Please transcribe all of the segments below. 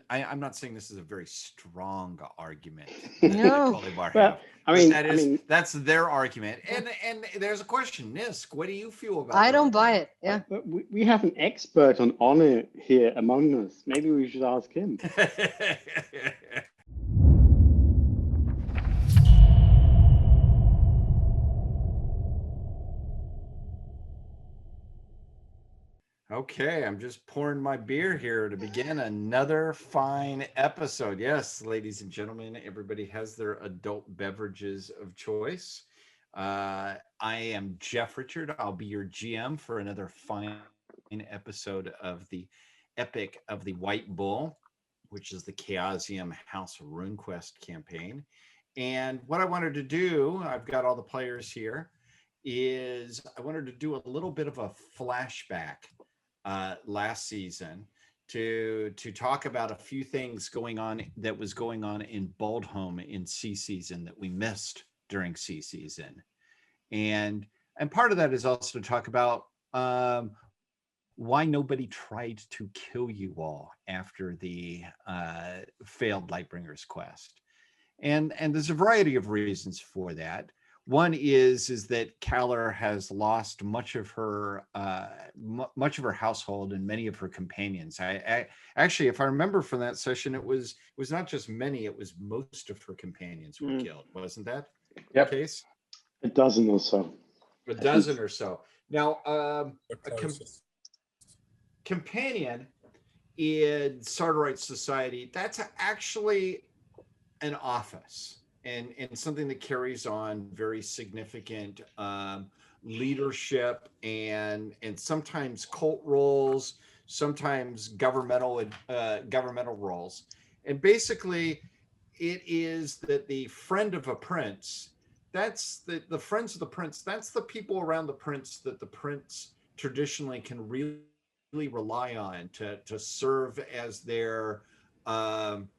I'm not saying this is a very strong argument that the No. Kolibar Well, have, I but mean, I mean, that's their argument. And there's a question, Nisk, what do you feel about I their don't buy argument? it. Yeah. but we have an expert on honor here among us. Maybe we should ask him. Okay, I'm just pouring my beer here to begin another fine episode. Yes, ladies and gentlemen, everybody has their adult beverages of choice. I am Jeff Richard. I'll be your GM for another fine episode of the Epic of the White Bull, which is the Chaosium House RuneQuest campaign. And what I wanted to do, I've got all the players here, is I wanted to do a little bit of a flashback last season to talk about a few things going on that was going on in Baldhome in C season that we missed during C season, and and part of that is also to talk about why nobody tried to kill you all after the failed Lightbringer's quest, and there's a variety of reasons for that. One is that Kaller has lost much of her household and many of her companions. I actually, if I remember from that session, it was not just many; it was most of her companions were Mm. killed. Wasn't that the Yep, case? a dozen or so, A at dozen least. or so. Now, Or a closest. companion in Sardarite society, that's actually an office and something that carries on very significant leadership and sometimes cult roles, sometimes governmental roles, and basically it is that the friend of a prince, that's the friends of the prince, that's the people around the prince that the prince traditionally can really rely on to serve as their um,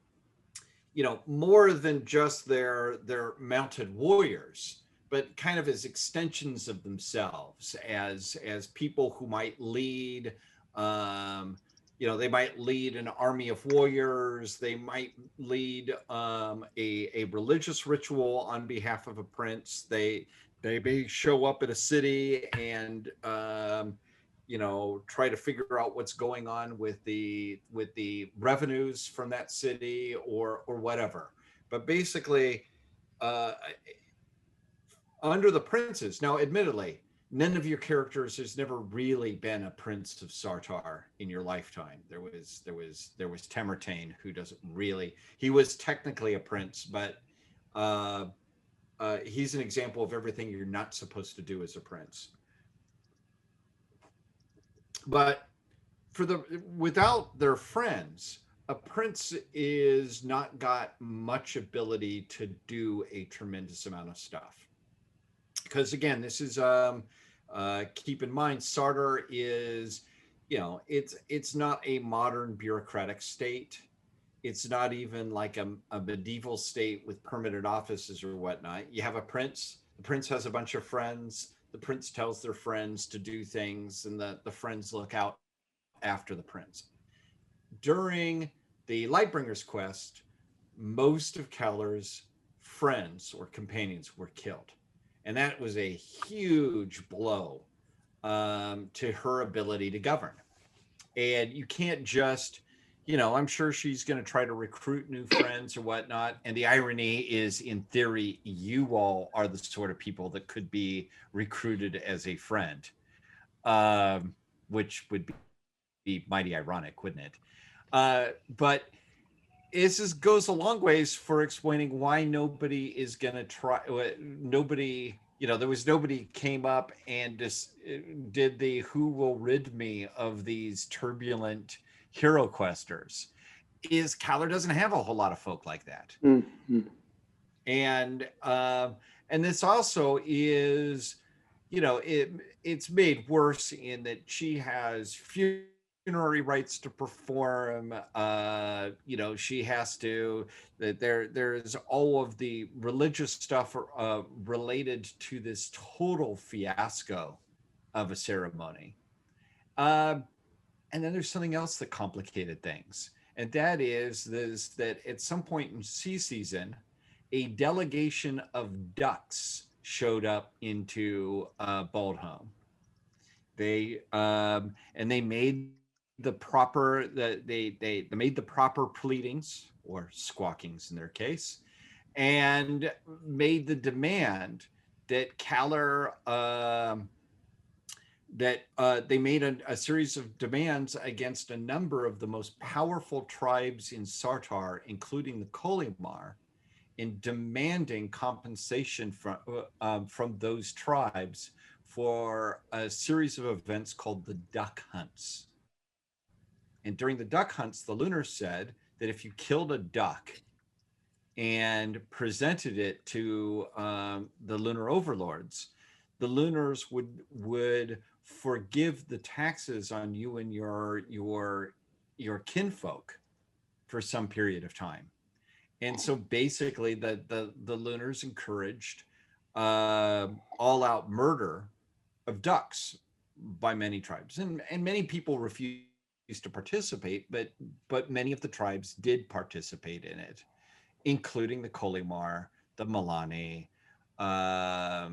more than just their mounted warriors, but kind of as extensions of themselves, as people who might lead. Um, they might lead an army of warriors. They might lead a religious ritual on behalf of a prince. They may show up at a city and try to figure out what's going on with the revenues from that city or whatever. But basically, uh, under the princes, now admittedly, none of your characters has never really been a prince of Sartar in your lifetime. There was Temertane, who doesn't really, he was technically a prince, but uh, he's an example of everything you're not supposed to do as a prince. But for the without their friends, a prince is not got much ability to do a tremendous amount of stuff. Because again, this is keep in mind, Sartor is, it's not a modern bureaucratic state. It's not even like a medieval state with permanent offices or whatnot. You have a prince. The prince has a bunch of friends. The prince tells their friends to do things, and the friends look out after the prince. During the Lightbringer's quest, most of Keller's friends or companions were killed. And that was a huge blow to her ability to govern. And you can't just, I'm sure she's going to try to recruit new friends or whatnot. And the irony is, in theory, you all are the sort of people that could be recruited as a friend, which would be mighty ironic, wouldn't it? But this goes a long ways for explaining why nobody is going to try. Nobody, there was nobody came up and just did the "Who will rid me of these turbulent hero questers." Is Kaller doesn't have a whole lot of folk like that, Mm-hmm. and and this also is, it's made worse in that she has funerary rites to perform. She has to, that there's all of the religious stuff related to this total fiasco of a ceremony. uh, and then there's something else that complicated things, and that is that at some point in sea season, a delegation of ducks showed up into Baldhome. They made the proper they made the proper pleadings, or squawkings in their case, and made the demand that Kalar they made a series of demands against a number of the most powerful tribes in Sartar, including the Kolimar, in demanding compensation from those tribes for a series of events called the duck hunts. And during the duck hunts, the Lunars said that if you killed a duck and presented it to the lunar overlords, the Lunars would forgive the taxes on you and your kinfolk for some period of time. And so basically the Lunars encouraged all-out murder of ducks by many tribes, and many people refused to participate, but many of the tribes did participate in it, including the Kolimar, the Milani, I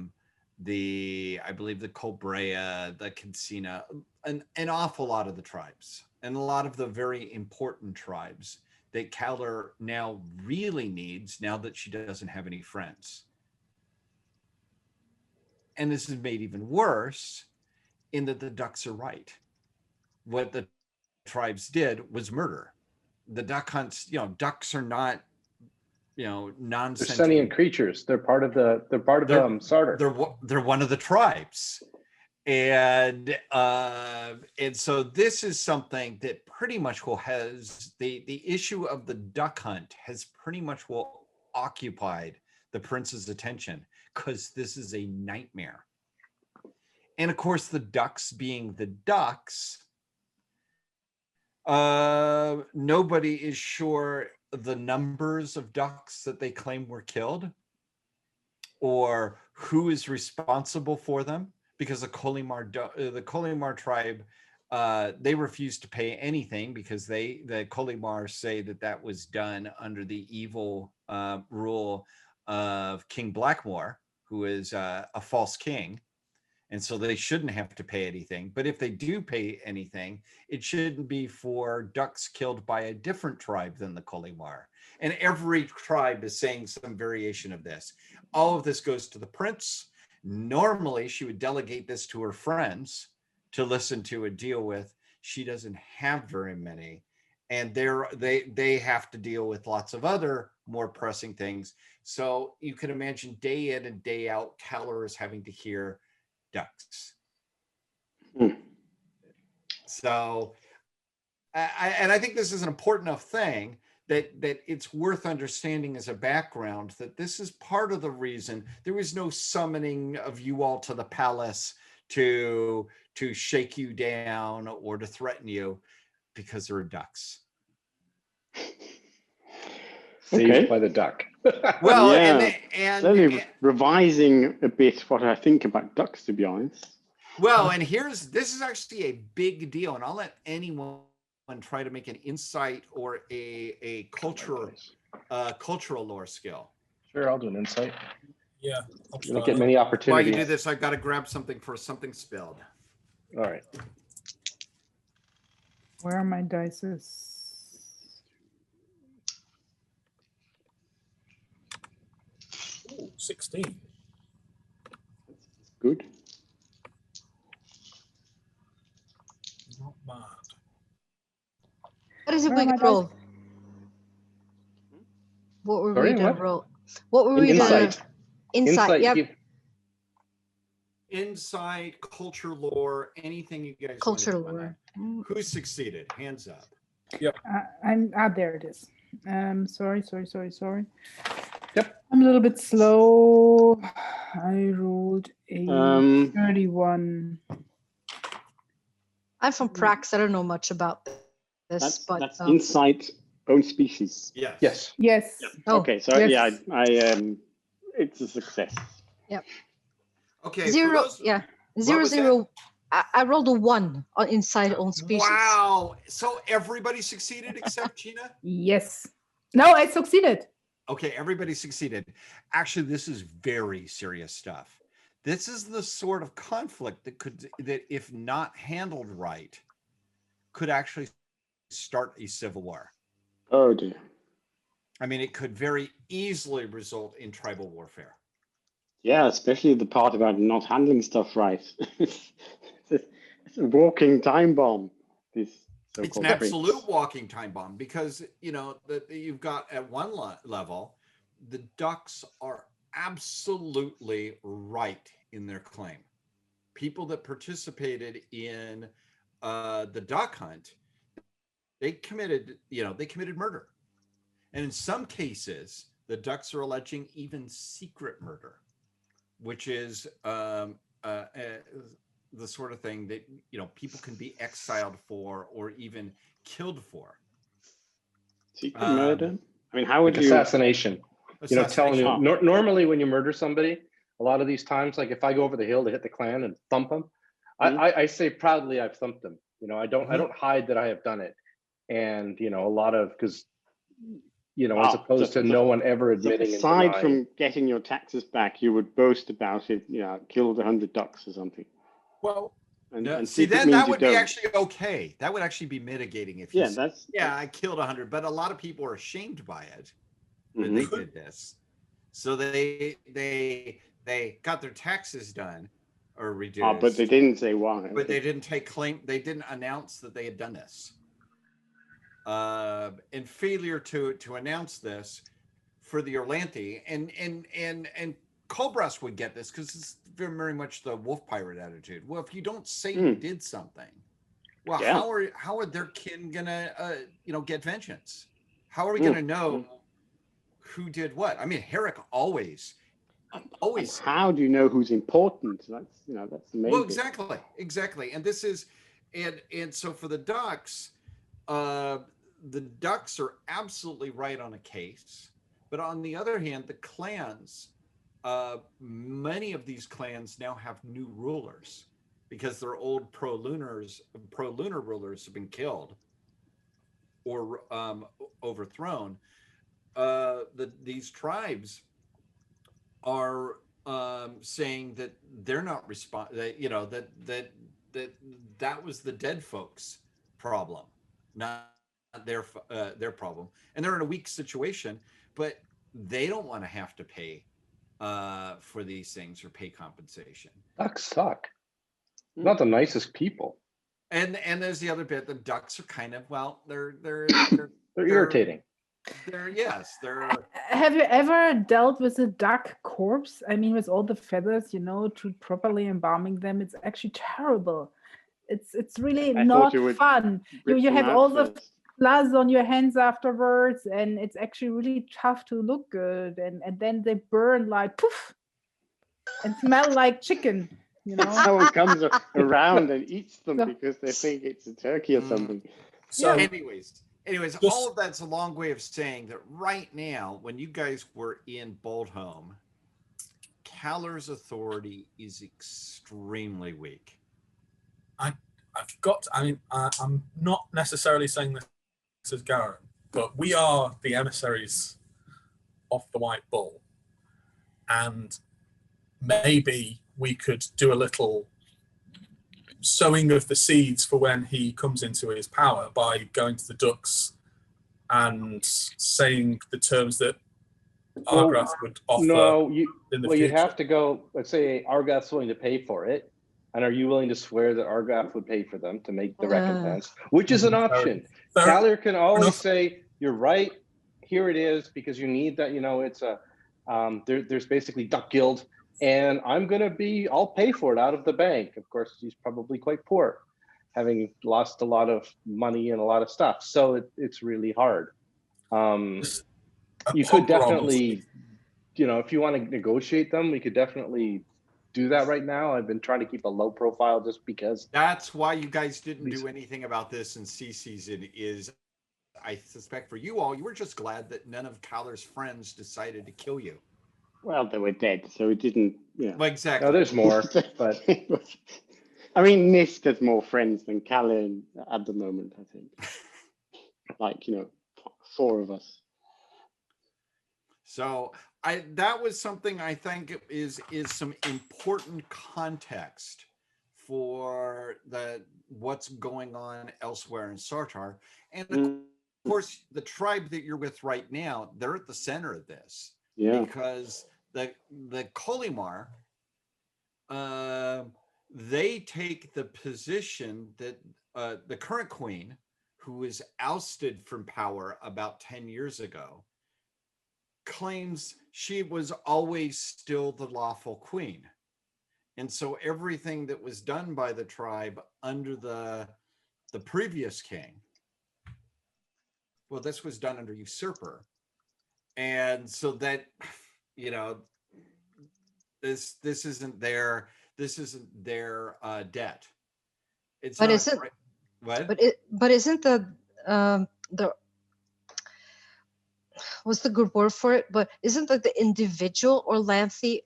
believe the Colbrea, the Consina, an awful lot of the tribes, and a lot of the very important tribes that Kalar now really needs, now that she doesn't have any friends. And this is made even worse in that the ducks are right. What the tribes did was murder. The duck hunts, ducks are not, non-sentient. They're sentient creatures. They're part of Sartar. They're one of the tribes. And so this is something that pretty much has the issue of the duck hunt has pretty much occupied the prince's attention, because this is a nightmare. And of course, the ducks being the ducks, nobody is sure the numbers of ducks that they claim were killed, or who is responsible for them, because the Kolimar tribe, they refuse to pay anything, because the Kolimar say that was done under the evil rule of King Blackmore, who is a false king. And so they shouldn't have to pay anything. But if they do pay anything, it shouldn't be for ducks killed by a different tribe than the Kolimar. And every tribe is saying some variation of this. All of this goes to the prince. Normally, she would delegate this to her friends to listen to and deal with. She doesn't have very many. And they have to deal with lots of other more pressing things. So you can imagine day in and day out, Kalar is having to hear ducks. So, I think this is an important enough thing that it's worth understanding as a background, that this is part of the reason there was no summoning of you all to the palace to shake you down or to threaten you, because there are ducks. Saved by the duck. Well, Yeah. and revising a bit what I think about ducks, to be honest. well, and this is actually a big deal, and I'll let anyone try to make an insight or a cultural lore skill. Sure, I'll do an insight. Yeah. You don't get many While opportunities. you do this, I've got to grab something for something spilled. All right. Where are my dices? Ooh, 16. Good. Not bad. What is it Where we am I could roll? What were Sorry, we gonna what? roll? What were we gonna? Insight. Insight. Yep. give- Insight, culture lore, anything you guys Culture want to do on lore. that. Who succeeded? Hands up. There it is. Sorry. Yep. I'm a little bit slow. I rolled a 31. I'm from Prax. I don't know much about this, but That's insight, own species. Yes. Yes. Yes. Oh, Okay, so yes. yeah, I it's a success. Okay. for zero. those- Yeah. What Zero was that? zero. I rolled a 1 on inside own species. Wow. So everybody succeeded except Gina? Yes. No, I succeeded. Okay, everybody succeeded. Actually, this is very serious stuff. This is the sort of conflict that if not handled right, could actually start a civil war. Oh dear. I mean, it could very easily result in tribal warfare. Yeah, especially the part about not handling stuff right. It's a walking time bomb. This It's so-called an prince. absolute walking time bomb because, that you've got at one level, the ducks are absolutely right in their claim. People that participated in the duck hunt, they committed murder. And in some cases, the ducks are alleging even secret murder, which is the sort of thing that people can be exiled for or even killed for. Secret murder? I mean, how would you... Assassination. Telling you, Oh. normally when you murder somebody, a lot of these times, like if I go over the hill to hit the clan and thump them, I say proudly I've thumped them. I don't hide that I have done it. And, a lot of, because, as opposed to no one ever admitting. Aside from getting your taxes back, you would boast about it, killed 100 ducks or something. Well, and see, then that would be actually okay. That would actually be mitigating if you said, I killed 100, but a lot of people are ashamed by it that they did this. So they got their taxes done or reduced. But they didn't say why. But they didn't take claim. They didn't announce that they had done this. And failure to announce this for the Orlanthi and Cobras would get this because it's very much the wolf pirate attitude. Well, if you don't say you did something, well, how are their kin gonna get vengeance? How are we gonna know who did what? I mean, Herrick always. How do you know who's important? That's the main. Well, exactly, and this is, and so for the ducks, the ducks are absolutely right on a case, but on the other hand, the clans, many of these clans now have new rulers because their old pro-lunar rulers have been killed or overthrown. These tribes are saying that they're not that was the dead folks' problem, not their problem, and they're in a weak situation, but they don't want to have to pay for these things or pay compensation. Ducks suck. Not the nicest people. And there's the other bit. The ducks are kind of they're irritating. Have you ever dealt with a duck corpse? I mean, with all the feathers, to properly embalming them, it's actually terrible. It's really not fun. You have all the blood on your hands afterwards, and it's actually really tough to look good. And then they burn like poof and smell like chicken. Someone comes around and eats them because they think it's a turkey or something. So, anyways, all of that's a long way of saying that right now, when you guys were in Boldhome, Calor's authority is extremely weak. I'm not necessarily saying this as Garen, but we are the emissaries of the White Bull, and maybe we could do a little sowing of the seeds for when he comes into his power by going to the ducks and saying the terms that Argrath would offer. You'd have to go, let's say Argrath's willing to pay for it, and are you willing to swear that Argrath would pay for them to make the recompense, which is an option. Calor can always say, you're right, here it is, because you need that, it's a, there's basically Duck Guild, and I'll pay for it out of the bank. Of course, he's probably quite poor, having lost a lot of money and a lot of stuff. So it's really hard. You could definitely, if you want to negotiate them, we could definitely do that right now. I've been trying to keep a low profile just because. That's why you guys didn't do anything about this in C season is, I suspect for you all, you were just glad that none of Calor's friends decided to kill you. Well, they were dead, so it didn't. Well, exactly. No, there's more, but I mean, Nisk has more friends than Kalin at the moment, I think. Like, 4 of us. So that was something I think is some important context for what's going on elsewhere in Sartar. And of course, the tribe that you're with right now, they're at the center of this. Yeah. Because the Kolimar, they take the position that the current queen, who was ousted from power about 10 years ago, claims she was always still the lawful queen. And so everything that was done by the tribe under the previous king, well, this was done under usurper. And so that, this isn't their debt. It's But not isn't what? but isn't the what's the good word for it? But isn't the individual Orlanthi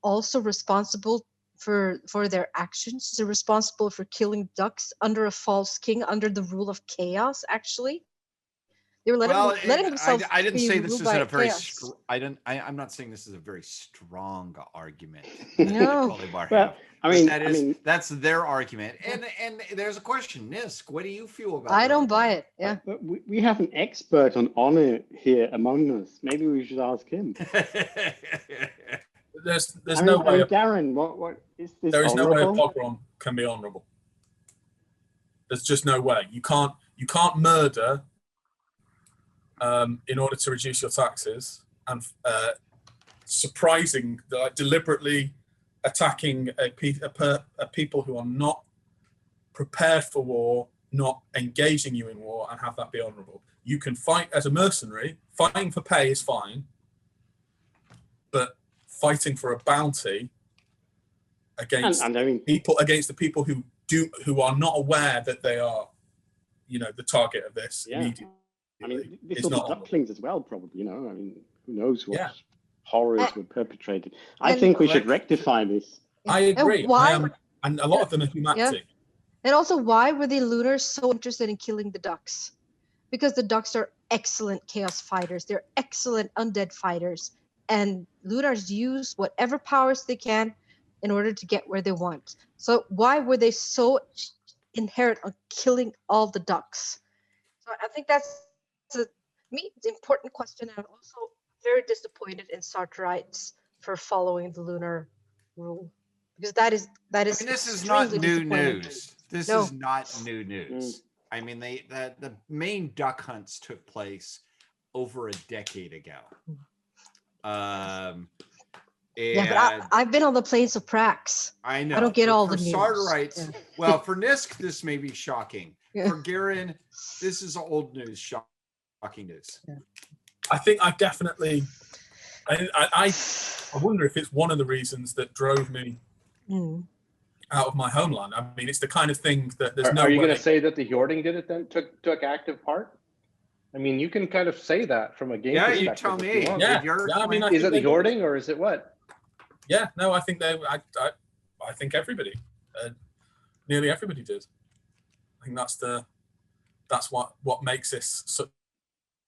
also responsible for their actions? They're responsible for killing ducks under a false king, under the rule of chaos. Actually, they were letting themselves. I didn't be say this ruled is by a very. chaos. I'm not saying this is a very strong argument. No. Well, that's their argument. And there's a question, Nisk. What do you feel about? I don't buy it. Yeah. But we have an expert on honor here among us. Maybe we should ask him. There's no way. Darren, what is this? There is no way a pogrom can be honourable. There's just no way. You can't murder in order to reduce your taxes, and deliberately attacking a people who are not prepared for war, not engaging you in war, and have that be honourable. You can fight as a mercenary. Fighting for pay is fine, but fighting for a bounty against against the people who are not aware that they are, the target of this immediately. I mean, this will be ducklings as well, probably. Who knows what horrors were perpetrated. I think we should rectify this. I agree. And a lot of them are humanity. Yeah. And also, why were the Lunars so interested in killing the ducks? Because the ducks are excellent chaos fighters. They're excellent undead fighters. And Lunars use whatever powers they can in order to get where they want. So why were they so inherent on killing all the ducks? So I think that's, to me, it's an important question. And I'm also very disappointed in Sartorites for following the lunar rule. Because that is this is not new news. This is not new news. I mean, the main duck hunts took place over a decade ago. But I've been on the plains of Prax. I know. I don't get all the news. Sartorites, well, for Nisk, this may be shocking. For Garen, this is old news, shocking news. I think I definitely. I wonder if it's one of the reasons that drove me out of my homeland. I mean, it's the kind of thing that there's no. Are you going to say that the Hjording did it then? Took active part? I mean, you can kind of say that from a game perspective. Yeah, you tell me. I mean, is it the Hjording or is it what? Yeah, no, I think I think everybody, nearly everybody did. I think that's what makes this such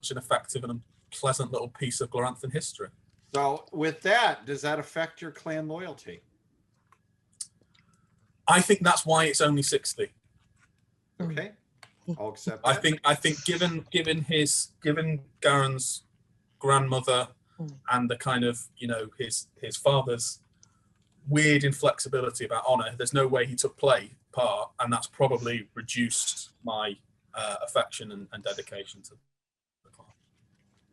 an effective and pleasant little piece of Gloranthan history. So, with that, does that affect your clan loyalty? I think that's why it's only 60. Okay, I'll accept that. I think given Garen's grandmother and the kind of his father's weird inflexibility about honor, there's no way he took part, and that's probably reduced my affection and dedication to the clan.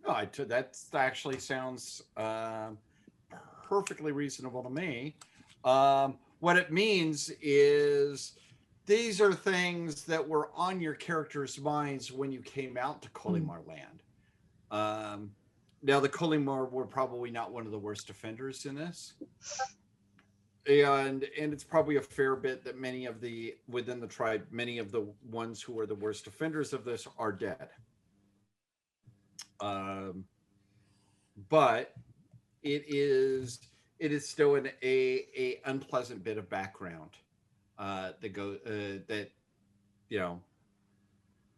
No, that actually sounds perfectly reasonable to me. What it means is these are things that were on your characters' minds when you came out to Kolimar land. Now, the Kolimar were probably not one of the worst offenders in this. And it's probably a fair bit that within the tribe, many of the ones who are the worst offenders of this are dead. But it is still a unpleasant bit of background that you know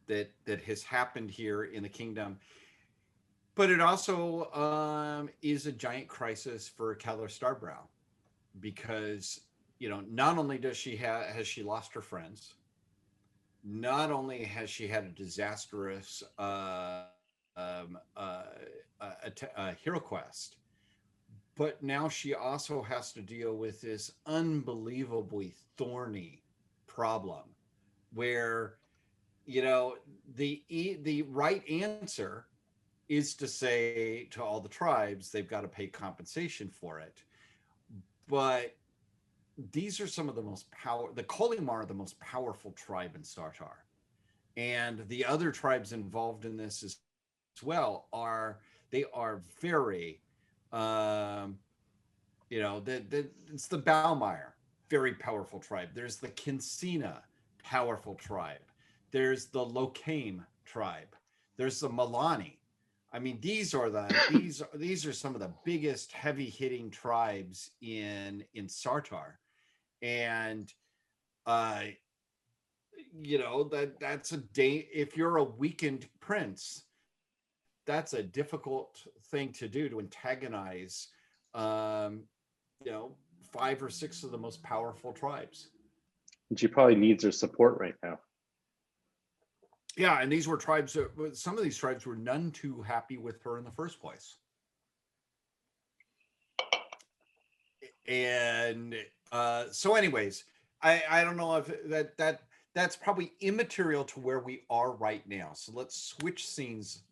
that has happened here in the kingdom. But it also is a giant crisis for Keller Starbrow, because not only has she lost her friends, not only has she had a disastrous hero quest, but now she also has to deal with this unbelievably thorny problem where the right answer is to say to all the tribes they've got to pay compensation for it. But these are some of the the Kolimar are the most powerful tribe in Sartar. And the other tribes involved in this as well they are very, it's the Balmire, very powerful tribe. There's the Kinsina, powerful tribe. There's the Lokame tribe. There's the Milani. I mean, these are some of the biggest heavy hitting tribes in Sartar. And that's if you're a weakened prince, that's a difficult thing to do, to antagonize 5 or 6 of the most powerful tribes. And she probably needs her support right now. Yeah, and these were tribes some of these tribes were none too happy with her in the first place. And so anyways, I don't know if that's probably immaterial to where we are right now. So let's switch scenes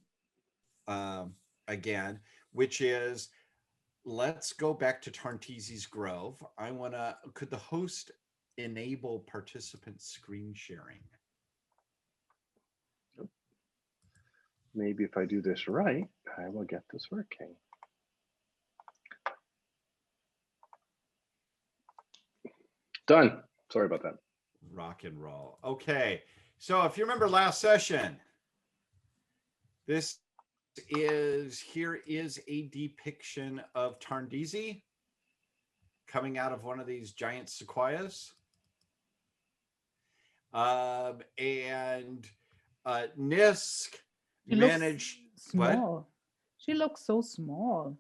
again, which is, let's go back to Tarntizi's Grove. Could the host enable participant screen sharing? Maybe if I do this right, I will get this working. Done. Sorry about that. Rock and roll. Okay. So if you remember last session, here is a depiction of Tarndizi coming out of one of these giant sequoias. And Nisk managed small. What? She looks so small.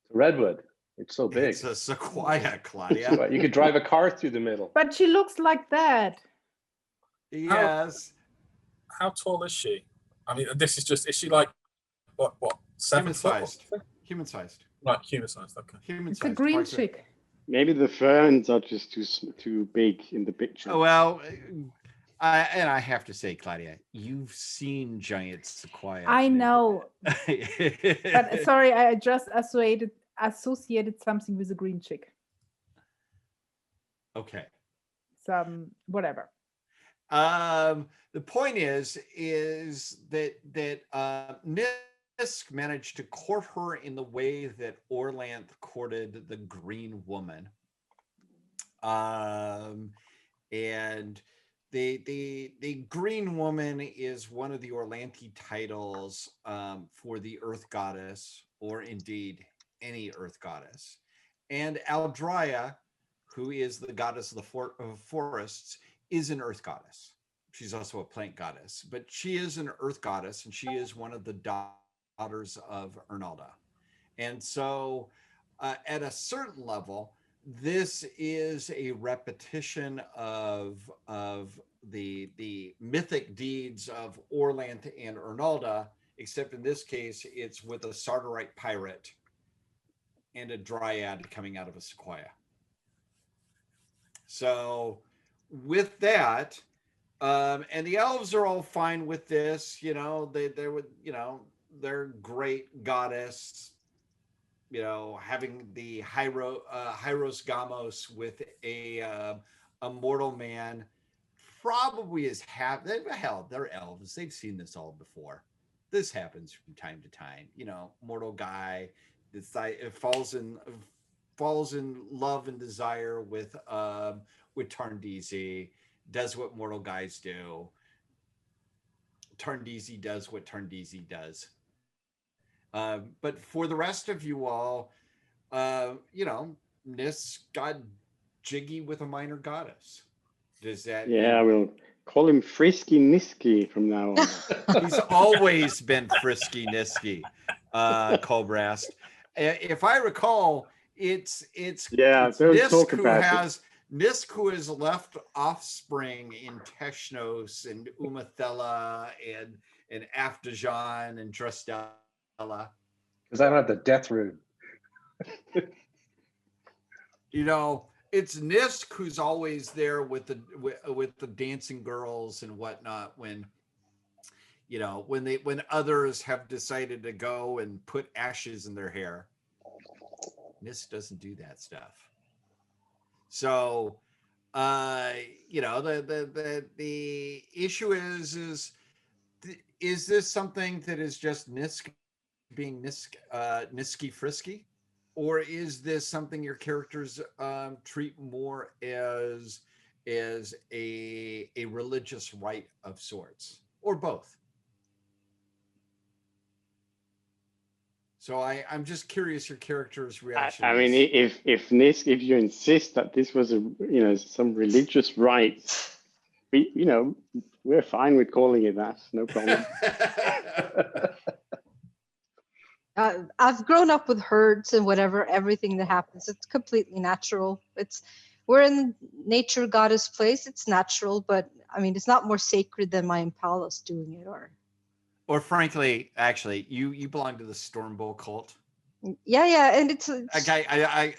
It's a redwood. It's so big. It's a sequoia, Claudia. You could drive a car through the middle. But she looks like that. Yes. How tall is she? I mean, is she like what 7 human-sized? Human-sized. Right, human-sized. Okay. Human-sized. It's a green chick. Maybe the ferns are just too big in the picture. Well, I have to say, Claudia, you've seen giant sequoias. I know. But sorry, I just associated something with a green chick. Okay. Some whatever. The point is that Nisk managed to court her in the way that Orlanth courted the Green Woman. And the Green Woman is one of the Orlanthi titles for the Earth Goddess, or indeed any Earth Goddess. And Aldrya, who is the goddess of the forests, is an Earth Goddess. She's also a plant goddess, but she is an Earth Goddess, and she is one of the daughters of Ernalda. And so at a certain level, this is a repetition of the mythic deeds of Orlanth and Ernalda, except in this case, it's with a Sardarite pirate and a dryad coming out of a sequoia. So with that, and the elves are all fine with this, they're great goddess, having the Hyros Gamos with a mortal man probably is they're elves. They've seen this all before. This happens from time to time. Mortal guy falls in love and desire with Tarndizi, does what mortal guys do. Tarndizi does what Tarndizi does. But for the rest of you all, Nis got jiggy with a minor goddess. Does that? Yeah, we'll call him Frisky Nisky from now on. He's always been Frisky Nisky, Colbrast. If I recall, it's don't Nisk talk who about has Nisk who has left offspring in Teshnos and Umathela and Aftajan and Drustella. Because I don't have the death rune. You know, it's Nisk who's always there with the dancing girls and whatnot when when others have decided to go and put ashes in their hair. Nisk doesn't do that stuff. So the issue is this something that is just Nisk being Nisky Frisky? Or is this something your characters treat more as a religious rite of sorts, or both? So I'm just curious your character's reaction. I mean, if Nisk, if you insist that this was some religious rite, we're fine with calling it that. No problem. I've grown up with herds and everything that happens. It's completely natural. We're in nature goddess place. It's natural, but I mean, it's not more sacred than my Impalas doing it, or frankly, actually, you belong to the Stormbow cult. Yeah, and it's okay.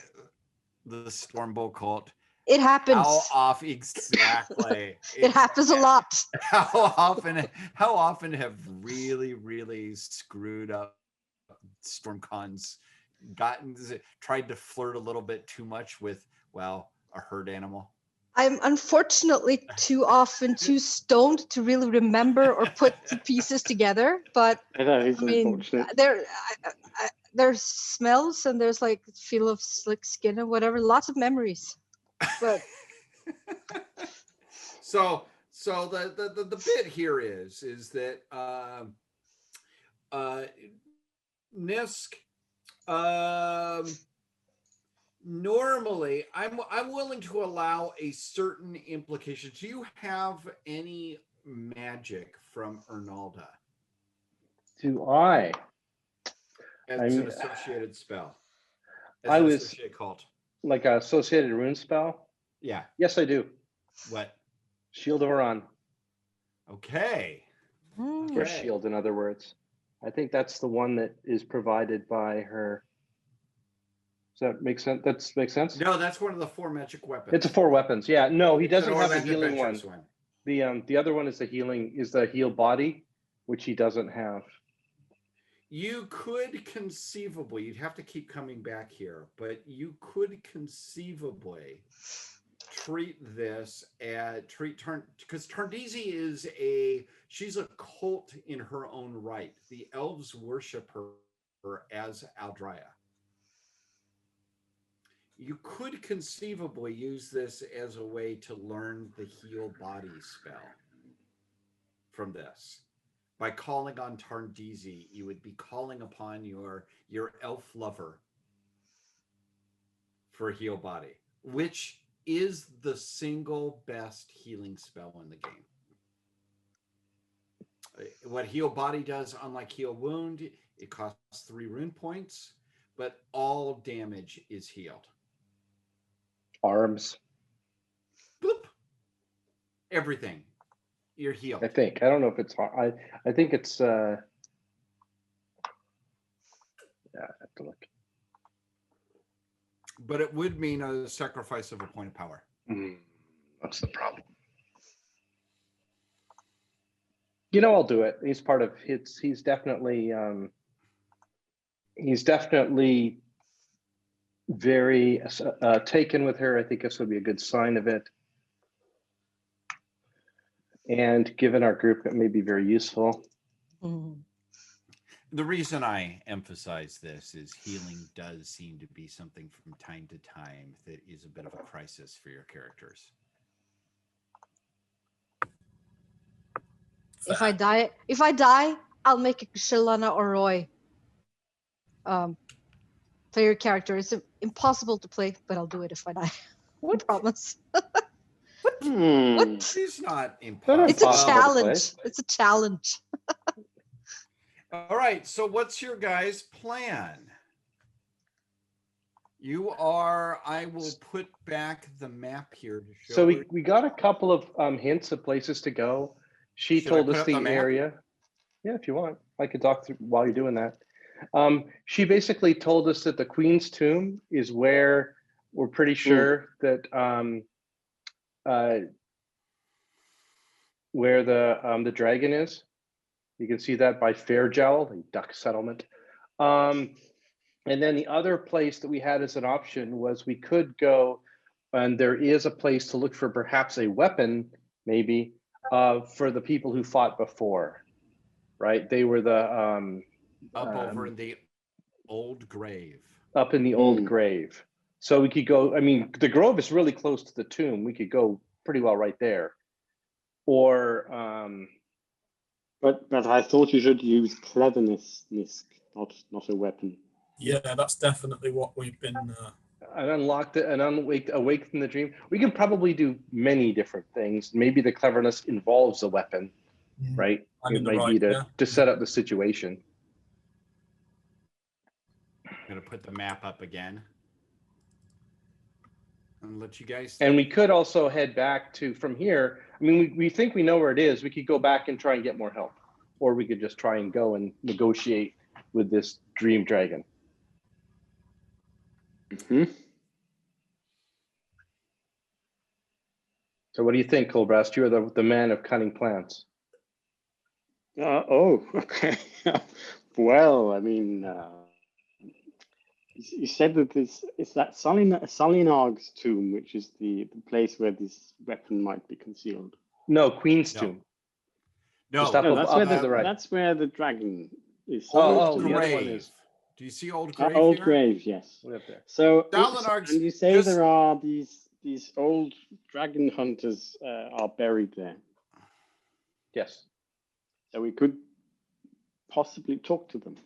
The Stormbow cult. It happens. How often exactly? It happens a lot. How often have really screwed up Stormcons tried to flirt a little bit too much with a herd animal? I'm unfortunately too often too stoned to really remember or put the pieces together. But I mean, there's smells and there's like feel of slick skin and whatever. Lots of memories. But so the bit here is that Nisk, normally I'm willing to allow a certain implication. Do you have any magic from Ernalda? Do I? As an associated spell. I was cult. Like an associated rune spell? Yeah. Yes, I do. What? Shield of Oran. Okay. Or shield, in other words. I think that's the one that is provided by her. Does that make sense? That makes sense? No, that's one of the 4 magic weapons. It's a 4 weapons. Yeah. No, he doesn't have the healing one. one. The other one is the heal body, which he doesn't have. You could conceivably, you'd have to keep coming back here, but you could conceivably treat this because Tarndisi she's a cult in her own right. The elves worship her as Aldrya. You could conceivably use this as a way to learn the heal body spell from this. By calling on Tarndisi, you would be calling upon your elf lover for heal body, which is the single best healing spell in the game. What heal body does, unlike heal wound, it costs 3 rune points, but all damage is healed. Arms. Bloop. Everything. You're healed. I think. I don't know if it's hard. I think it's yeah, I have to look. But it would mean a sacrifice of a point of power. That's the problem. I'll do it. He's part of he's definitely very taken with her. I think this would be a good sign of it. And given our group, it may be very useful. The reason I emphasize this is healing does seem to be something from time to time that is a bit of a crisis for your characters. If I die, I'll make a Shalana or Roy player character. It's impossible to play, but I'll do it if I die. I promise. What What? She's not They're not It's a impossible. impossible to challenge. It's a challenge. All right. So what's your guys' plan? I will put back the map here to show. So we got a couple of hints of places to go. She Should I told put us up the the map? area. Yeah, if you want, I could talk through while you're doing that. She basically told us that the Queen's Tomb is where we're pretty sure that where the dragon is. You can see that by Fairjowl, the duck settlement. And then the other place that we had as an option was we could go, and there is a place to look for perhaps a weapon, maybe, for the people who fought before, right? They were the up over in the old grave. Up in the old grave. So we could go, I mean, the grove is really close to the tomb. We could go pretty well right there. Or but I thought you should use cleverness, Nisk, not a weapon. Yeah, that's definitely what we've been. and unlocked it and awake from the dream. We can probably do many different things. Maybe the cleverness involves a weapon, right? It might be to set up the situation. I'm gonna put the map up again and let you guys. And we could also head back to from here. I mean, we think we know where it is. We could go back and try and get more help, or we could just try and go and negotiate with this dream dragon. So what do you think, Colbrast? You're the man of cunning plans. Okay. Well, I mean, you said that it's that Salinarg's tomb, which is the place where this weapon might be concealed. No, Queen's tomb. No, that's where the dragon is. Old Grave. Do you see Old Grave? Old Grave, yes. So, and you say there are these old dragon hunters are buried there. Yes. So we could possibly talk to them.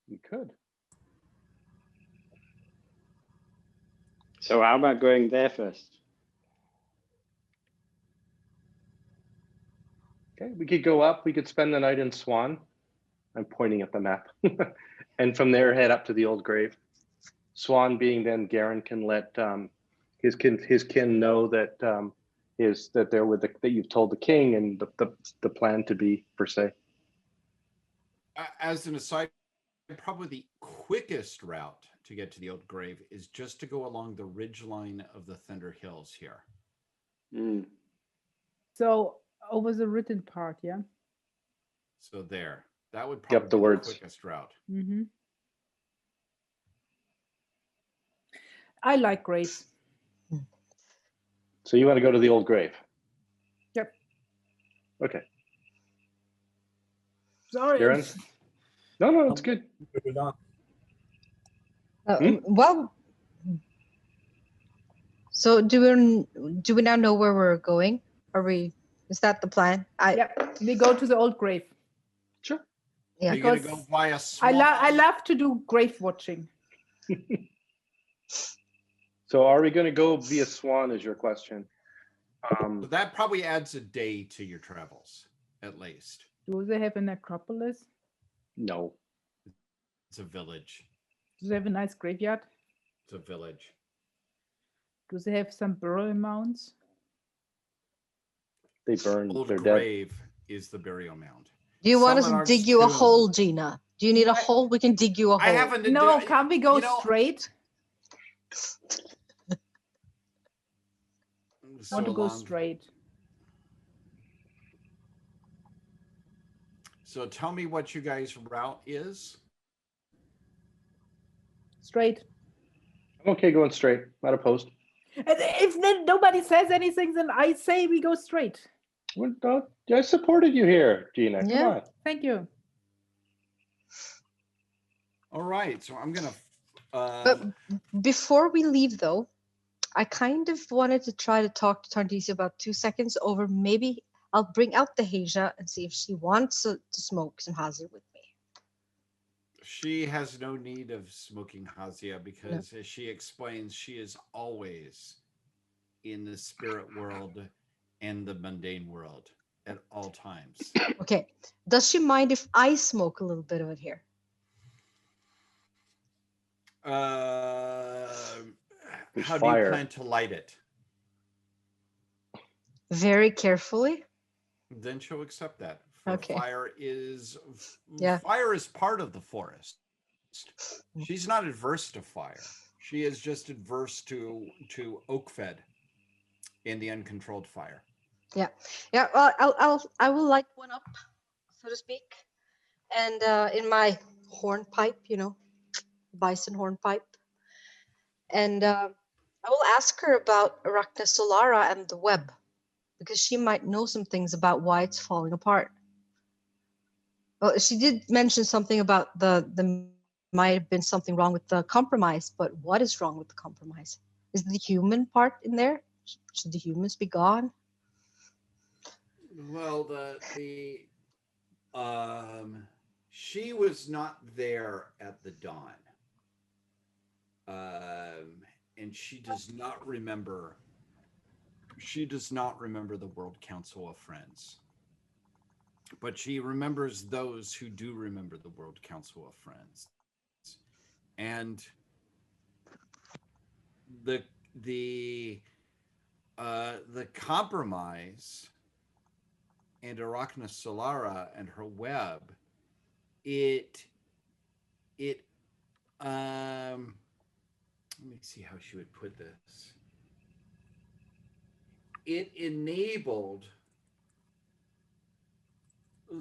We could. So how about going there first? Okay, we could go up. We could spend the night in Swan. I'm pointing at the map. And from there, head up to the old grave. Swan being then Garen can let his kin know that that they're with that you've told the king and the plan to be per se. As an aside, probably the quickest route to get to the old grave is just to go along the ridge line of the Thunder Hills here. So over the written part, yeah. So there, that would probably be the quickest route. Mm-hmm. I like graves. So you want to go to the old grave? Yep. Okay. Sorry. Karen? No, it's good. Well, so do we now know where we're going? Is that the plan? Yeah, we go to the old grave. Sure. Yeah. You're gonna go via Swan. I love to do grave watching. So are we going to go via Swan is your question? So that probably adds a day to your travels, at least. Do they have a necropolis? No. It's a village. Do they have a nice graveyard? It's a village. Do they have some burial mounds? They burned. Old They're grave dead. is the burial mound. Do you want us to dig you a hole, Gina? Do you need a hole? We can dig you a hole. I haven't. No, can't we go straight? I want to go straight. So tell me what you guys' route is. Straight. I'm okay going straight. Not opposed. And if nobody says anything, then I say we go straight. Well, I supported you here, Gina. Yeah. Come on. Thank you. All right, so I'm gonna. But before we leave, though, I kind of wanted to try to talk to Tardisi about 2 seconds over. Maybe I'll bring out the Haja and see if she wants to smoke some Hazia with me. She has no need of smoking Hazia because, as she explains, she is always in the spirit world and the mundane world at all times. Okay. Does she mind if I smoke a little bit of it here? How do you fire. plan to light it? Very carefully. Then she'll accept that. For Okay. fire is Yeah. fire is part of the forest. She's not adverse to fire. She is just adverse to oak fed in the uncontrolled fire. Yeah. Yeah. Well, I will light one up, so to speak, and in my hornpipe, bison hornpipe, and I will ask her about Arachna solara and the web, because she might know some things about why it's falling apart. Well, she did mention something about the might have been something wrong with the compromise, but what is wrong with the compromise? Is the human part in there? Should the humans be gone? Well, she was not there at the dawn, and she does not remember. She does not remember the World Council of Friends, but she remembers those who do remember the World Council of Friends, and the compromise and Arachna Solara and her web, it let me see how she would put this. It enabled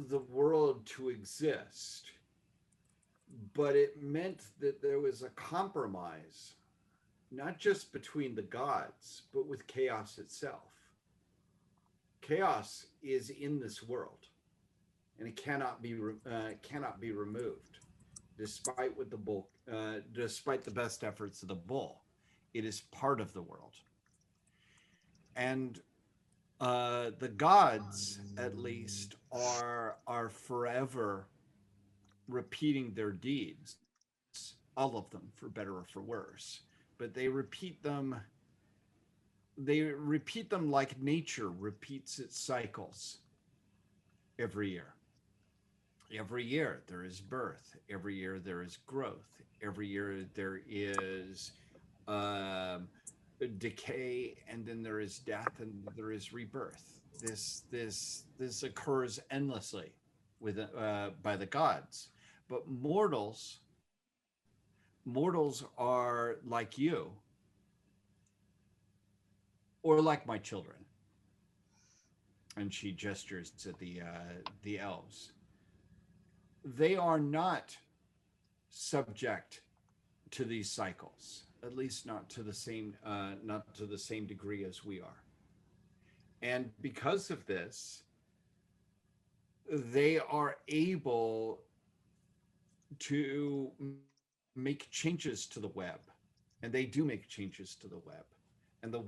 the world to exist, but it meant that there was a compromise, not just between the gods, but with chaos itself. Chaos is in this world, and it cannot be removed, despite what the bull, despite the best efforts of the bull. It is part of the world, and the gods, at least, are forever repeating their deeds, all of them, for better or for worse. But they repeat them. They repeat them like nature repeats its cycles every year. Every year there is birth. Every year there is growth. Every year there is decay, and then there is death, and there is rebirth. This occurs endlessly with by the gods, but mortals are like you, or like my children. And she gestures to the elves. They are not subject to these cycles, at least not to the same degree as we are. And because of this, they are able to make changes to the web, and they do make changes to the web, and the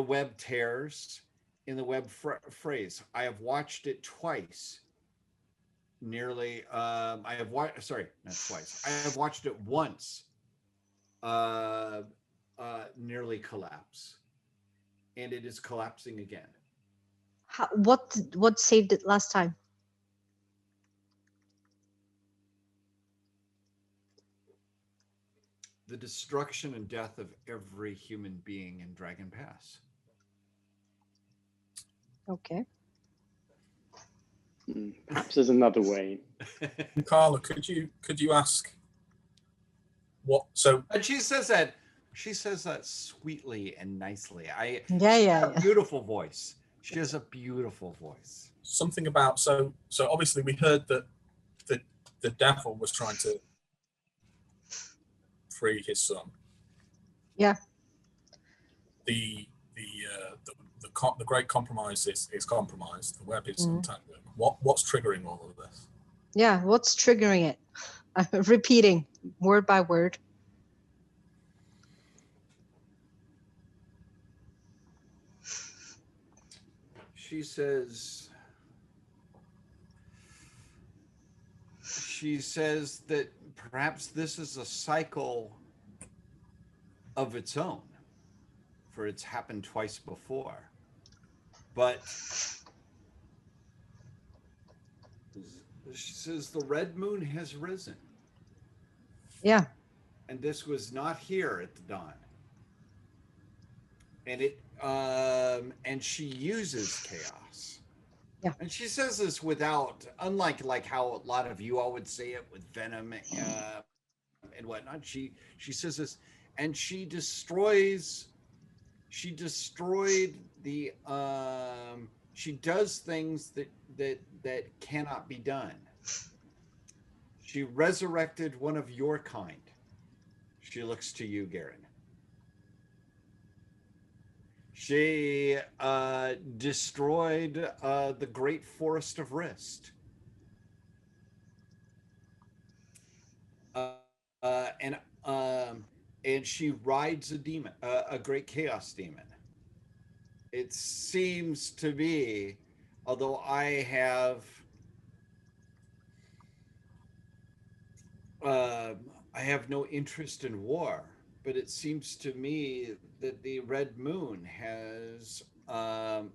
web tears in the web phrase. I have watched it twice. Nearly, I have watched. Sorry, not twice. I have watched it once. Nearly collapse, and it is collapsing again. What saved it last time? The destruction and death of every human being in Dragon Pass. Okay. Perhaps there's another way. Carla, could you ask what? So, and she says that sweetly and nicely. Yeah. A beautiful voice. She has a beautiful voice. Something about so obviously we heard that the devil was trying to free his son. Yeah. The great compromise is compromised. The web is untangling. What's triggering all of this? Yeah, what's triggering it? I'm repeating word by word. She says that perhaps this is a cycle of its own. for it's happened twice before. But she says the red moon has risen. Yeah. And this was not here at the dawn. And and she uses chaos. Yeah. And she says this without, unlike like how a lot of you all would say it with venom and whatnot. She says this, and she destroyed the she does things that cannot be done. She resurrected one of your kind. She looks to you, Garen. She destroyed the great forest of Rist. And she rides a demon, a great chaos demon. It seems to be, although I have no interest in war, but it seems to me that the Red Moon has the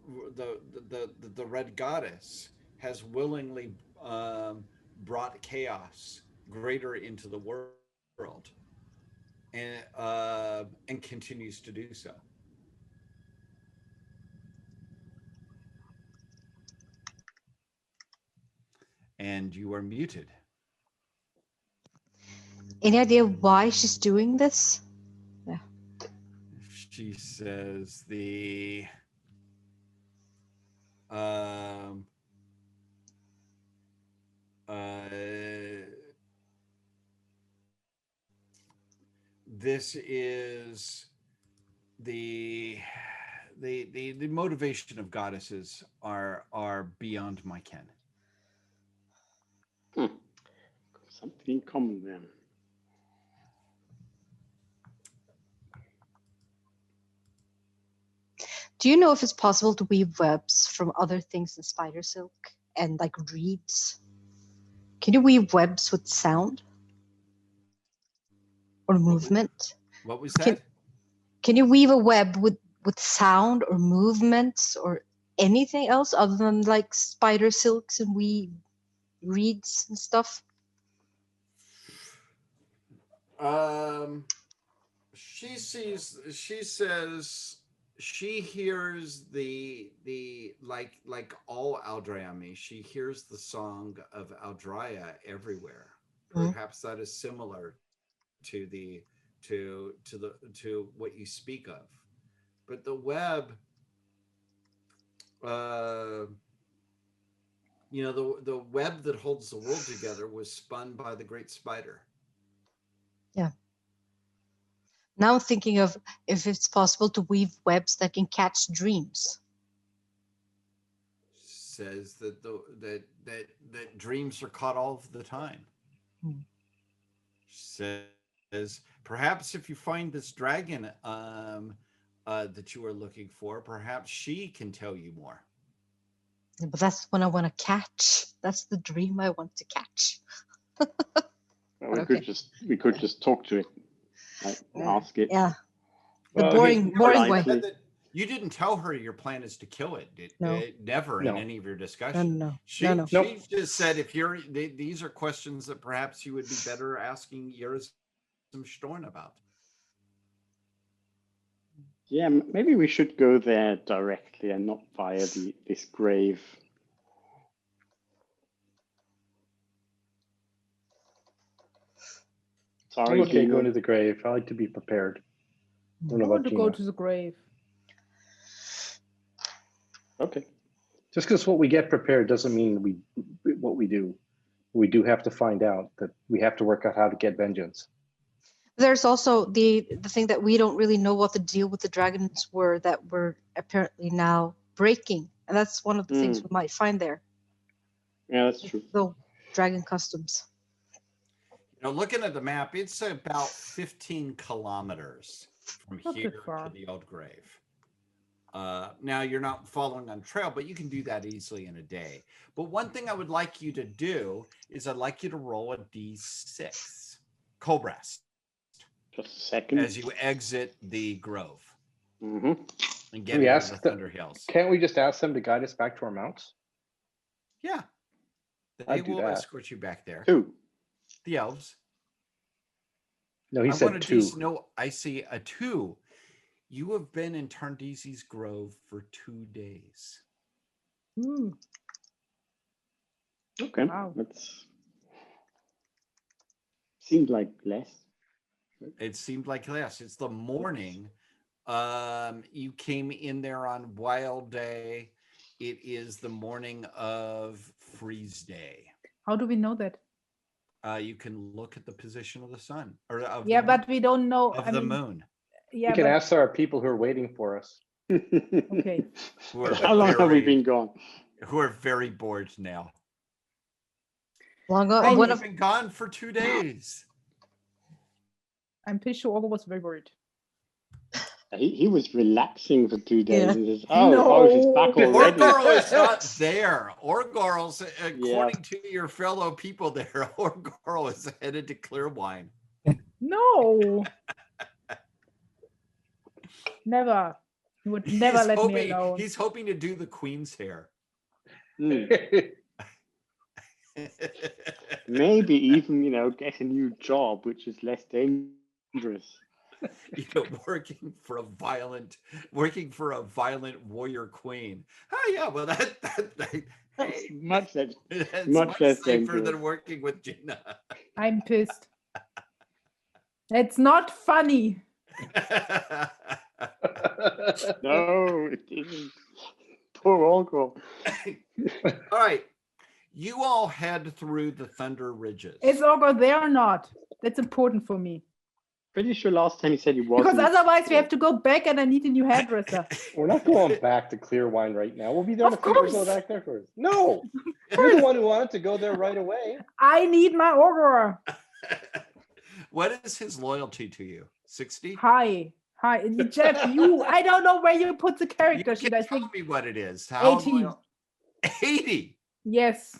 Red Goddess has willingly brought chaos greater into the world, and continues to do so. And you are muted. Any idea why she's doing this? Yeah. She says this is the motivation of goddesses are beyond my ken. Something in common then. Do you know if it's possible to weave webs from other things than spider silk and like reeds? Can you weave webs with sound or movement? What was that? Can you weave a web with sound or movements or anything else other than like spider silks and reeds and stuff? She says she hears the like all Aldrayami, she hears the song of Aldraya everywhere. Perhaps that is similar to what you speak of. But the web, the web that holds the world together was spun by the great spider. Yeah. Now I'm thinking of if it's possible to weave webs that can catch dreams. Says that that dreams are caught all of the time. Says perhaps if you find this dragon that you are looking for, perhaps she can tell you more. Yeah, but that's what I want to catch. That's the dream I want to catch. Well, we could just talk to it, ask it. Yeah, the Well, boring way. You didn't tell her your plan is to kill it. Never in any of your discussions. No. She just said if these are questions that perhaps you would be better asking Yerazim Storn about. Yeah, maybe we should go there directly and not via this grave. Sorry, I'm okay going to the grave. I like to be prepared. I want to go to the grave. Okay. Just because what we get prepared doesn't mean what we do. We do have to find out that we have to work out how to get vengeance. There's also the thing that we don't really know what the deal with the dragons were that we're apparently now breaking. And that's one of the things we might find there. Yeah, that's true. The dragon customs. Looking at the map, it's about 15 kilometers from here to the old grave. Now, you're not following on trail, but you can do that easily in a day. But one thing I would like you to do is I'd like you to roll a d6. Cobras. Just a second. As you exit the grove. Mm-hmm. and Can get we into ask the the- Thunder Hills. Can't we just ask them to guide us back to our mounts? Yeah, they I'd do will that. escort you back there. Two. The elves. No, he I said want two. no, I see a 2. You have been in Tarndisi's Grove for 2 days. Ooh, Okay. wow. That's seems like less. It seemed like less. It's the morning. You came in there on Wild Day. It is the morning of Freeze Day. How do we know that? You can look at the position of the sun, or of Yeah, the but we don't know. of I the mean, moon. yeah, We can but ask our people who are waiting for us. okay. Who are How long have we very- been gone? Who are very bored now. Long Oh, one you've of been gone for 2 days. I'm pretty sure Olga was very worried. He was relaxing for 2 days Yeah. and says, oh, she's back No. already. Orgorl is not there. Orgorl's, according to your fellow people there, Orgorl is headed to Clearwine. No. Never. He would never let me alone. He's hoping to do the Queen's hair. Hmm. Maybe even, get a new job, which is less dangerous. Working for a violent warrior queen. Oh yeah, well that's Much less, that's much less safer dangerous. than working with Gina. I'm pissed. It's not funny. No, it isn't. Poor uncle. All right, you all head through the Thunder Ridges. Is Olga there or not? That's important for me. Pretty sure last time he said he wasn't. Because otherwise we have to go back and I need a new hairdresser. We're not going back to Clearwine right now. We'll be there in a Of few days. Go course. back there first. No, you're the one who wanted to go there right away. I need my Olga. What is his loyalty to you? 60? Hi. Jeff, I don't know where you put the character You sheet. can I think tell me what it is. How 80. loyal- 80. Yes.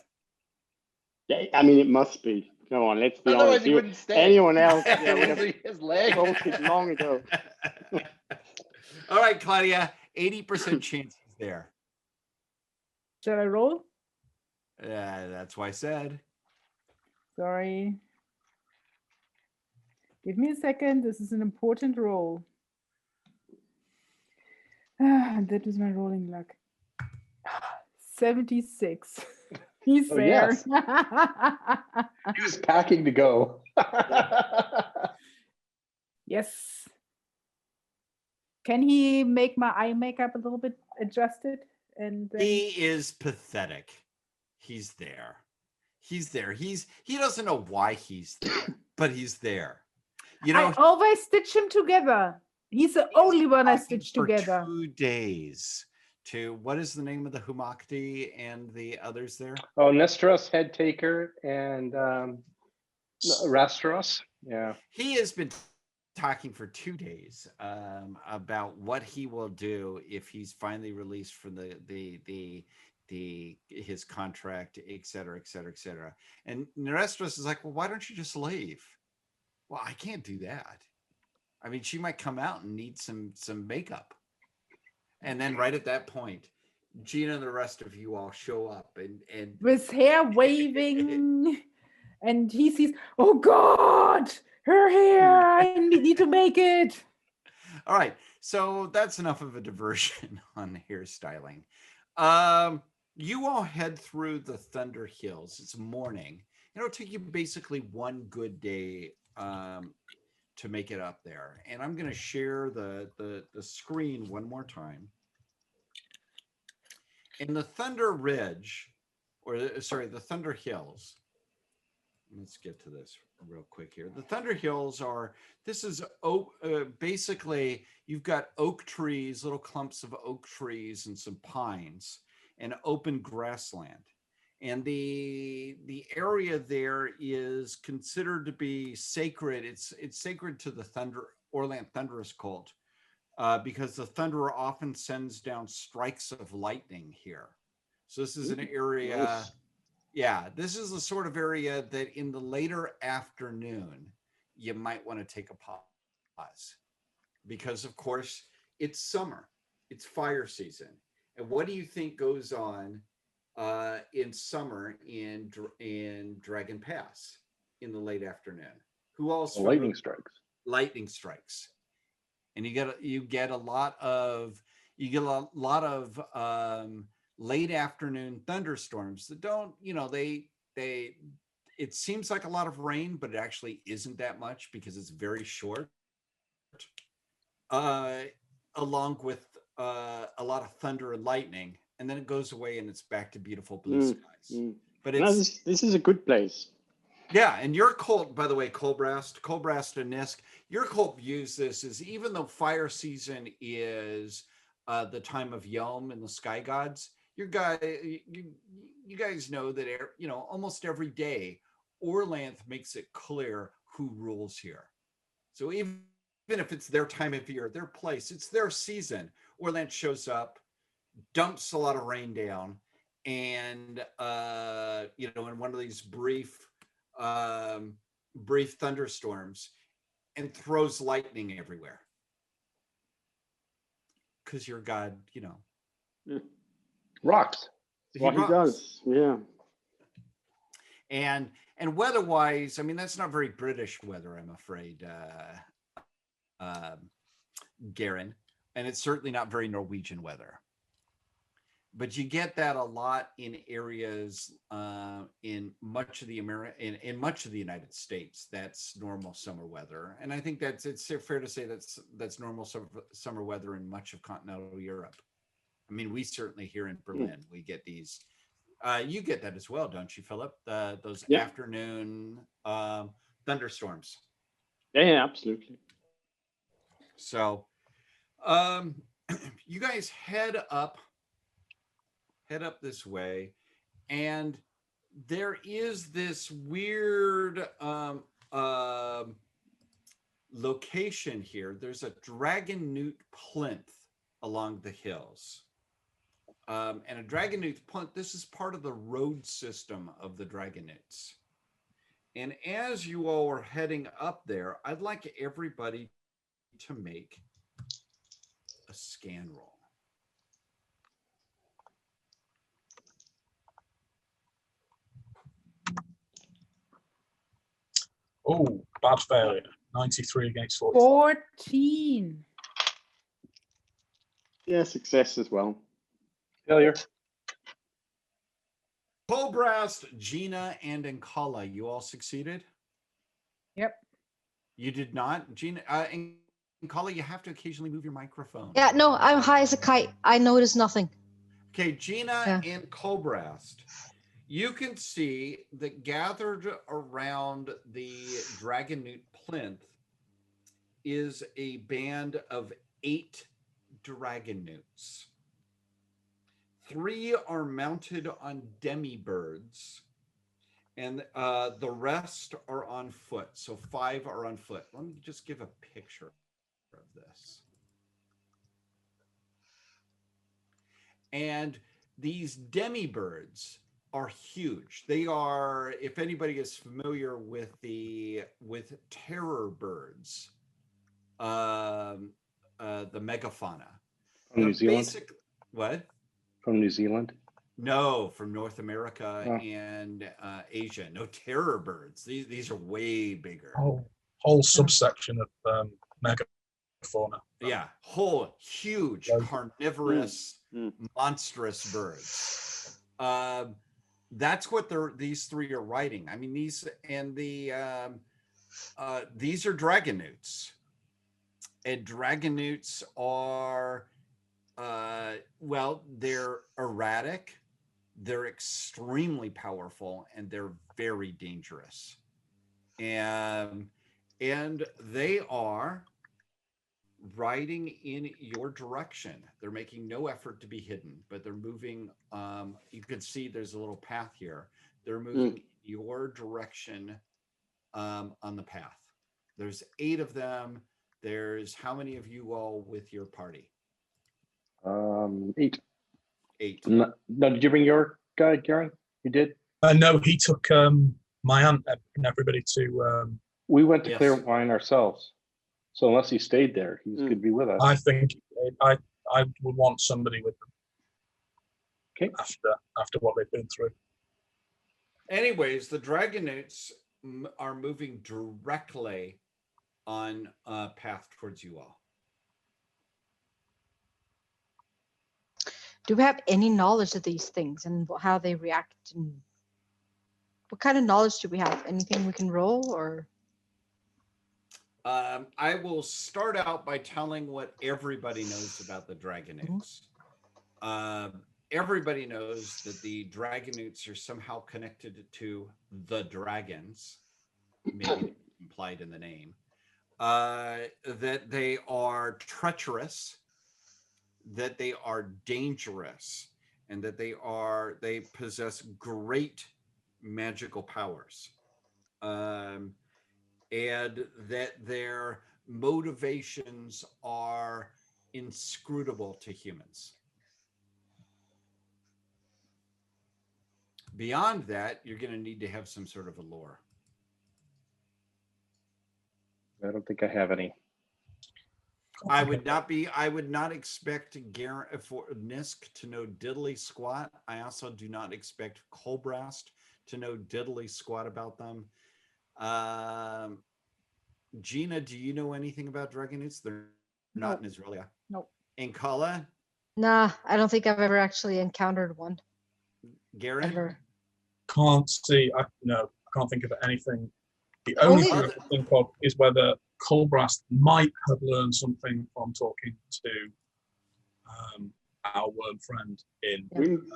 Yeah, I mean, it must be. Come on, let's be Otherwise, honest. he wouldn't stay. Anyone else would have His leg. bolted long ago. All right, Claudia, 80% chance he's there. Shall I roll? That's why I said. Sorry. Give me a second. This is an important roll. That is my rolling luck. 76. He's Oh, there. yes. He was packing to go. Yes. Can he make my eye makeup a little bit adjusted? And then... He is pathetic. He's there. He doesn't know why he's there, but he's there. I always stitch him together. He's the only one I stitch for together. 2 days. To what is the name of the Humakti and the others there? Oh, Nestros, Head Taker, and Rastros. Yeah. He has been talking for 2 days about what he will do if he's finally released from his contract, et cetera, et cetera, et cetera. And Nestros is like, well, why don't you just leave? Well, I can't do that. I mean, she might come out and need some makeup. And then right at that point, Gina and the rest of you all show up and with hair waving, and he sees, oh God, her hair, I need to make it. All right, so that's enough of a diversion on hairstyling. You all head through the Thunder Hills. It's morning. It'll take you basically 1 good day to make it up there. And I'm going to share the screen one more time. In the Thunder Ridge, the Thunder Hills. Let's get to this real quick here. The Thunder Hills basically you've got oak trees, little clumps of oak trees and some pines and open grassland. And the area there is considered to be sacred. It's sacred to the Orland Thunderous cult because the Thunderer often sends down strikes of lightning here. So this is an area. Nice. Yeah, this is the sort of area that in the later afternoon you might want to take a pause because, of course, it's summer, it's fire season. And what do you think goes on in summer in Dragon Pass in the late afternoon? Who else? Lightning strikes. Lightning strikes, and you get a lot of late afternoon thunderstorms that don't, it seems like a lot of rain, but it actually isn't that much because it's very short. Along with a lot of thunder and lightning, and then it goes away and it's back to beautiful blue skies. But this is a good place. Yeah, and your cult, by the way, Colbrast and Nisk, your cult views this as, even though fire season is the time of Yelm and the sky gods, you guys know that almost every day Orlanth makes it clear who rules here. So even if it's their time of year, their place, it's their season, Orlanth shows up, dumps a lot of rain down, and in one of these brief thunderstorms, and throws lightning everywhere. Because your god, rocks. What he does, yeah. And weather-wise, I mean, that's not very British weather, I'm afraid, Garen, and it's certainly not very Norwegian weather. But you get that a lot in areas in much of the United States. That's normal summer weather, and I think it's fair to say that's normal summer weather in much of continental Europe. I mean, we certainly here in Berlin we get these. You get that as well, don't you, Philip? Those afternoon thunderstorms. Yeah, absolutely. So, you guys head up this way, and there is this weird location here. There's a dragon newt plinth along the hills, and a dragon newt plinth, this is part of the road system of the dragon newts. And as you all are heading up there, I'd like everybody to make a scan roll. Oh, bad failure. 93 against 40. 14. Yeah, success as well. Failure. Colbrast, Gina, and Nkala, you all succeeded? Yep. You did not? Gina, Nkala, you have to occasionally move your microphone. Yeah, no, I'm high as a kite. I notice nothing. Okay, Gina and Colbrast, you can see that gathered around the dragon newt plinth is a band of 8 dragon newts. 3 are mounted on demi-birds, and the rest are on foot. So 5 are on foot. Let me just give a picture of this. And these demi-birds are huge. They are, if anybody is familiar with terror birds, the megafauna. From New Zealand? What? From New Zealand? No, from North America and Asia. No, terror birds. These are way bigger. Whole subsection of megafauna. Yeah, whole huge carnivorous monstrous birds. That's what these 3 are riding. I mean, these are dragon newts. And dragon newts are they're erratic, they're extremely powerful, and they're very dangerous. And they are riding in your direction. They're making no effort to be hidden, but they're moving. You can see there's a little path here. They're moving your direction on the path. There's 8 of them. There's how many of you all with your party? 8. 8. No, did you bring your guy, Garen? You did? No, he took my aunt and everybody to. We went to Clear Wine ourselves. So unless he stayed there, he could be with us. I think I would want somebody with them. Okay. After what they've been through. Anyways, the Dragonauts are moving directly on a path towards you all. Do we have any knowledge of these things and how they react? And what kind of knowledge do we have? Anything we can roll or? I will start out by telling what everybody knows about the Dragonauts. Everybody knows that the Dragonauts are somehow connected to the dragons, maybe implied in the name. That they are treacherous, that they are dangerous, and that they possess great magical powers. And that their motivations are inscrutable to humans. Beyond that, you're going to need to have some sort of a lore. I don't think I have any. I would not expect for Nisk to know diddly squat. I also do not expect Colbrast to know diddly squat about them. Gina, do you know anything about Dragonauts? They're not in Israelia. Nope. And Kala? Nah, I don't think I've ever actually encountered one. Garen? Ever. Can't see. I can't think of anything. The only thing I can think of is whether Colbrast might have learned something from talking to our worm friend in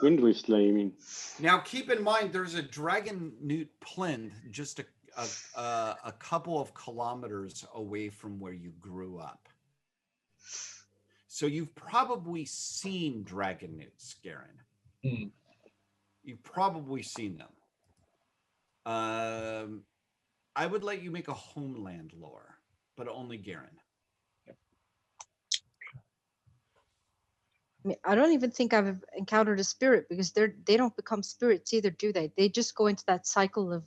Wind Whistler, you mean? Now, keep in mind, there's a Dragonaut plinth just a couple of kilometers away from where you grew up. So you've probably seen Dragonauts, Garen. Hmm. You've probably seen them. I would let you make a homeland lore, but only Garen. I mean, I don't even think I've encountered a spirit because they don't become spirits either, do they? They just go into that cycle of,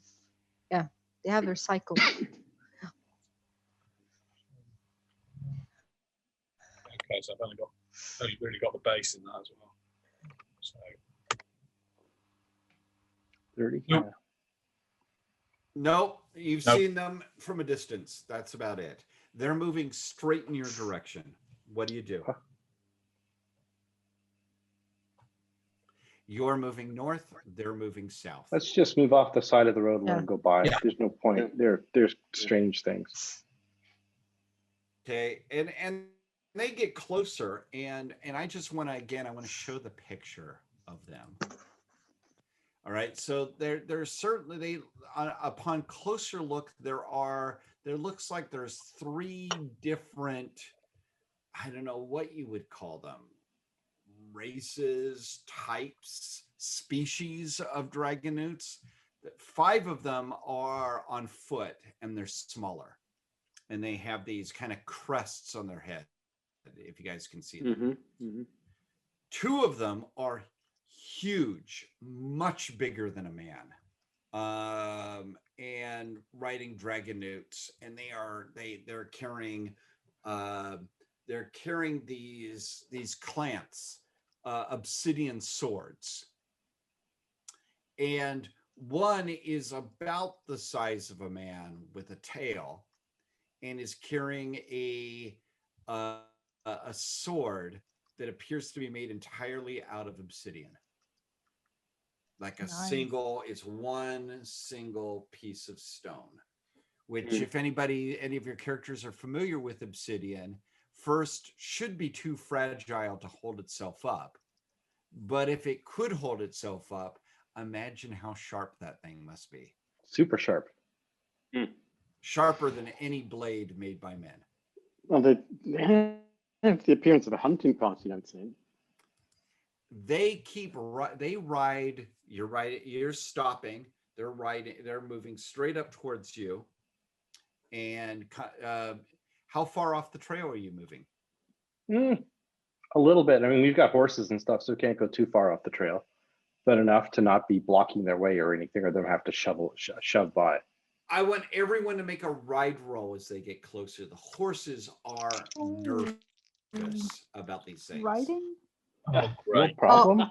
they have their cycle. Okay, so I've only really got the base in that as well. So 30. Nope. Nope, you've seen them from a distance. That's about it. They're moving straight in your direction. What do you do? You're moving north, they're moving south. Let's just move off the side of the road and let them go by. Yeah. There's no point. There's strange things. Okay, and they get closer, and I just want to show the picture of them. All right, so there's certainly upon closer look there looks like there's 3 different, I don't know what you would call them, races, types, species of Dragonauts. 5 of them are on foot and they're smaller, and they have these kind of crests on their head, if you guys can see them. 2 of them are huge, much bigger than a man, and riding Dragonauts, and they're carrying these clans, Obsidian Swords, and one is about the size of a man with a tail, and is carrying a sword that appears to be made entirely out of obsidian. Like one single piece of stone, which if any of your characters are familiar with obsidian, first should be too fragile to hold itself up. But if it could hold itself up, imagine how sharp that thing must be. Super sharp. Sharper than any blade made by men. Well, they have the appearance of a hunting party, I'd say. They ride. You're stopping. They're riding. They're moving straight up towards you. And how far off the trail are you moving? A little bit. I mean, we've got horses and stuff, so we can't go too far off the trail, but enough to not be blocking their way or anything, or them have to shove by. I want everyone to make a ride roll as they get closer. The horses are nervous. about these things. Writing? Oh, No great. problem.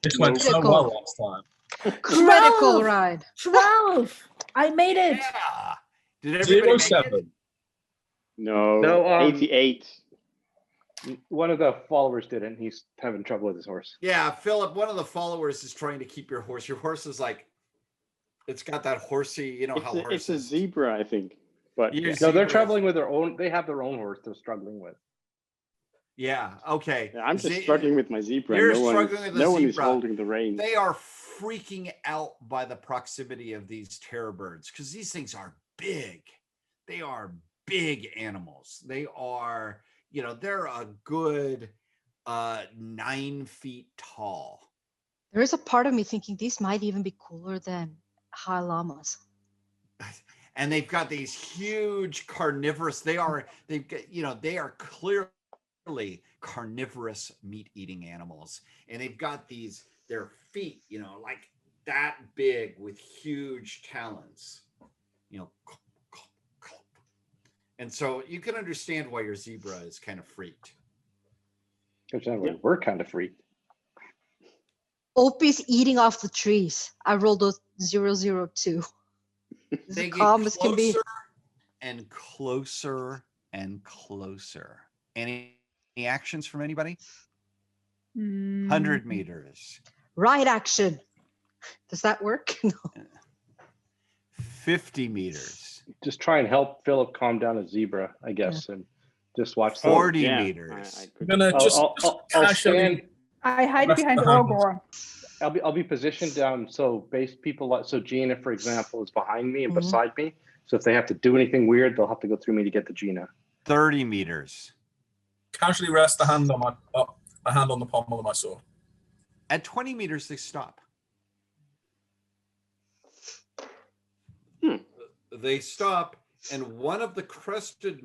This went so Critical. well last time. Critical ride. 12. I made it. Yeah. Did everybody make it? 07. No, No, 88. One of the followers didn't. He's having trouble with his horse. Yeah, Philip, one of the followers is trying to keep your horse. Your horse is like, it's got that horsey, you know how It's horses. a zebra, I think. But You yeah. see- No, they're Zebras. traveling with their own. They have their own horse they're struggling with. Yeah, okay. Yeah, I'm just struggling with my zebra. You're no struggling with the no one is zebra. holding the reins. They are freaking out by the proximity of these terror birds because these things are big. They are big animals. They are, you know, they're a good 9 feet tall. There is a part of me thinking these might even be cooler than high llamas. And they've got these huge carnivorous, they are clearly carnivorous meat-eating animals. And they've got their feet, you know, like that big with huge talons, you know. And so you can understand why your zebra is kind of freaked. We're kind of freaked. Opie's eating off the trees. I rolled a 002. As They get calm as can be. closer and closer and closer. Any actions from anybody? 100 meters. Right action. Does that work? No. 50 meters. Just try and help Philip calm down a zebra, I guess, and just watch. 40 yeah, meters. I'm gonna I'll casually. stand. I hide Rest behind the hand. Orgor. I'll be positioned down so base people like so Gina, for example, is behind me and Mhm. beside me. So if they have to do anything weird, they'll have to go through me to get to Gina. 30 meters. Casually rest a hand on a hand on the pommel of my sword. At 20 meters, they stop. They stop, and one of the crested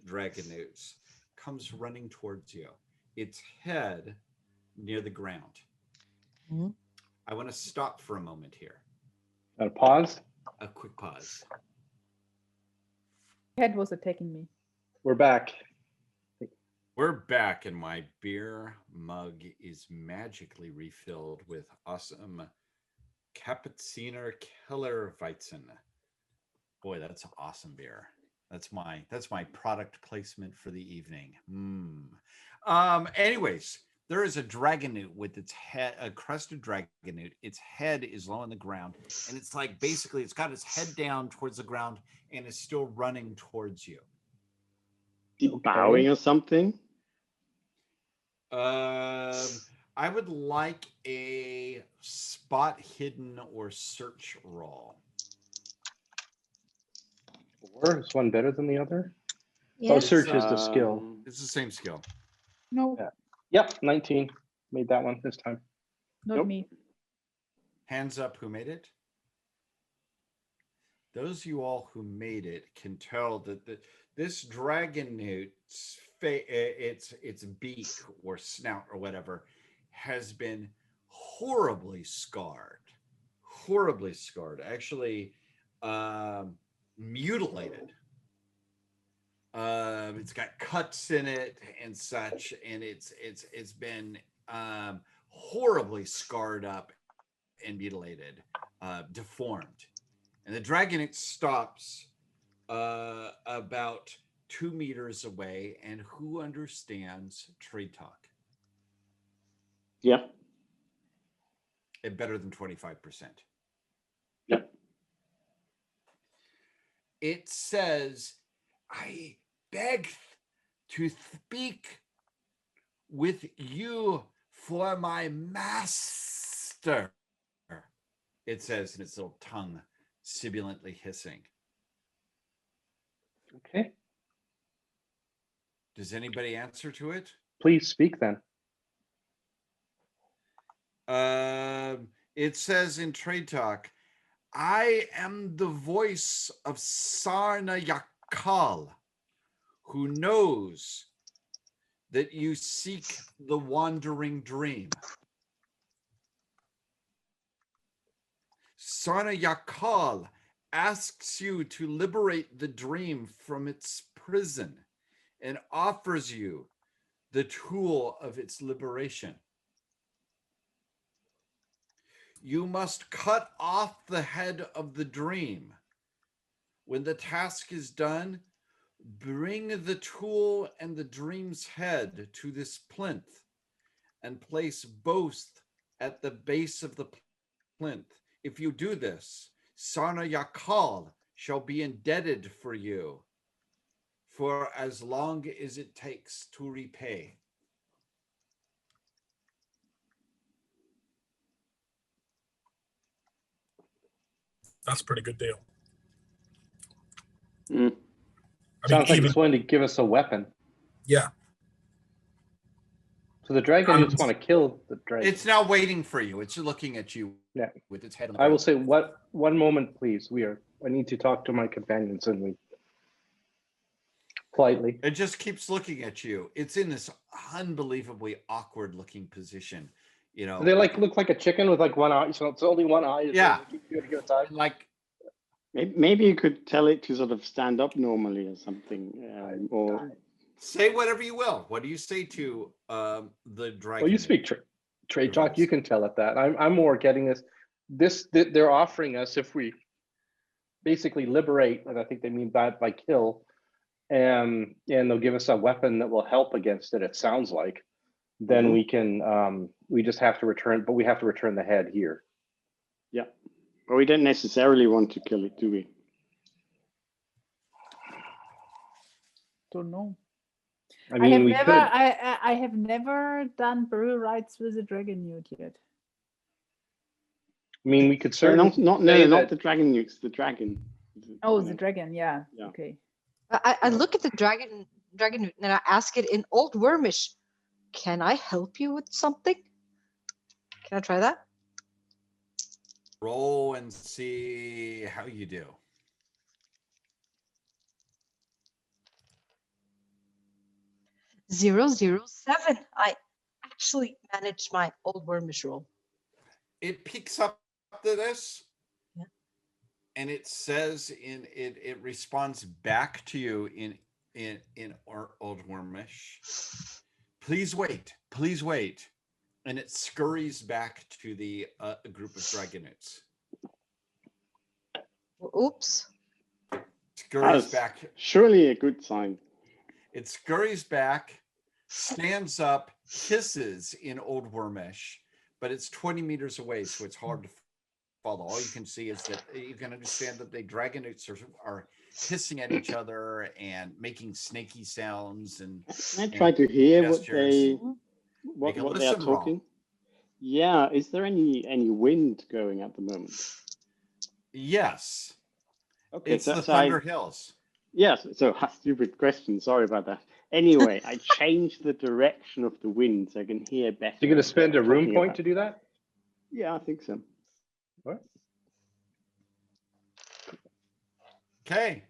dragonutes comes running towards you. Its head near the ground. Mhm. I want to stop for a moment here. And pause. A quick pause. Head was attacking me. We're back. We're back, and my beer mug is magically refilled with awesome Kapuziner Kellerweizen. Boy, that's awesome beer. That's my product placement for the evening. Anyways, there is a dragonute with its head, a crested dragonute. Its head is low on the ground, and it's like basically it's got its head down towards the ground and is still running towards you. Bowing or something? I would like a spot hidden or search roll. Or is one better than the other? Yes. Oh, search is the skill. It's the same skill. No, Yeah. Yep, 19. Made that one this time. not Nope. me. Hands up who made it. Those of you all who made it can tell that this dragon newt's its beak or snout or whatever has been horribly scarred. Actually, mutilated. It's got cuts in it and such, and it's been horribly scarred up and mutilated, deformed. And the dragon stops about 2 meters away. And who understands trade talk? Yep. At better than 25%. Yep. It says, I beg to speak with you for my master. It says in its little tongue, sibilantly hissing. Okay. Does anybody answer to it? Please speak then. It says in Trade Talk, I am the voice of Sarna Yakal, who knows that you seek the wandering dream. Sarna Yakal asks you to liberate the dream from its prison and offers you the tool of its liberation. You must cut off the head of the dream. When the task is done, bring the tool and the dream's head to this plinth and place both at the base of the plinth. If you do this, Sarna Yakal shall be indebted for you for as long as it takes to repay. That's a pretty good deal. Mm. Sounds like it's willing to give us a weapon. Yeah. So the dragon just want to kill the dragon. It's now waiting for you. It's looking at you with its head on the I will ground. say, one moment, please. I need to talk to my companions, and we politely. It just keeps looking at you. It's in this unbelievably awkward looking position. You know, Do they look like a chicken with like one eye? So it's only one eye. Yeah. Like Maybe you could tell it to sort of stand up normally or something, or say whatever you will. What do you say to the dragon? Well, you speak trade talk. You can tell it that. I'm more getting this. They're offering us if we basically liberate, and I think they mean that by kill, and they'll give us a weapon that will help against it. It sounds like. Then we can. We just have to return, but we have to return the head here. Yeah. But we don't necessarily want to kill it, do we? Don't know. I mean, I have never done burial rites with a dragon newt yet. I mean, we could certainly not the dragon newts, the dragon. Oh, the dragon, yeah. Yeah. Okay. I look at the dragon newt and I ask it in Old Wormish, can I help you with something? Can I try that? Roll and see how you do. 007. I actually managed my Old Wormish roll. It picks up to this, Yeah. and it says it responds back to you in Old Wormish. Please wait, and it scurries back to the group of dragonets. Oops. Scurries back. Surely a good sign. It scurries back, stands up, hisses in Old Wormish, but it's 20 meters away, so it's hard to follow. All you can see is that you can understand that the dragonets are hissing at each other and making snaky sounds. And I try to hear gestures. what they are talking. Yeah, is there any wind going at the moment? Yes. Okay, It's the Thunder Hills. Yes, so stupid question. Sorry about that. Anyway, I changed the direction of the wind so I can hear better. You're going to spend a room point to do that? Yeah, I think so. What? Okay.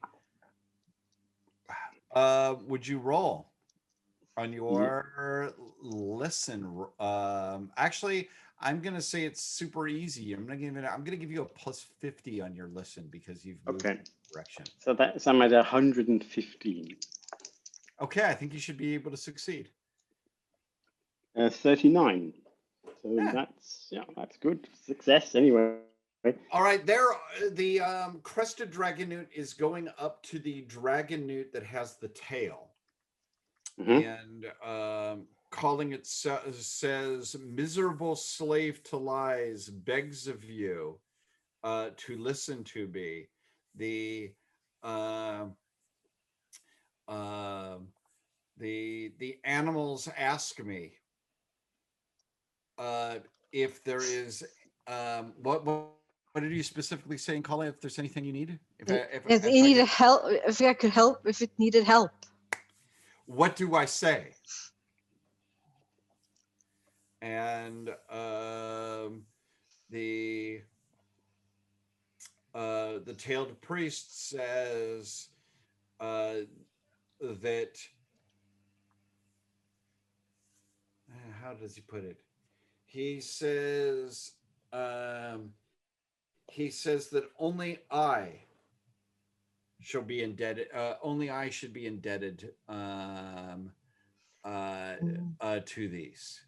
Would you roll on your listen? Actually, I'm gonna say it's super easy. I'm gonna give you a plus 50 on your listen because you've moved in direction. So I'm at 115. Okay, I think you should be able to succeed. 39. So that's good. Success anyway. All right, the crested dragon newt is going up to the dragon newt that has the tail, and calling it says, "Miserable slave to lies, begs of you to listen to me." The animals ask me if there is what did you specifically say in calling? If there's anything you need, if it needed help, if I could help, if it needed help. What do I say? And the tailed priest says that. How does he put it? He says that only I she'll be indebted. Only I should be indebted to these.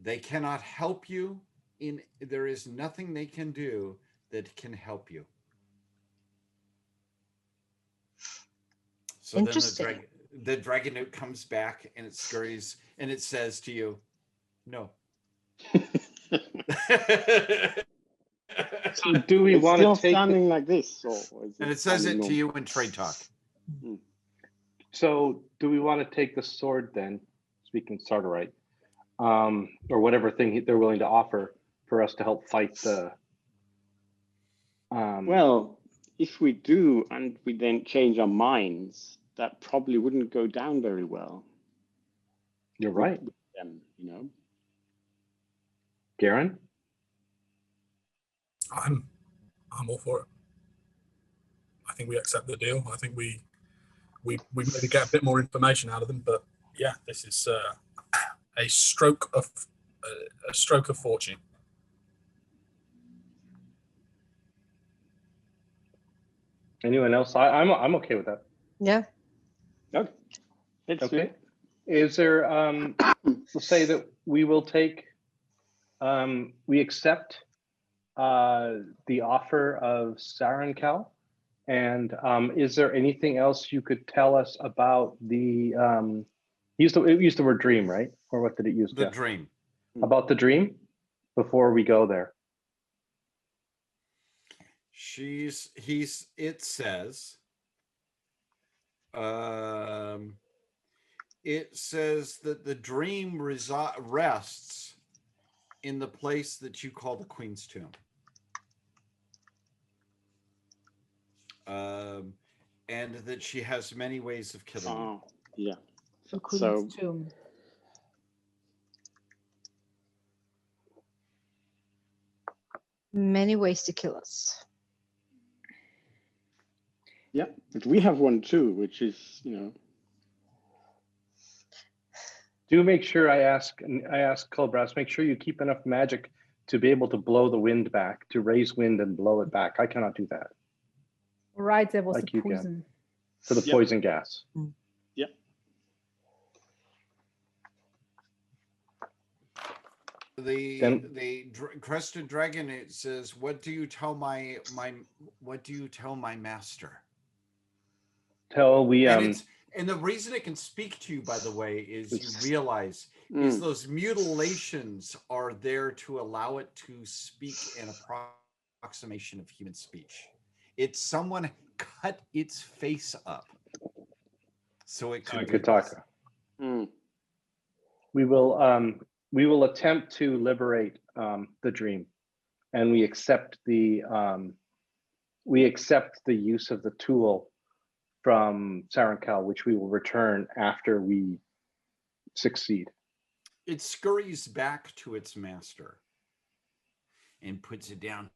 They cannot help you. There is nothing they can do that can help you. So then the Dragonoot comes back and it scurries and it says to you, no. So do we want to take standing like this, and it says it to you in trade talk. So do we want to take the sword then, speaking Sardarite, or whatever thing they're willing to offer for us to help fight the? Well, if we do, and we then change our minds, that probably wouldn't go down very well. You're right. With them, you know. Garen? I'm all for it. I think we accept the deal. I think we maybe get a bit more information out of them, but yeah, this is a stroke of fortune. Anyone else? I'm okay with that. Yeah. Okay. Okay. Is there we'll say that we will take we accept the offer of Sarankal, and is there anything else you could tell us about the it used the word dream, right? Or what did it use? The dream. About the dream before we go there. It says that the dream rests in the place that you call the Queen's Tomb. And that she has many ways of killing you. Yeah. The Queen's Tomb. Many ways to kill us. Yeah, but we have one too, which is, Do make sure I ask Colbrass, make sure you keep enough magic to be able to blow the wind back, to raise wind and blow it back. I cannot do that. Right, there was like the poison. For the poison gas. Yep. The crested dragon, it says, what do you tell my master? And the reason it can speak to you, by the way, is you realize is those mutilations are there to allow it to speak an approximation of human speech. It's someone cut its face up so it could talk. We will attempt to liberate the dream, and we accept the use of the tool from Sarankal, which we will return after we succeed. It scurries back to its master and puts it down,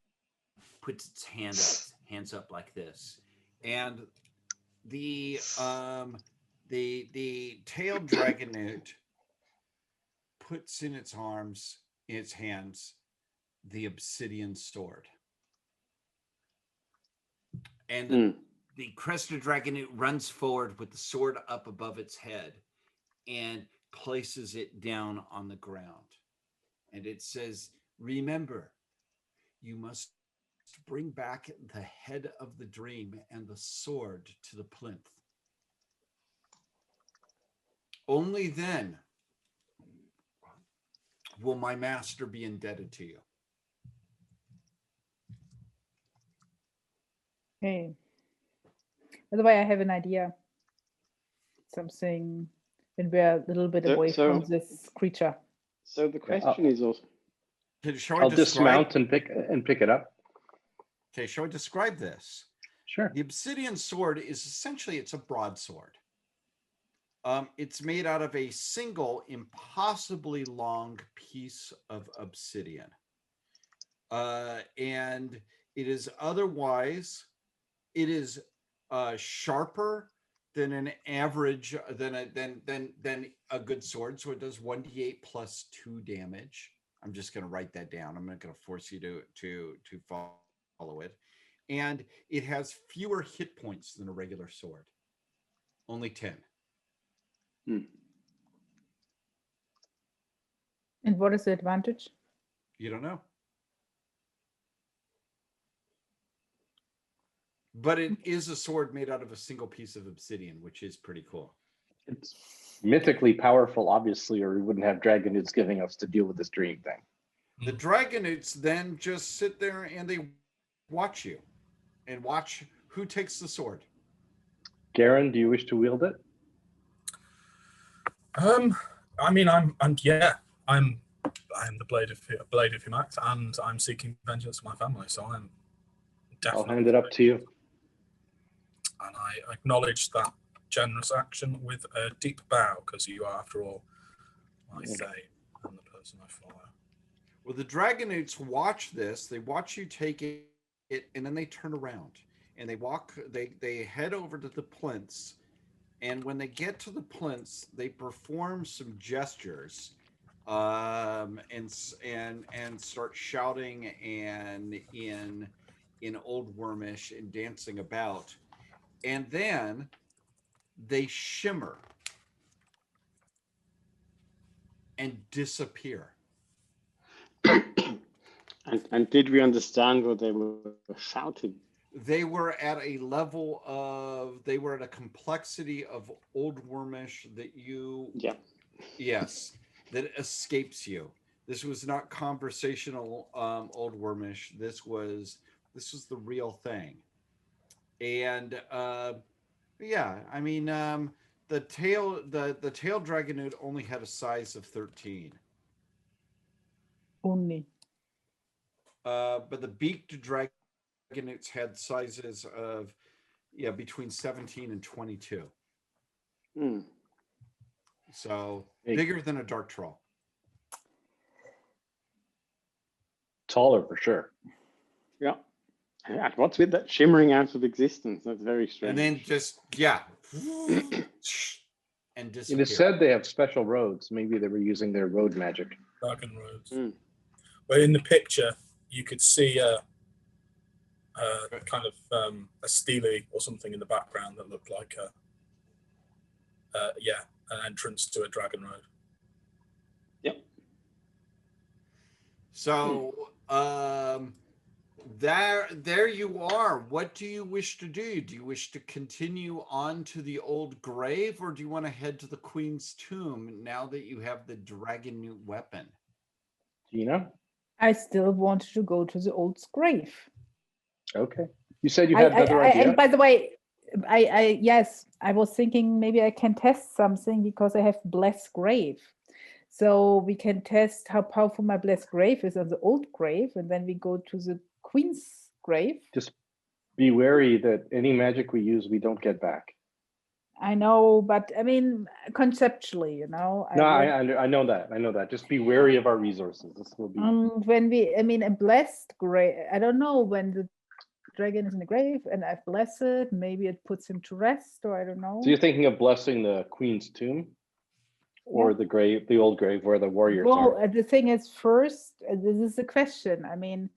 puts its hands up like this, and the tailed dragonoot puts in its hands, the Obsidian Sword, and the crested dragonoot runs forward with the sword up above its head and places it down on the ground. And it says, remember, you must bring back the head of the dream and the sword to the plinth. Only then will my master be indebted to you. Okay. By the way, I have an idea. Something when we're a little bit away from this creature. So the question is also. I'll dismount and pick it up. Okay, shall I describe this? Sure. The Obsidian Sword is essentially, it's a broadsword. It's made out of a single impossibly long piece of obsidian. And it is otherwise, it is sharper than an average, than a good sword. So it does 1d8 plus 2 damage. I'm just going to write that down. I'm not going to force you to follow it. and it has fewer hit points than a regular sword. Only 10. And what is the advantage? You don't know. But it is a sword made out of a single piece of obsidian, which is pretty cool. It's mythically powerful, obviously, or we wouldn't have Dragonoots giving us to deal with this dream thing. The Dragonoots then just sit there and they watch you and watch who takes the sword. Garen, do you wish to wield it? I mean, I'm the blade of Humax, and I'm seeking vengeance for my family. So I'm definitely. I'll hand it up to you. And I acknowledge that generous action with a deep bow, because you are, after all, my Fae and the person I follow. Well, the Dragonoots watch this. They watch you take it, and then they turn around and they walk. They head over to the plinths, and when they get to the plinths, they perform some gestures, and start shouting and in Old Wormish and dancing about, and then they shimmer and disappear. And did we understand what they were shouting? They were at a level of, they were at a complexity of Old Wormish that you, yes, that escapes you. This was not conversational Old Wormish. This was the real thing. And yeah, I mean, the tail Dragonoot only had a size of 13. Only. But the beaked Dragonoots had sizes of between 17 and 22. So bigger than a dark troll. Taller for sure. Yeah. And what's with that shimmering out of existence? That's very strange. And then just and disappear. It is said they have special roads. Maybe they were using their road magic. Dragon roads. Well, in the picture, you could see a kind of a stele or something in the background that looked like an entrance to a dragon road. Yep. So there you are. What do you wish to do? Do you wish to continue on to the old grave, or do you want to head to the Queen's tomb now that you have the Dragonooot weapon? Gina? I still wanted to go to the old grave. Okay. You said you had another idea. And by the way, I was thinking maybe I can test something because I have Blessed Grave. So we can test how powerful my Blessed Grave is on the old grave, and then we go to the Queen's grave. Just be wary that any magic we use, we don't get back. I know, but I mean, conceptually, you know. I know that. I know that. Just be wary of our resources. This will be. A blessed grave. I don't know when the dragon is in the grave, and I've blessed it. Maybe it puts him to rest, or I don't know. So you're thinking of blessing the Queen's tomb, or the grave, the old grave where the warriors are? Well, the thing is, first, this is the question. I mean,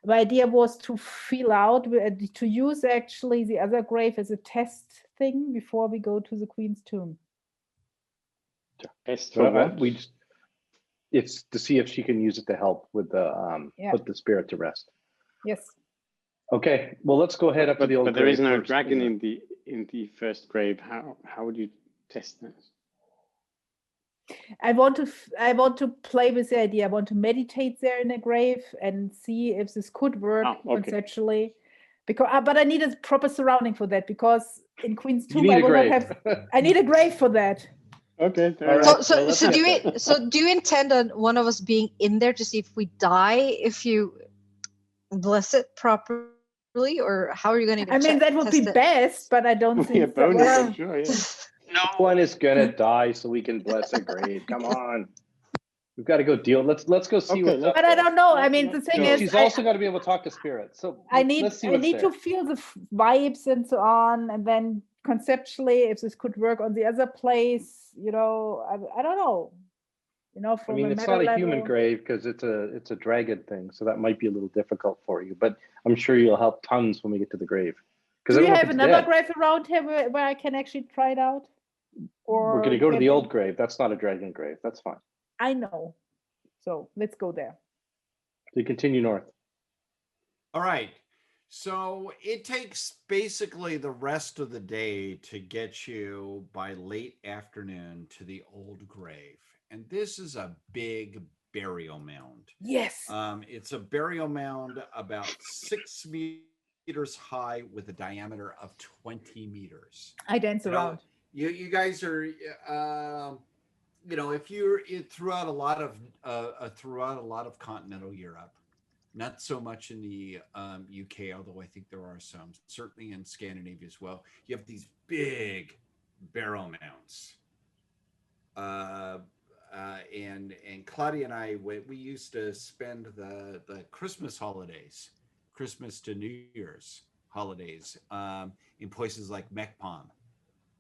my idea was to feel out, to use actually the other grave as a test thing before we go to the Queen's tomb. Test for what? It's to see if she can use it to help with the put the spirit to rest. Yes. Okay. Well, let's go ahead up to the old. But there is no dragon in the first grave. How would you test that? I want to play with the idea. I want to meditate there in a grave and see if this could work conceptually. Because, but I need a proper surrounding for that, because in Queen's Tomb I will not have. I need a grave for that. Okay. Right. So do you intend on one of us being in there to see if we die if you bless it properly, or how are you going to? I mean, that would be best, but I don't think so. Bonus, sure, yeah. No one is gonna die, so we can bless a grave. Come on, we've got to go deal. Let's go see what's up. But I don't know. I mean, the thing is, she's also got to be able to talk to spirits. So I need to feel the vibes and so on, and then conceptually, if this could work on the other place, you know, I don't know. You know, I from mean, a it's meta not a level. human grave because it's a dragon thing, so that might be a little difficult for you. But I'm sure you'll help tons when we get to the grave. Do you have another dead, grave around here where I can actually try it out? Or we're going to go to can the we- old grave. That's not a dragon grave. That's fine. I know. So let's go there. So you continue north. All right. So it takes basically the rest of the day to get you by late afternoon to the old grave. And this is a big burial mound. Yes. It's a burial mound about 6 meters high with a diameter of 20 meters. I dance around. You guys are, if you're throughout a lot of continental Europe, not so much in the UK, although I think there are some, certainly in Scandinavia as well. You have these big burial mounds. And Claudia and I, we used to spend the Christmas holidays, Christmas to New Year's holidays, in places like Mekpom,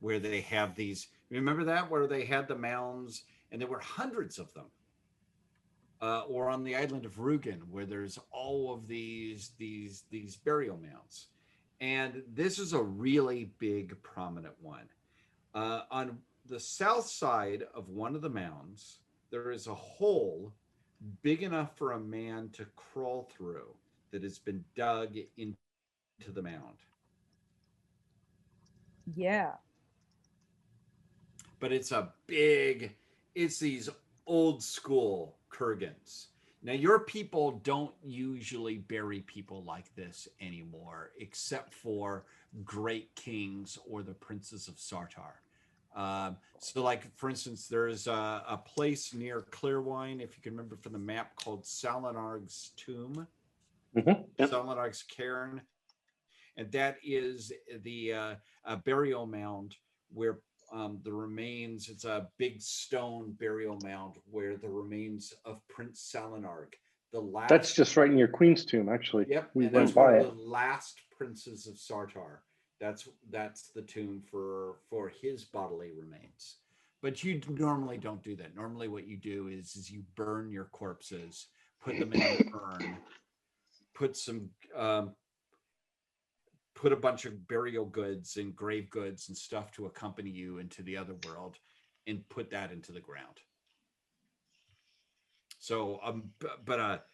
where they have these. Remember that, where they had the mounds, and there were hundreds of them. Or on the island of Rugen, where there's all of these burial mounds, and this is a really big, prominent one. On the south side of one of the mounds, there is a hole big enough for a man to crawl through that has been dug into the mound. Yeah. But it's these old school kurgans. Now, your people don't usually bury people like this anymore, except for great kings or the princes of Sartar. So, like, for instance, there's a place near Clearwine, if you can remember from the map, called Salinarg's Tomb, Salinarg's Cairn. And that is the burial mound where the remains, it's a big stone burial mound where the remains of Prince Salinarg, the last. That's just right in your queen's tomb, actually. Yep, we and went that's by one it. of the last princes of Sartar. That's the tomb for his bodily remains. But you normally don't do that. Normally, what you do is you burn your corpses, put them in an urn, put some. Put a bunch of burial goods and grave goods and stuff to accompany you into the other world, and put that into the ground. So, but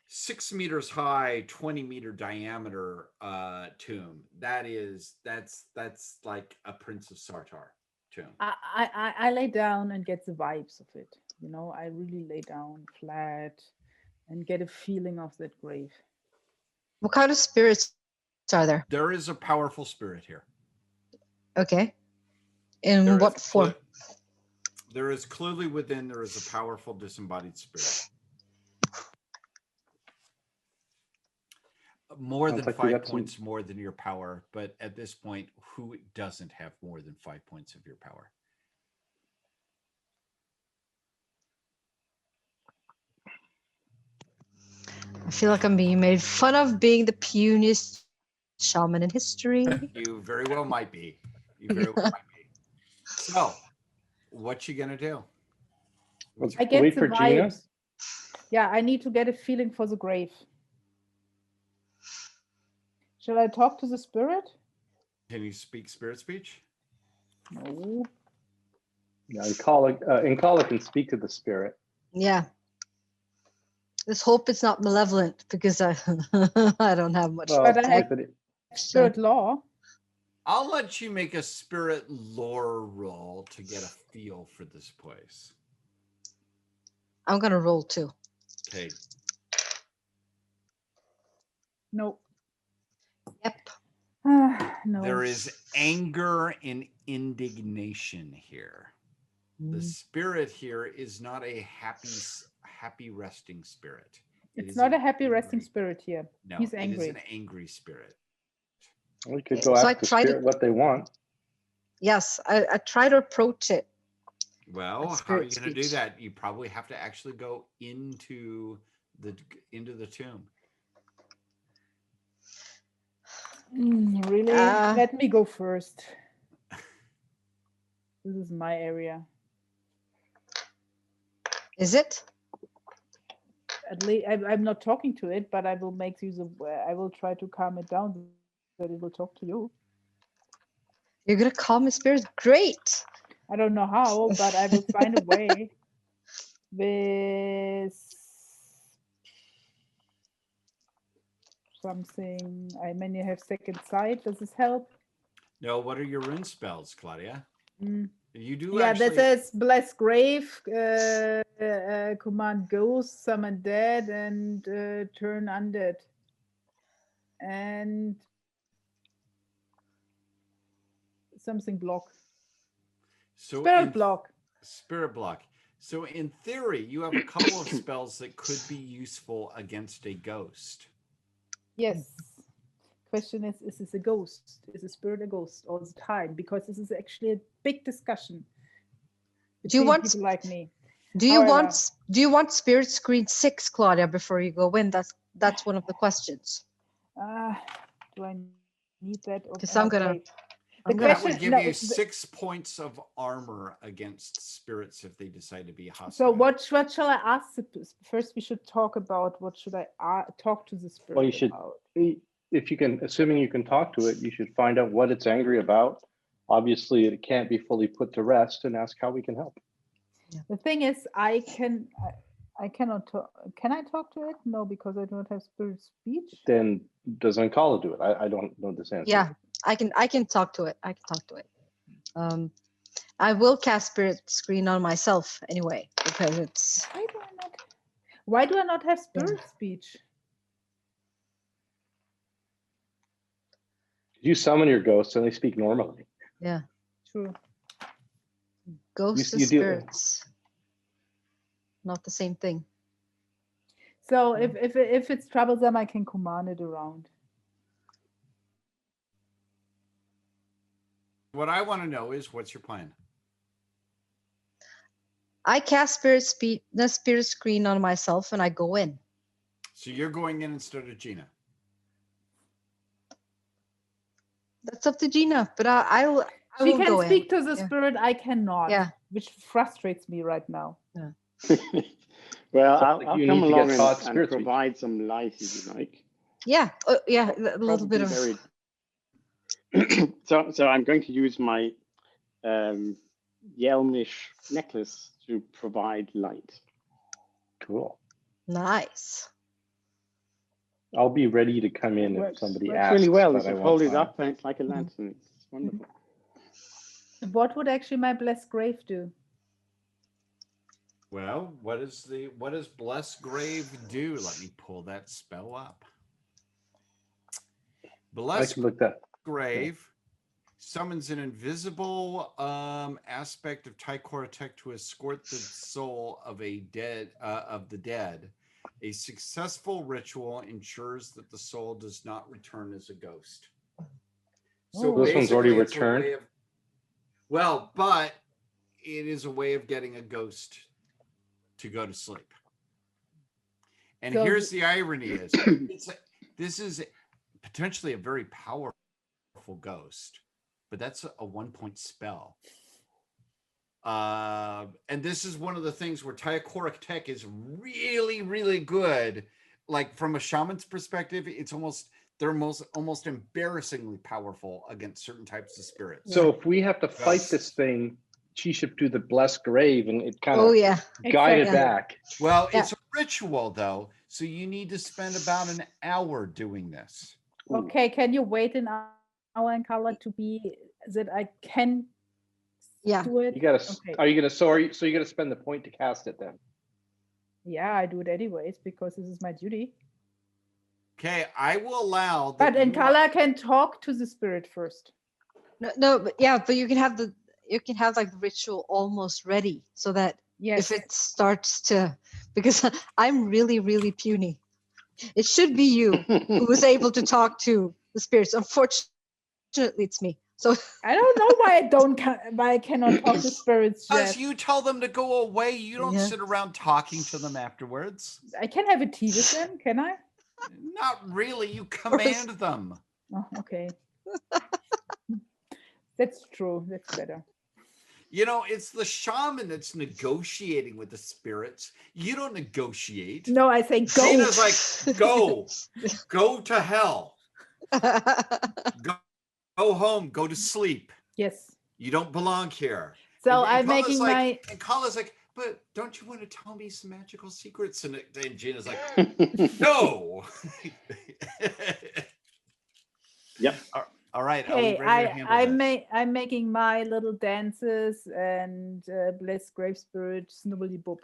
6 meters high, 20-meter diameter tomb. That's like a Prince of Sartar tomb. I lay down and get the vibes of it. I really lay down flat and get a feeling of that grave. What kind of spirits are there? There is a powerful spirit here. Okay. In what form? There is clearly within, there is a powerful disembodied spirit. More than 5 points more than your power, but at this point, who doesn't have more than 5 points of your power? I feel like I'm being made fun of being the puniest shaman in history. You very well might be. So, what you gonna do? I get the vibes. Yeah, I need to get a feeling for the grave. Shall I talk to the spirit? Can you speak spirit speech? No. Yeah, Incala can speak to the spirit. Yeah. Let's hope it's not malevolent, because I I don't have much. But I have spirit law. I'll let you make a spirit lore roll to get a feel for this place. I'm gonna roll too. Okay. Nope. Yep. No. There is anger and indignation here. The spirit here is not a happy resting spirit. It's not a happy resting spirit here. No, he's angry. It is an angry spirit. We could go ask the spirit what they want. Yes, I try to approach it. Well, how are you going to do that? You probably have to actually go into the tomb. Really? Let me go first. This is my area. Is it? At least I'm not talking to it, but I will make use of. I will try to calm it down so that it will talk to you. You're gonna calm his spirits? Great. I don't know how, but I will find a way. With something. I mean, you have second sight. Does this help? No, what are your rune spells, Claudia? You do Yeah, actually... that says bless grave, command ghost, summon dead, and turn undead. And something block. So Spirit block. Spirit block. So in theory, you have a couple of spells that could be useful against a ghost. Yes. Question is this a ghost? Is a spirit a ghost all the time? Because this is actually a big discussion. Do you want people like me? Do you want Spirit Screen 6, Claudia, before you go in? That's one of the questions. Do I need that? Because I'm gonna. That would give you 6 points of armor against spirits if they decide to be hostile. So what shall I ask? First, we should talk about what should I talk to the spirit Well, you should, about? if you can, assuming you can talk to it, you should find out what it's angry about. Obviously, it can't be fully put to rest, and ask how we can help. The thing is, I cannot talk. Can I talk to it? No, because I don't have spirit speech. Then does Ankala do it? I don't know this answer. Yeah, I can talk to it. I will cast Spirit Screen on myself anyway, because it's. Why do I not have spirit speech? You summon your ghosts and they speak normally. Yeah. True. Ghosts and spirits. Not the same thing. So if it's troublesome, I can command it around. What I want to know is, what's your plan? I cast the Spirit Screen on myself and I go in. So you're going in instead of Gina? That's up to Gina, but I will She can go speak in. to the spirit, I cannot. Yeah. Which frustrates me right now. Yeah. Well, I'll come along and provide some light if you like. Yeah, yeah, a little bit of. So I'm going to use my Yelmish necklace to provide light. Cool. Nice. I'll be ready to come in if somebody asks. Really well. You hold it up and it's like a lantern. It's wonderful. What would actually my blessed grave do? Well, what does Bless Grave do? Let me pull that spell up. Bless Grave summons an invisible aspect of Tychoratek to escort the soul of the dead. A successful ritual ensures that the soul does not return as a ghost. So this one's already returned. But it is a way of getting a ghost to go to sleep. And here's the irony: this is potentially a very powerful ghost, but that's a 1-point spell. And this is one of the things where Tychoratek is really, really good. Like from a shaman's perspective, they're almost embarrassingly powerful against certain types of spirits. So if we have to fight this thing, she should do the blessed grave and it kind of guide it back. Well, it's a ritual though, so you need to spend about an hour doing this. Okay, can you wait an hour in color to be that I can do it? You gotta. Okay. Are you gonna? So you're gonna spend the point to cast it then? Yeah, I do it anyways because this is my duty. Okay, I will allow. But Ankala can talk to the spirit first. No, but you can have like the ritual almost ready so that if it starts to, because I'm really, really puny. It should be you who was able to talk to the spirits. Unfortunately, it's me. So I don't know why I cannot talk to spirits. Because you tell them to go away. You don't sit around talking to them afterwards. I can have a tea with them, can I? Not really. You command them. Oh, okay. That's true. That's better. You know, it's the shaman that's negotiating with the spirits. You don't negotiate. No, I say go. Gina's like, go to hell. Go home, go to sleep. Yes. You don't belong here. So And I'm making my. And Kala's like, but don't you want to tell me some magical secrets? And Gina's like, no. Yep. All right. Hey, I'm making my little dances and bless grave spirit snubbly boop.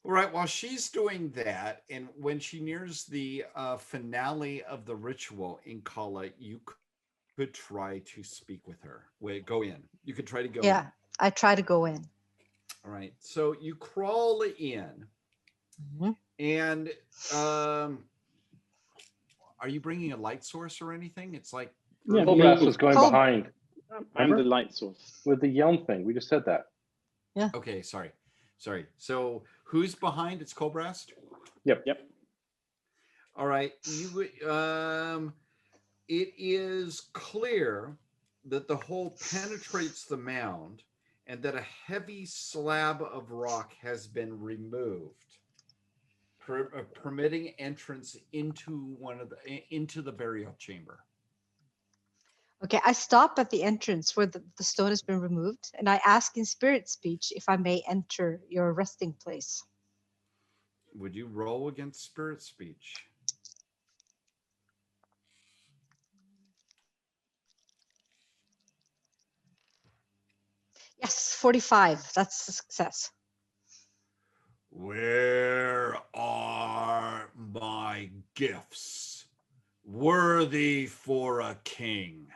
All right. While she's doing that, and when she nears the finale of the ritual in Kala, you could try to speak with her. Wait, go in. You could try to go in. Yeah, I try to go in. All right. So you crawl in, and are you bringing a light source or anything? It's like Colbrass was going behind. I'm the light source With the yelm thing. We just said that. Yeah. Okay. Sorry. So who's behind? It's Colbrass. Yep. All right. It is clear that the hole penetrates the mound and that a heavy slab of rock has been removed, permitting entrance into the burial chamber. Okay, I stop at the entrance where the stone has been removed, and I ask in spirit speech if I may enter your resting place. Would you roll against spirit speech? Yes, 45. That's a success. Where are my gifts, worthy for a king?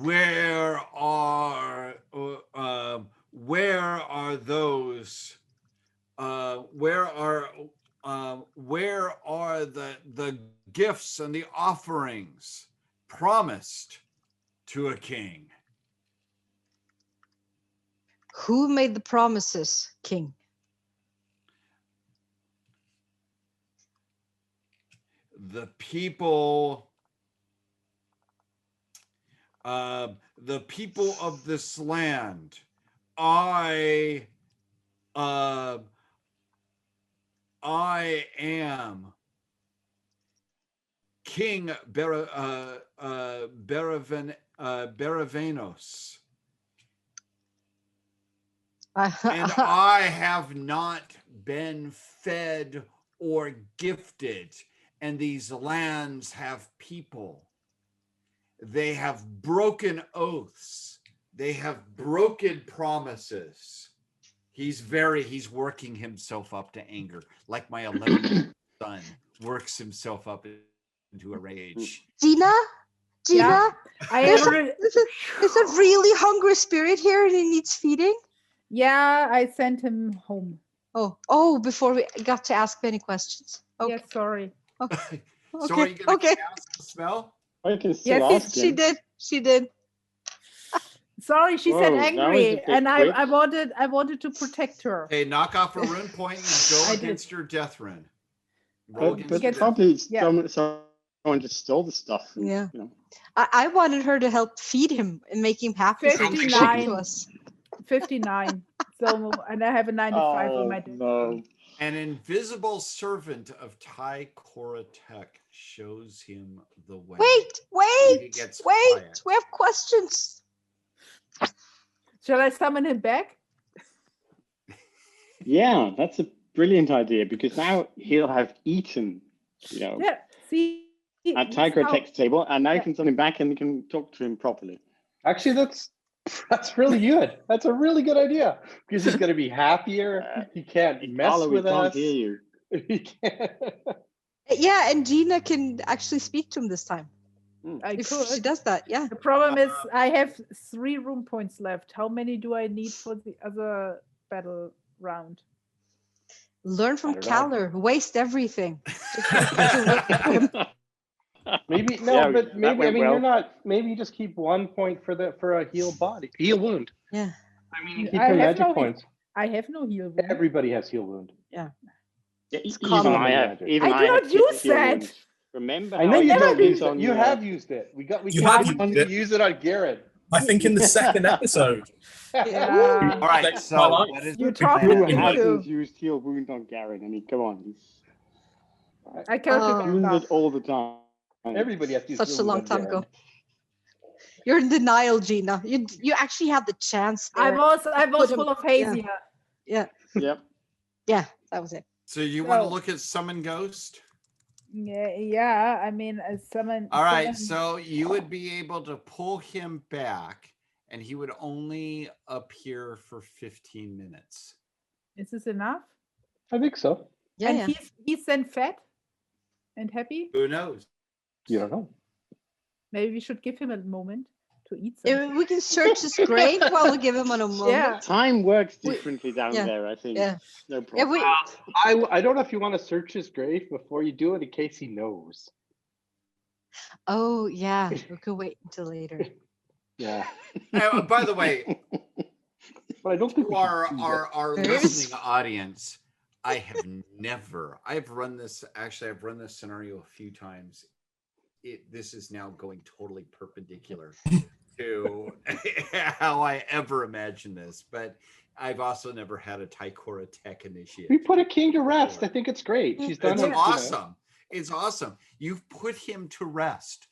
Where are those? Where are the gifts and the offerings promised to a king? Who made the promises, King? The people of this land. I am King Baravanos. And I have not been fed or gifted, and these lands have people. They have broken oaths. They have broken promises. He's working himself up to anger, like my 11-year-old son works himself up into a rage. Gina? Yeah, there's a really hungry spirit here and he needs feeding? Yeah, I sent him home. Oh, before we got to ask any questions. Okay. Yes, sorry. Okay. So are you going to cast the spell? I can still ask him. She did. Sorry, she said angry, and I wanted to protect her. Hey, knock off a rune point and go against your death rune. But probably someone just stole the stuff. And, yeah. You know. I wanted her to help feed him and make him happy. 59. 59. So, and I have a 95 on my deck. No. An invisible servant of Tai Koratek shows him the way. Wait! We have questions. Shall I summon him back? Yeah, that's a brilliant idea because now he'll have eaten, Yeah, see. At Tai Koratek's table, and now you can summon him back and you can talk to him properly. Actually, that's really good. That's a really good idea because he's going to be happier. He can't mess with us. Hear you. He can't. Yeah, and Gina can actually speak to him this time. If she does that, yeah. The problem is I have 3 room points left. How many do I need for the other battle round? Learn from Kaller. Waste everything. Maybe you're not. Maybe you just keep 1 point for a heal wound. Yeah. I mean, you keep your magic points. I have no heal wound. Everybody has heal wound. Yeah. Even I have. I do not use that. Remember, I know how you you don't did use it. on You have used it. We You got have one used to it. use it on Garrett. I think in the second episode. Yeah. All right, Saved my so life. what is You the talked Who me plan? into. hasn't used heal wound on Garen? I mean, come on. I can't Oh. remember. Wounded all the time. Everybody has to use Such heal a wound long on time Garrett. ago. You're in denial, Gina. You actually had the chance I there. was Put him- full of haze Yeah. Yep. Yeah, that was it. So you want to So- look at summon ghost? Yeah. I mean, someone. All right, so you would be able to pull him back, and he would only appear for 15 minutes. Is this enough? I think so. Yeah, And yeah. he's then fat and happy. Who knows? You don't know. Maybe we should give him a moment to eat something. We can search his grave while we give him a moment. Yeah. Time works We- differently down yeah, there, I think. yeah. No Yeah, problem. I don't know if you want to search his grave before you do it in case he knows. Oh, yeah. We could wait until later. Yeah. By the way, But I don't think to we should our do our, that. our There's- listening audience, I've run this scenario a few times. This is now going totally perpendicular to how I ever imagined this, but I've also never had a Taikora tech initiative. We put a king to rest. I think it's great. She's done It's it. awesome. It's awesome. You've put him to rest.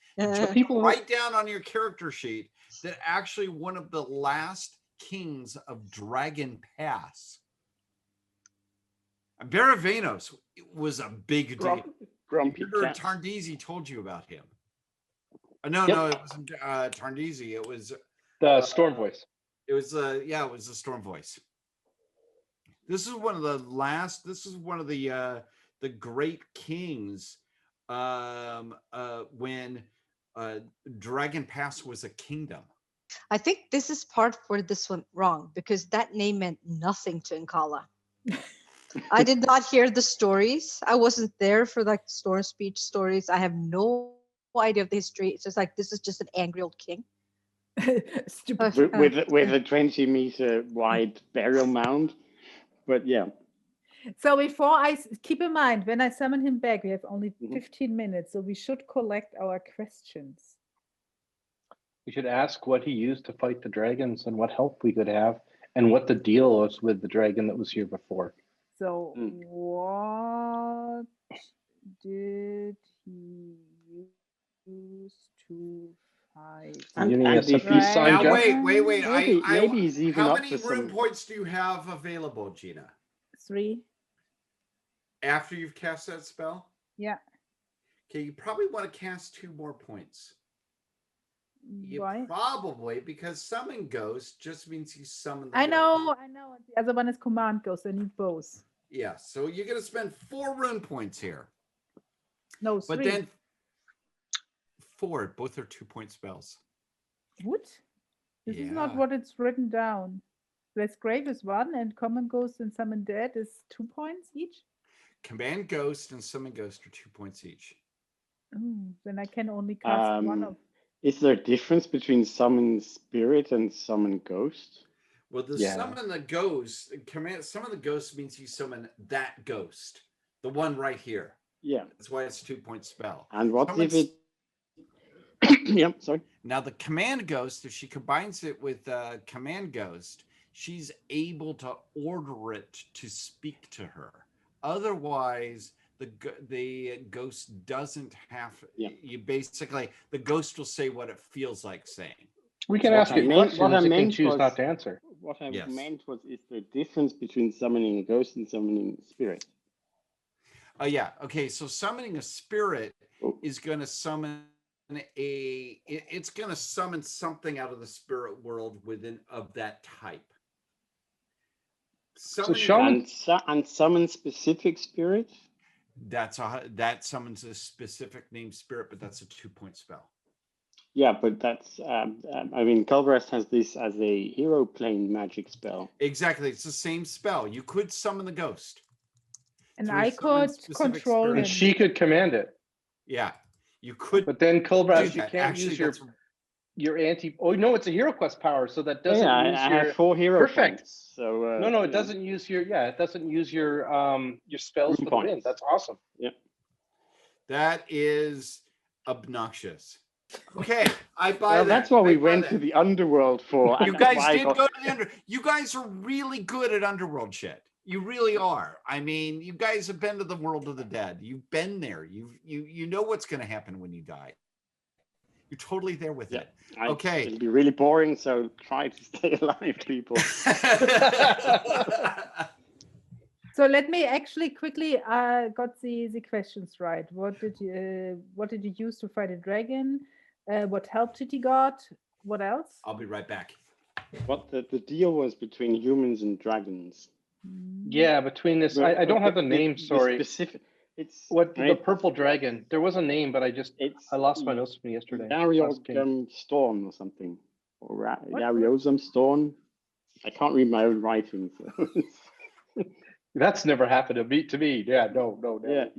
People Write down on your character sheet that actually one of the last kings of Dragon Pass, Baravanos, was a big deal. Grumpy Remember cat. Tarndisi told you about him. No, Yep. no, it wasn't Tarndisi. It was the storm voice. it was the Storm Voice. This is one of the last. This is one of the great kings when Dragon Pass was a kingdom. I think this is part where this went wrong because that name meant nothing to Nkala. I did not hear the stories. I wasn't there for like storm speech stories. I have no idea of the history. It's just like this is just an angry old king. Stupid. With a 20-meter wide burial mound. But yeah. So before keep in mind, when I summon him back, we have only Mhm. 15 minutes, so we should collect our questions. We should ask what he used to fight the dragons and what help we could have and what the deal was with the dragon that was here before. So Mm. what did he use to fight? I'm giving you a and if peace he's- sign, Now Jeff. wait. Maybe he's even How up many for room some. points do you have available, Gina? 3. After you've cast that spell? Yeah. Okay, you probably want to cast 2 more points. You Why? probably, because summon ghost just means you summon the I know. ghost. The other one is command ghost. I need both. Yeah, so you're gonna spend 4 rune points here. No, But 3. then 4, both are 2-point spells. What? This is not Yeah. what it's written down. Bless Grave is 1, and Common Ghost and Summon Dead is 2 points each. Command ghost and summon ghost are 2 points each. Then I can only cast one of. Is there a difference between summon spirit and summon ghost? Well, the Yeah. summon the ghost summon the ghost means you summon that ghost, the one right here. Yeah. That's why it's a 2-point spell. And what Summons- if it? Yep. Sorry. Now the command ghost, if she combines it with command ghost, she's able to order it to speak to her. Otherwise, the ghost doesn't have. Yeah. You basically, the ghost will say what it feels like saying. We can What ask I it meant- questions. what I It can meant choose was- not to answer. What I Yes. meant was, is there a difference between summoning a ghost and summoning spirit? Oh yeah. Okay. So summoning a spirit Oh. is going to summon it's going to summon something out of the spirit world of that type. Summoning shaman- And summon specific spirit? that summons a specific named spirit, but that's a 2-point spell. Yeah, but that's I mean, Culverest has this as a hero plane magic spell. Exactly. It's the same spell. You could summon the ghost. And through I summon could specific control spirit. him. And she could command it. Yeah. You could But then do Culbras, you that. can't Actually, use your that's anti. Oh no, it's a hero quest power, so that doesn't Yeah, use I your. have 4 hero Perfect. points. So No, you it know. doesn't use your. Yeah, it doesn't use your spells Rune for the win. points. That's awesome. Yeah. That is obnoxious. Okay, I buy Well, that. that's what we I buy went that. to the underworld for. You and guys why I did got- go to the under. You guys are really good at underworld shit. You really are. I mean, you guys have been to the world of the dead. You've been there. You know what's going to happen when you die. You're totally there with it. Okay. It'll be really boring, so try to stay alive, people. So let me actually quickly got the questions right. What did you use to fight a dragon? What help did you got? What else? I'll be right back. What the deal was between humans and dragons. Yeah, between this, I don't have the name. Sorry. Specific. It's the purple dragon? There was a name, but I lost my notes from yesterday. Chaosium Storm or something, or Chaosium Storm. I can't read my own writing. So. That's never happened to me. Yeah, no. Yeah,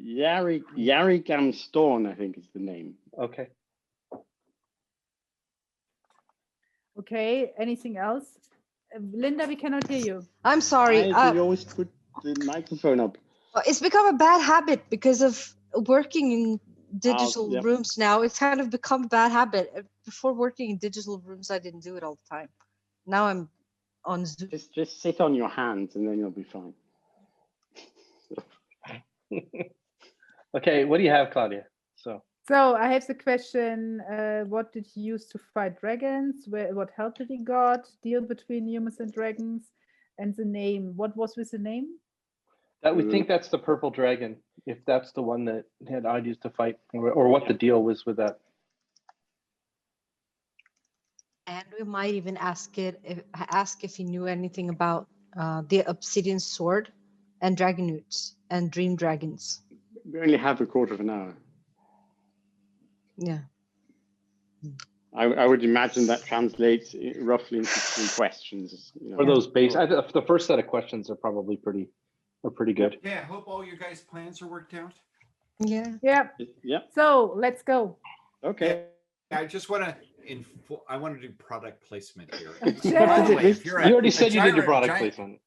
Yarigam Storm, I think is the name. Okay. Okay. Anything else? Linda, we cannot hear you. I'm sorry. You always put the microphone up. It's become a bad habit because of working in digital rooms now. It's kind of become a bad habit. Before working in digital rooms, I didn't do it all the time. Now I'm on Zoom. Just sit on your hands and then you'll be fine. Okay, what do you have, Claudia? So I have the question, what did you use to fight dragons? What help did you got? Deal between humans and dragons? And the name. What was with the name? That we think that's the purple dragon, if that's the one that I'd used to fight, or what the deal was with that. And we might even ask if he knew anything about the Obsidian Sword and dragon newts and dream dragons. We only have a quarter of an hour. Yeah. I would imagine that translates roughly into 3 questions. For those base, the first set of questions are probably pretty good. Yeah, I hope all your guys' plans are worked out. Yeah. Yeah. Yeah. So let's go. Okay. I just want to I want to do product placement here. Yeah. By the way, if You you're already said you did your product giant- placement.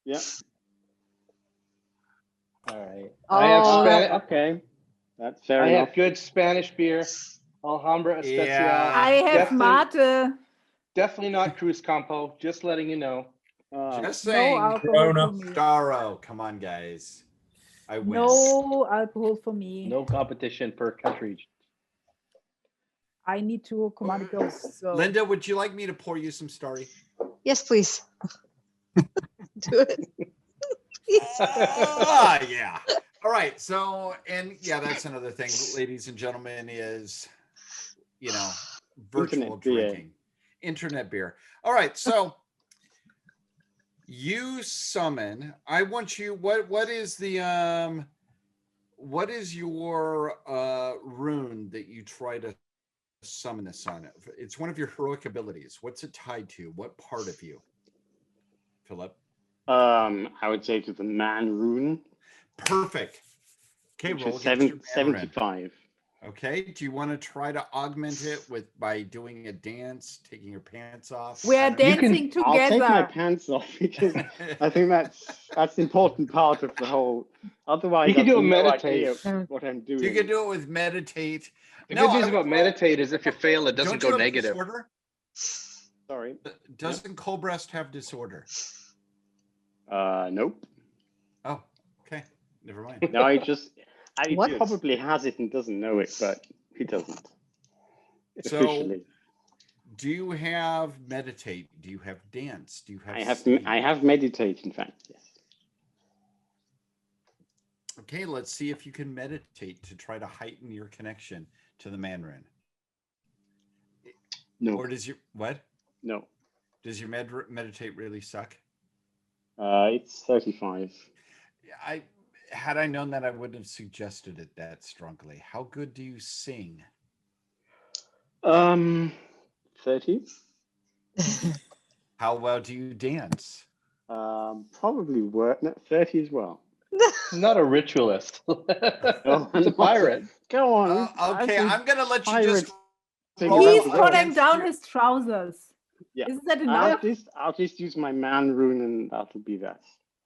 Yeah. All right. Oh, Okay. That's fair I enough. have good Spanish beer. Alhambra Especial. Yeah. I have mate. Definitely not Cruz Campo. Just letting you know. Just No saying. alcohol Corona. for me. Daro, come on, guys. I win. No alcohol for me. No competition per country. I need to command ghosts. So. Linda, would you like me to pour you some Starry? yes, please. Do it. Yeah. All right. So, and yeah, that's another thing, ladies and gentlemen, is, virtual Internet beer. drinking. Internet beer. All right. So you summon, I want you, what is your rune that you try to summon this on? It's one of your heroic abilities. What's it tied to? What part of you? Philip? I would say to the man rune. Perfect. Okay, Which roll is against your man rune. 75. Okay. Do you want to try to augment it by doing a dance, taking your pants off? We're dancing I'll take my together. pants off because I think that's an important part of the whole. Otherwise, You can I've do a no meditate. idea what I'm doing. You can do it with meditate. The good news about meditate is if you fail, it doesn't Don't you go have negative. Disorder? Sorry. Doesn't Colbrest have disorder? Nope. Oh, okay. Never mind. No, he What? probably has it and doesn't know it, but he doesn't. So, Officially. do you have meditate? Do you have dance? Do you have I have meditate, in fact, yes. Okay, let's see if you can meditate to try to heighten your connection to the man rune. No. Or does your what? No. Does your meditate really suck? It's 35. Had I known that, I wouldn't have suggested it that strongly. How good do you sing? 30. How well do you dance? Probably work. No, 30 as well. Not a ritualist. It's a pirate. Go on. Okay, I'm gonna let you just. He's roll putting against down your- his trousers. Yeah. Isn't that enough? I'll just use my man rune and that'll be that.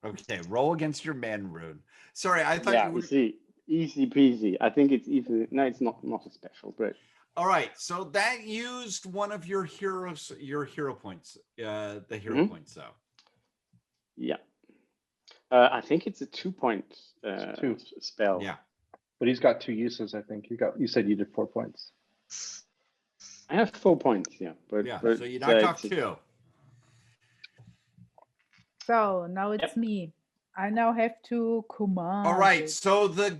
Okay, roll against your man rune. Sorry, I thought Yeah, you were. you see. Easy peasy. I think it's even. No, it's not a special, but. All right, so that used one of your hero points, the hero points, though. Yeah. I think it's a 2-point spell. Yeah. But he's got 2 uses, I think. You said you did 4 points. I have 4 points, yeah. But so you knocked off 2. So now it's me. I now have to command. All right, so the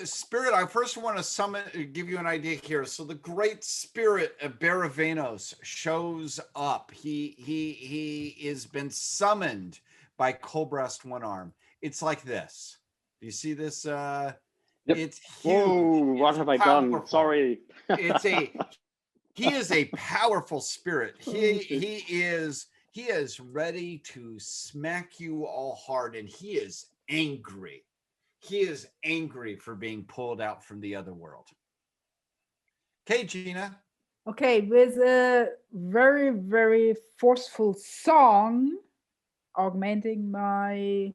spirit, I first want to give you an idea here. So the great spirit of Baravanos shows up. He has been summoned by Colbreast One Arm. It's like this. Do you see this? Yep. It's huge. Whoa, what have I done? Sorry. He is a powerful spirit. He is ready to smack you all hard, and he is angry. He is angry for being pulled out from the other world. Okay, Gina. Okay, with a very, very forceful song, augmenting my...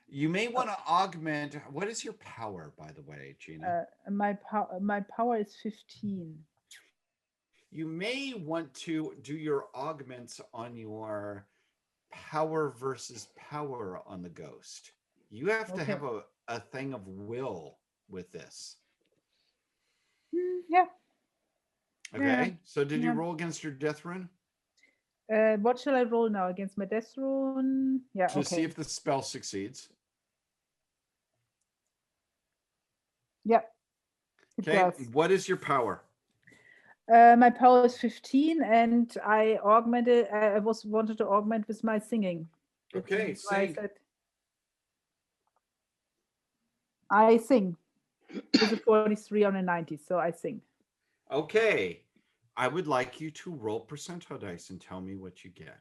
You may want to augment... What is your power, by the way, Gina? My power is 15. You may want to do your augments on your power versus power on the ghost. You have to have a thing of will with this. Yeah. Okay. Yeah. So did you roll against your death rune? What shall I roll now? Against my death rune? Yeah. To see if the spell succeeds. Yep. Okay. What is your power? My power is 15, and I augmented. I wanted to augment with my singing. Okay, sing. I sing. With a 43 on a 90, so I sing. Okay. I would like you to roll percentile dice and tell me what you get.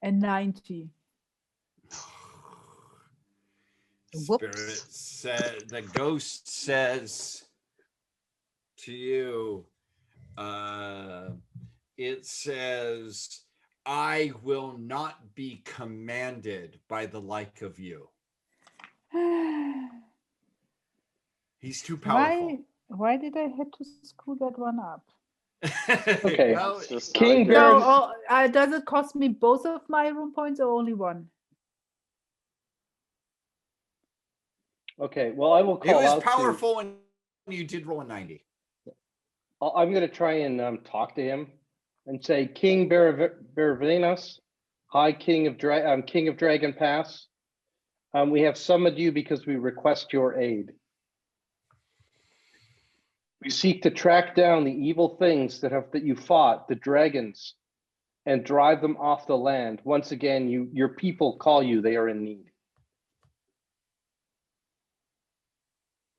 A 90. Spirit said, the ghost says to you, it says, I will not be commanded by the like of you. He's too powerful. Why did I have to screw that one up? Okay. Well, King Baron. So, does it cost me both of my room points or only one? Okay, well, I will call out. It was powerful and you did roll a 90. I'm going to try and talk to him and say, King Baravanos, High King of Dragon Pass, we have summoned you because we request your aid. We seek to track down the evil things that you fought, the dragons, and drive them off the land. Once again, your people call you; they are in need.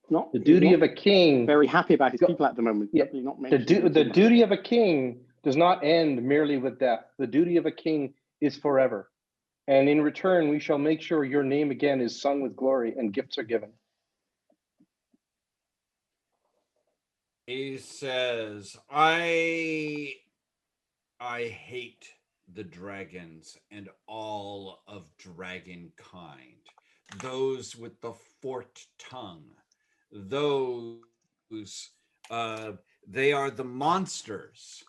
The duty of a king. Very happy about his people at the moment. Yeah, the duty of a king does not end merely with death. The duty of a king is forever. And in return, we shall make sure your name again is sung with glory and gifts are given. He says, I hate the dragons and all of dragon kind. Those with the forked tongue. Those, they are the monsters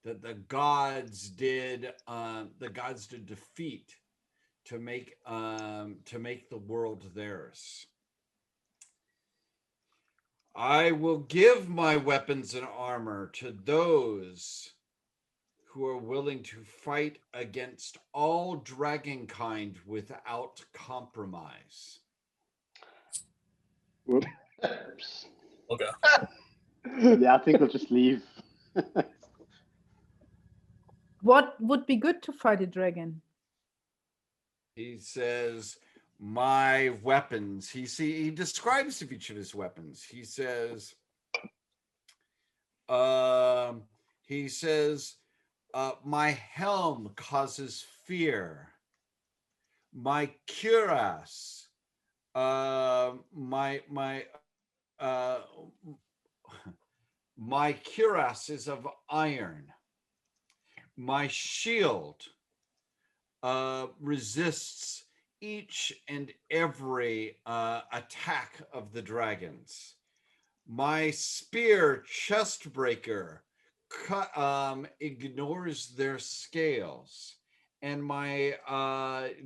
that the gods did defeat to make the world theirs. I will give my weapons and armor to those who are willing to fight against all dragonkind without compromise. Whoops. Okay. Yeah, I think we'll just leave. What would be good to fight a dragon? He says, my weapons. He describes each of his weapons. He says, my helm causes fear. My cuirass, my cuirass is of iron. My shield resists each and every attack of the dragons. My spear, Chestbreaker, ignores their scales, and my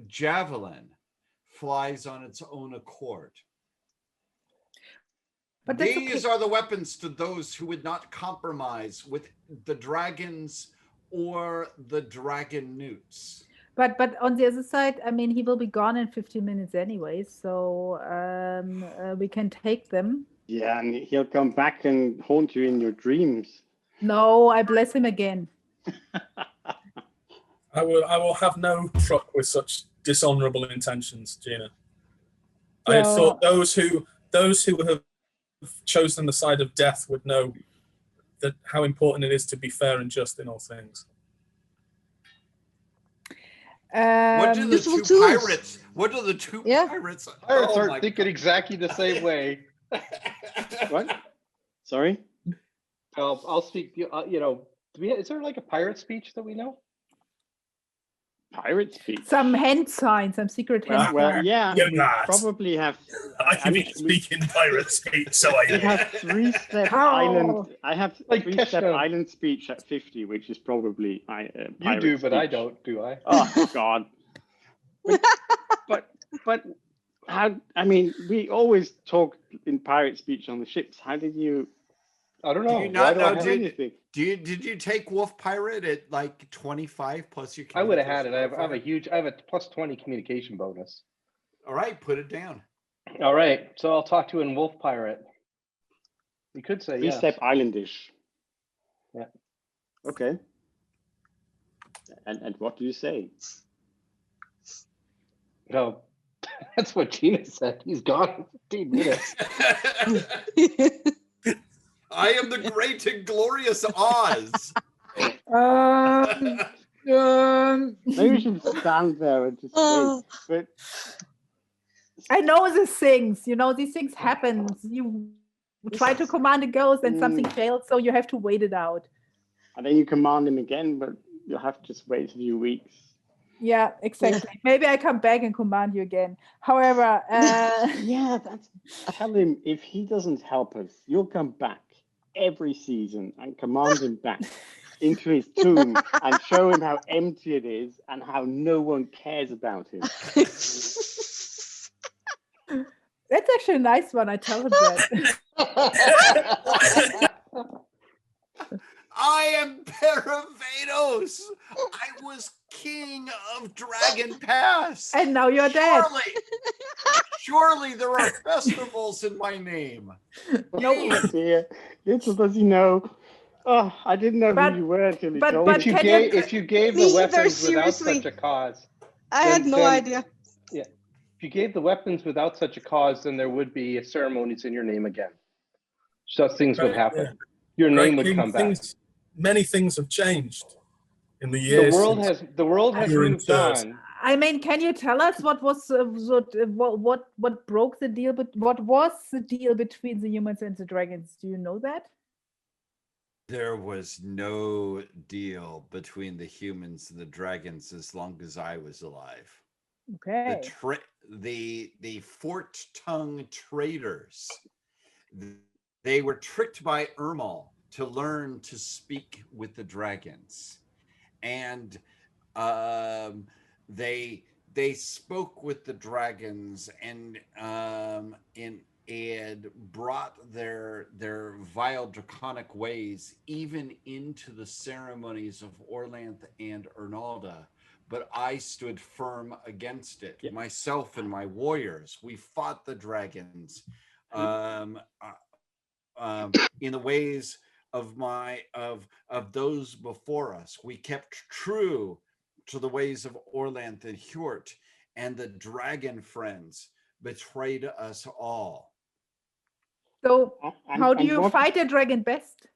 javelin flies on its own accord. But these are the weapons to those who would not compromise with the dragons or the dragon newts. But on the other side, I mean, he will be gone in 15 minutes anyway, so we can take them. Yeah, and he'll come back and haunt you in your dreams. No, I bless him again. I will have no truck with such dishonorable intentions, Gina. So, I thought those who have chosen the side of death would know that how important it is to be fair and just in all things. What do the two pirates? What do the two pirates? Pirates aren't thinking exactly the same way. What? Sorry. I'll speak. Is there like a pirate speech that we know? Pirate speech. Some hand signs, some secret hand signs. Well, yeah, we probably have. I can speak in pirate speech, so I have three-step island. I have three-step island speech at 50, which is probably pirate You do, but speech. I don't. Do I? Oh God. But how? I mean, we always talk in pirate speech on the ships. How did you? I don't know. Do you not know anything? Did you take Wolf Pirate at like 25 plus your? I would have had it. I have a plus 20 communication bonus. All right, put it down. All right, so I'll talk to you in Wolf Pirate. You could say three-step islandish. Yeah. Okay. And what do you say? No, that's what Gina said. He's gone in 15 minutes. I am the great and glorious Oz. Maybe we should stand there and just wait. But I know these things. These things happen. You try to command a ghost and something fails, so you have to wait it out. And then you command him again, but you'll have to just wait a few weeks. Yeah, exactly. Maybe I come back and command you again. However, tell him if he doesn't help us, you'll come back every season and command him back into his tomb and show him how empty it is and how no one cares about him. That's actually a nice one. I tell him that. I am Baravanos. I was king of Dragon Pass. And now you're dead. Surely there are festivals in my name. Oh dear. Little does he know. Oh, I didn't know who you were until he told me. If you gave the weapons without such a cause. I had no idea. Yeah. If you gave the weapons without such a cause, then there would be ceremonies in your name again. So things would happen. Yeah. Your name would come back. Many things have changed in the years. The world has moved on. I mean, can you tell us what was what broke the deal? But what was the deal between the humans and the dragons? Do you know that? There was no deal between the humans and the dragons as long as I was alive. Okay. The forked-tongued traders, they were tricked by Ermal to learn to speak with the dragons, and they spoke with the dragons and brought their vile draconic ways even into the ceremonies of Orlanth and Ernalda. But I stood firm against it. Yep. Myself and my warriors, we fought the dragons in the ways of those before us. We kept true to the ways of Orlanth and Hjort, and the dragon friends betrayed us all. So how do you fight a dragon best?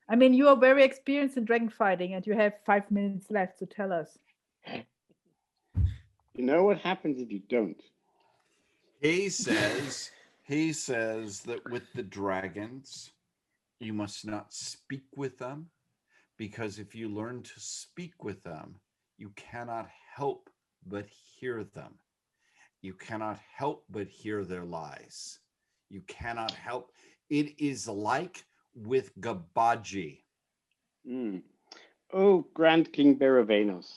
I mean, you are very experienced in dragon fighting and you have 5 minutes left to tell us. You know what happens if you don't? He says that with the dragons, you must not speak with them because if you learn to speak with them, you cannot help but hear them. You cannot help but hear their lies. You cannot help. It is like with Gabaji. Oh, Grand King Baravanos,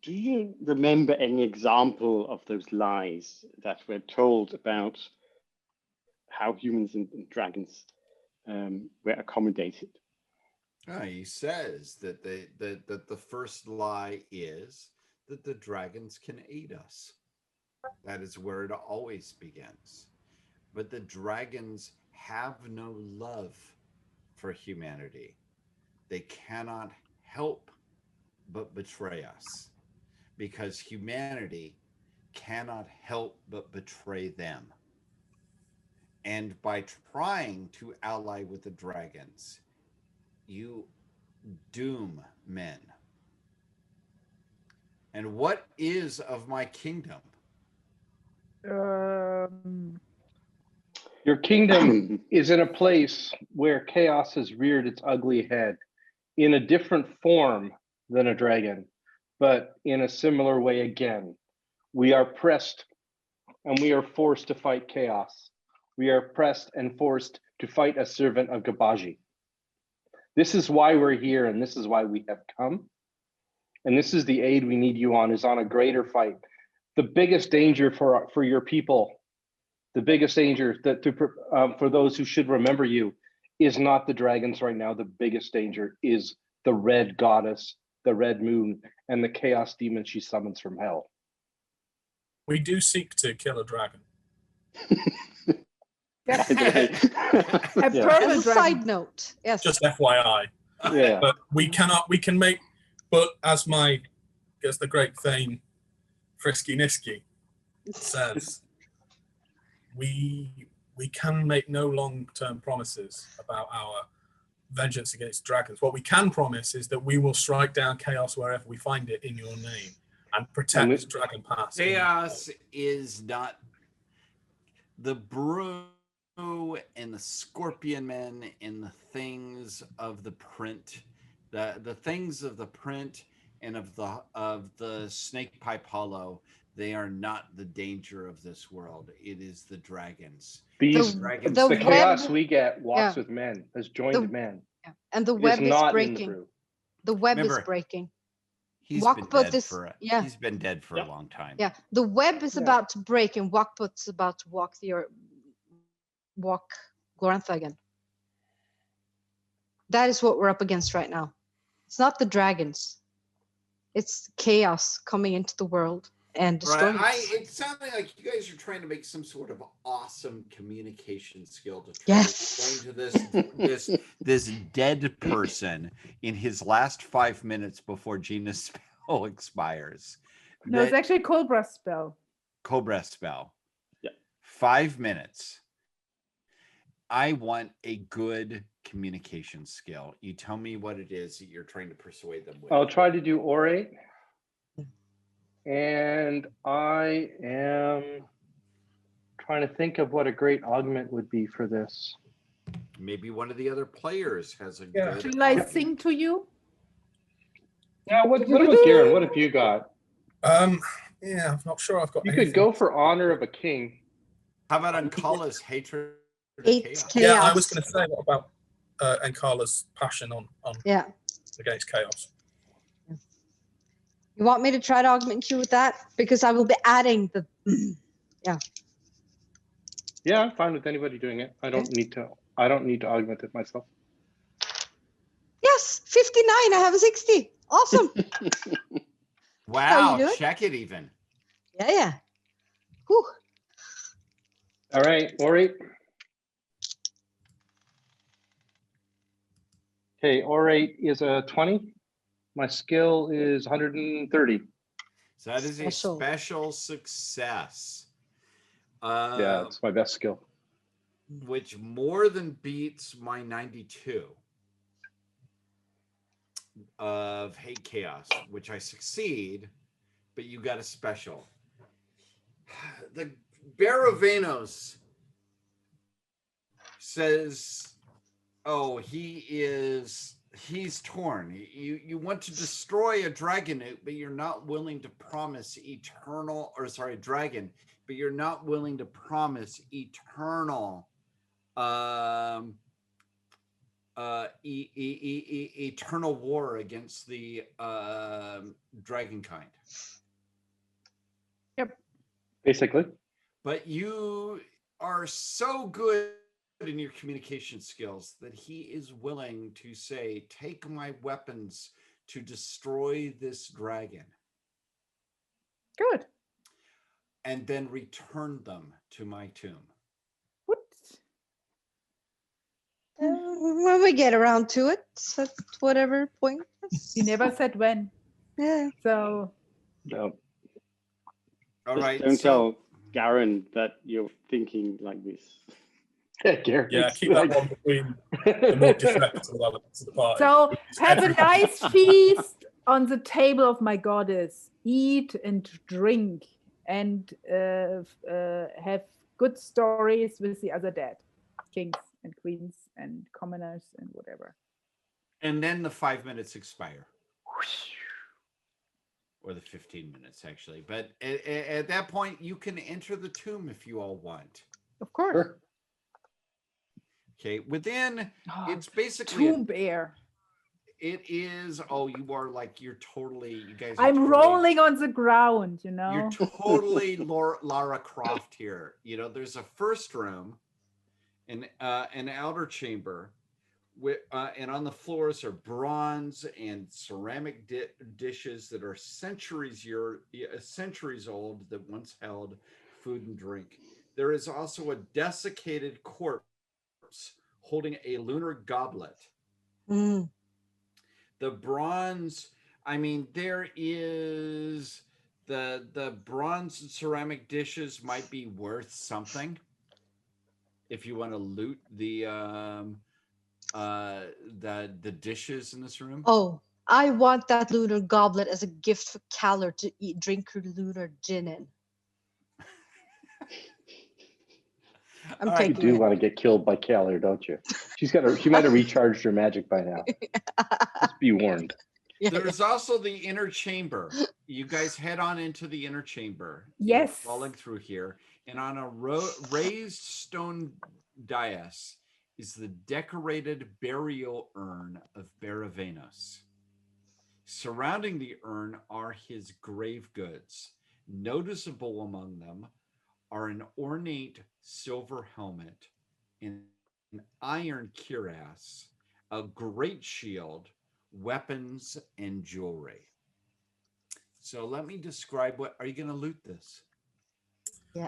do you remember any example of those lies that were told about how humans and dragons were accommodated? He says that the first lie is that the dragons can aid us. That is where it always begins. But the dragons have no love for humanity. They cannot help but betray us because humanity cannot help but betray them. And by trying to ally with the dragons, you doom men. And what is of my kingdom? Your kingdom is in a place where chaos has reared its ugly head in a different form than a dragon, but in a similar way again. We are pressed and we are forced to fight chaos. We are pressed and forced to fight a servant of Gabaji. This is why we're here, and this is why we have come. And this is the aid we need you on, is on a greater fight. The biggest danger for your people, the biggest danger for those who should remember you, is not the dragons right now. The biggest danger is the red goddess, the red moon, and the chaos demon she summons from hell. We do seek to kill a dragon. Yes. As a side note, yes. Just FYI. Yeah. But we can make, but as the great Thane Frisky Nisky says, we can make no long-term promises about our vengeance against dragons. What we can promise is that we will strike down chaos wherever we find it in your name and protect Dragon Pass. Chaos is not the brew and the scorpion men and the things of the print, the things of the print and of the snake pipe hollow. They are not the danger of this world. It is the dragons. The dragons. The chaos we get walks with men, has joined men. Yeah. And the web is breaking. The web Remember, is breaking. He's been dead for a long time. Yeah, the web is about to break, and Wakput's about to walk Gorantha again. That is what we're up against right now. It's not the dragons. It's chaos coming into the world and destroying us. It sounded like you guys are trying to make some sort of awesome communication skill to try to explain to this dead person in his last 5 minutes before Gina's spell expires. No, it's actually Cobra spell. Cobra spell. Yeah. 5 minutes. I want a good communication skill. You tell me what it is that you're trying to persuade them with. I'll try to do orate. And I am trying to think of what a great augment would be for this. Maybe one of the other players has a good... Should I sing to you? Yeah, what about Garen? What have you got? Yeah, I'm not sure I've got You anything. could go for honor of a king. How about Ankala's hatred of chaos? Yeah, I was going to say, what about Ankala's passion on against chaos? You want me to try to augment you with that? Because I will be adding the Yeah, I'm fine with anybody doing it. I don't need to augment it myself. Yes, 59. I have a 60. Awesome. Wow, check it even. Yeah. Whew. All right, orate. Okay, orate is a 20. My skill is 130. So that is a special success. Yeah, it's my best skill. Which more than beats my 92 of hate chaos, which I succeed, but you got a special. The Baravanos says, oh, he is he's torn. You want to destroy a dragon, but you're not willing to promise eternal, or sorry, dragon, but you're not willing to promise eternal, eternal war against the dragonkind. Yep. Basically. But you are so good in your communication skills that he is willing to say, take my weapons to destroy this dragon. Good. And then return them to my tomb. What? When we get around to it, at whatever point. He never said when. Yeah. So. No. All Just right. don't tell Garen that you're thinking like this. Garen, Yeah, keep that one between the more defective elements of the party. So have a nice feast on the table of my goddess. Eat and drink and have good stories with the other dead kings and queens and commoners and whatever. And then the 5 minutes expire. Or the 15 minutes, actually. But at that point, you can enter the tomb if you all want. Of course. Sure. Okay, within, it's basically tomb bear. It is. Oh, you are like, you're totally, you guys. I'm totally, rolling on the ground, you know. You're totally Lara Croft here. You know, there's a first room, an outer chamber, with, and on the floors are bronze and ceramic dishes that are centuries old that once held food and drink. There is also a desiccated corpse holding a lunar goblet. Mm. The bronze, I mean, there is the bronze and ceramic dishes might be worth something if you want to loot the dishes in this room. Oh, I want that lunar goblet as a gift for Kaller to drink her lunar gin in. I'm taking You do it. want to get killed by Kaller, don't you? She might have recharged her magic by now. Just be warned. Yeah, There's also the inner chamber. You guys head on into the inner chamber. Yes. Falling through here. And on a raised stone dais is the decorated burial urn of Baravanos. Surrounding the urn are his grave goods. Noticeable among them are an ornate silver helmet, an iron cuirass, a great shield, weapons, and jewelry. So let me describe what, are you going to loot this?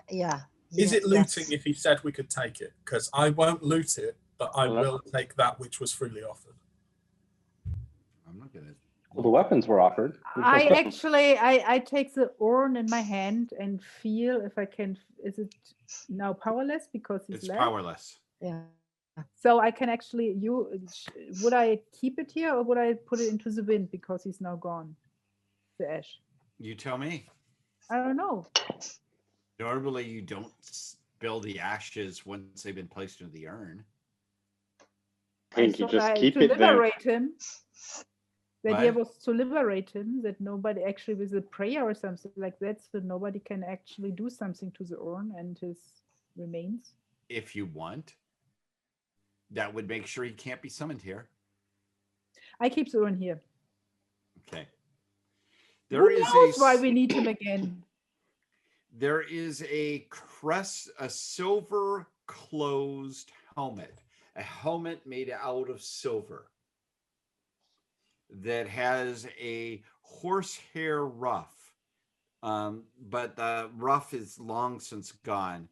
Yeah. Is it looting yes. if he said we could take it? Because I won't loot it, but I will take that which was freely offered. I'm not going to. Well, the weapons were offered. I take the urn in my hand and feel if I can. Is it now powerless because he's It's left? powerless. Yeah. So I can actually. Would I keep it here or would I put it into the wind because he's now gone? The ash. You tell me. I don't know. Normally, you don't spill the ashes once they've been placed into the urn. I think you just keep to it there. liberate him. The idea What? was to liberate him, that nobody actually with a prayer or something like that, so nobody can actually do something to the urn and his remains. If you want, that would make sure he can't be summoned here. I keep the urn here. Okay. Who knows why we need him again? There is a silver closed helmet, a helmet made out of silver that has a horsehair ruff, but the ruff is long since gone.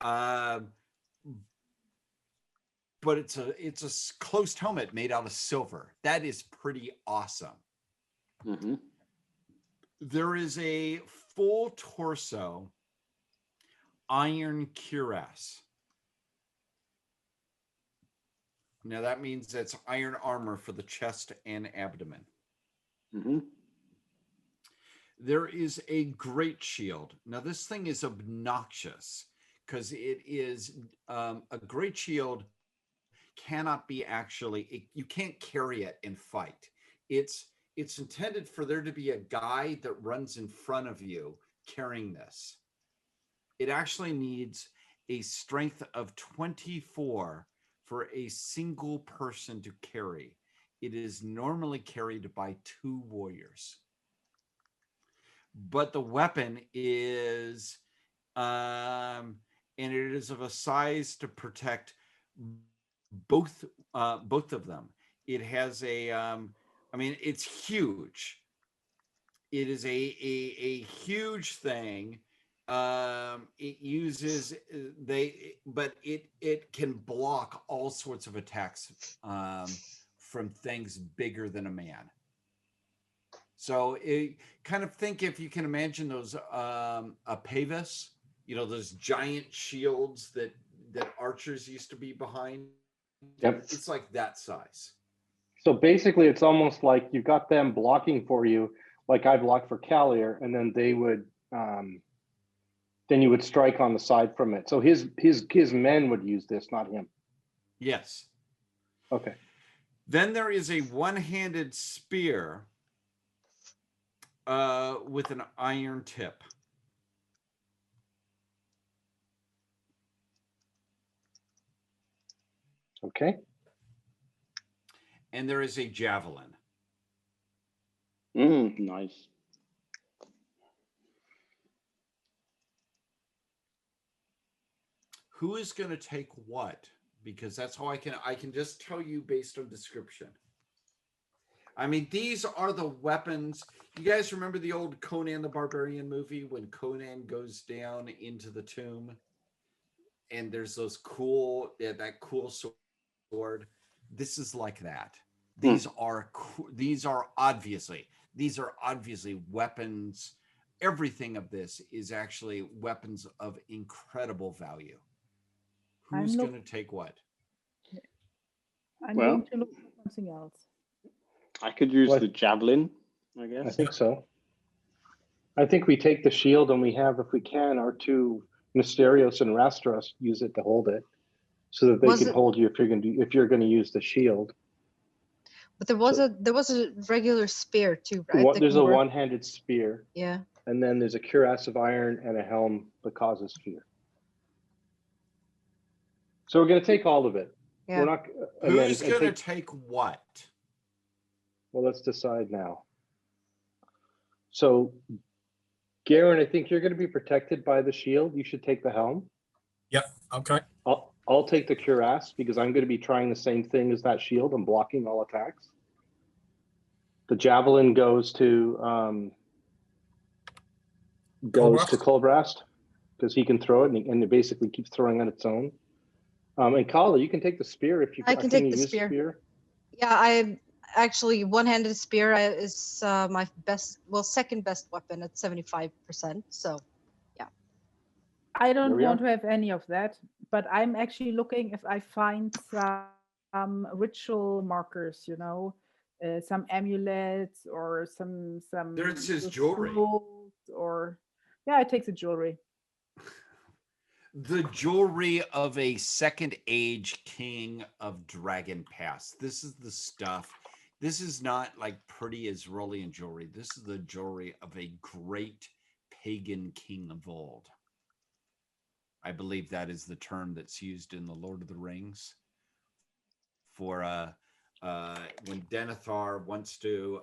But it's a closed helmet made out of silver. That is pretty awesome. Mm-hmm. There is a full torso iron cuirass. Now that means that's iron armor for the chest and abdomen. Mm-hmm. There is a great shield. Now this thing is obnoxious because it is a great shield cannot be actually, you can't carry it and fight. It's intended for there to be a guy that runs in front of you carrying this. It actually needs a strength of 24 for a single person to carry. It is normally carried by 2 warriors. But the weapon is, and it is of a size to protect both of them. It has a, I mean, it's huge. It is a huge thing. It uses but it can block all sorts of attacks from things bigger than a man. So kind of think, if you can imagine those a pavis, those giant shields that archers used to be behind. Yep. It's like that size. So basically, it's almost like you've got them blocking for you, like I blocked for Callier, and then they would, then you would strike on the side from it. So his men would use this, not him. Yes. Okay. Then there is a one-handed spear with an iron tip. Okay. And there is a javelin. Nice. Who is going to take what? Because that's how I can just tell you based on description. I mean, these are the weapons. You guys remember the old Conan the Barbarian movie when Conan goes down into the tomb and there's those cool, that cool sword. This is like that. These are obviously weapons. Everything of this is actually weapons of incredible value. Who's going to take what? I'm going to look for something else. I could use the javelin, I guess. I think so. I think we take the shield, and we have, if we can, our 2 Mysterios and Rastros use it to hold it, so that they can hold you if you're going to use the shield. But there was a regular spear too, right? There's a one-handed spear. Yeah. And then there's a cuirass of iron and a helm that causes fear. So we're going to take all of it. Yeah. We're not. Who's going to take what? Well, let's decide now. So, Garen, I think you're going to be protected by the shield. You should take the helm. Yep. Okay. I'll take the cuirass because I'm going to be trying the same thing as that shield. I'm blocking all attacks. The javelin goes to Kolbrast because he can throw it, and it basically keeps throwing on its own. And Kala, you can take the spear if you. I can take the spear. Yeah, I actually one-handed spear is my second best weapon at 75%. So, yeah. I don't want to have any of that, but I'm actually looking if I find some ritual markers, some amulets or some. There's his jewelry. I take the jewelry. The jewelry of a second age king of Dragon Pass. This is the stuff. This is not like pretty Israeli jewelry. This is the jewelry of a great pagan king of old. I believe that is the term that's used in the Lord of the Rings for when Denethor wants to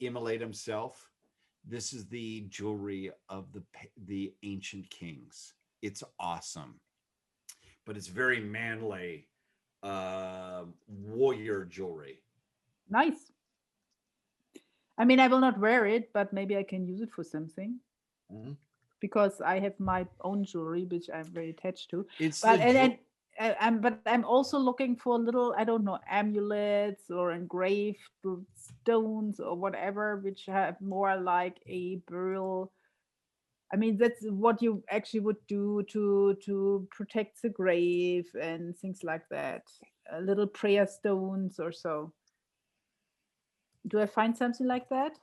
immolate himself. This is the jewelry of the ancient kings. It's awesome, but it's very manly warrior jewelry. Nice. I mean, I will not wear it, but maybe I can use it for something. Mm-hmm. Because I have my own jewelry, which I'm very attached to. But I'm also looking for little, I don't know, amulets or engraved stones or whatever, which have more like a burial. I mean, that's what you actually would do to protect the grave and things like that. Little prayer stones or so. Do I find something like that?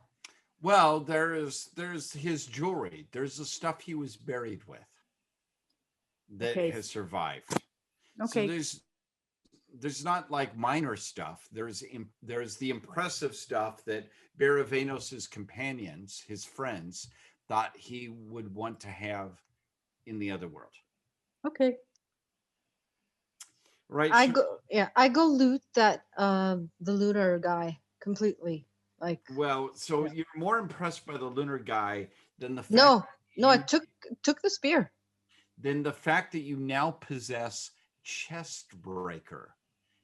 Well, there's his jewelry. There's the stuff he was buried with that has survived. Okay. So not like minor stuff. There's the impressive stuff that Baravanos' companions, his friends, thought he would want to have in the other world. Okay. Right. I go loot that the lunar guy completely. Like, well, so you're more impressed by the lunar guy than the fact no, I took the spear. Than the fact that you now possess Chestbreaker.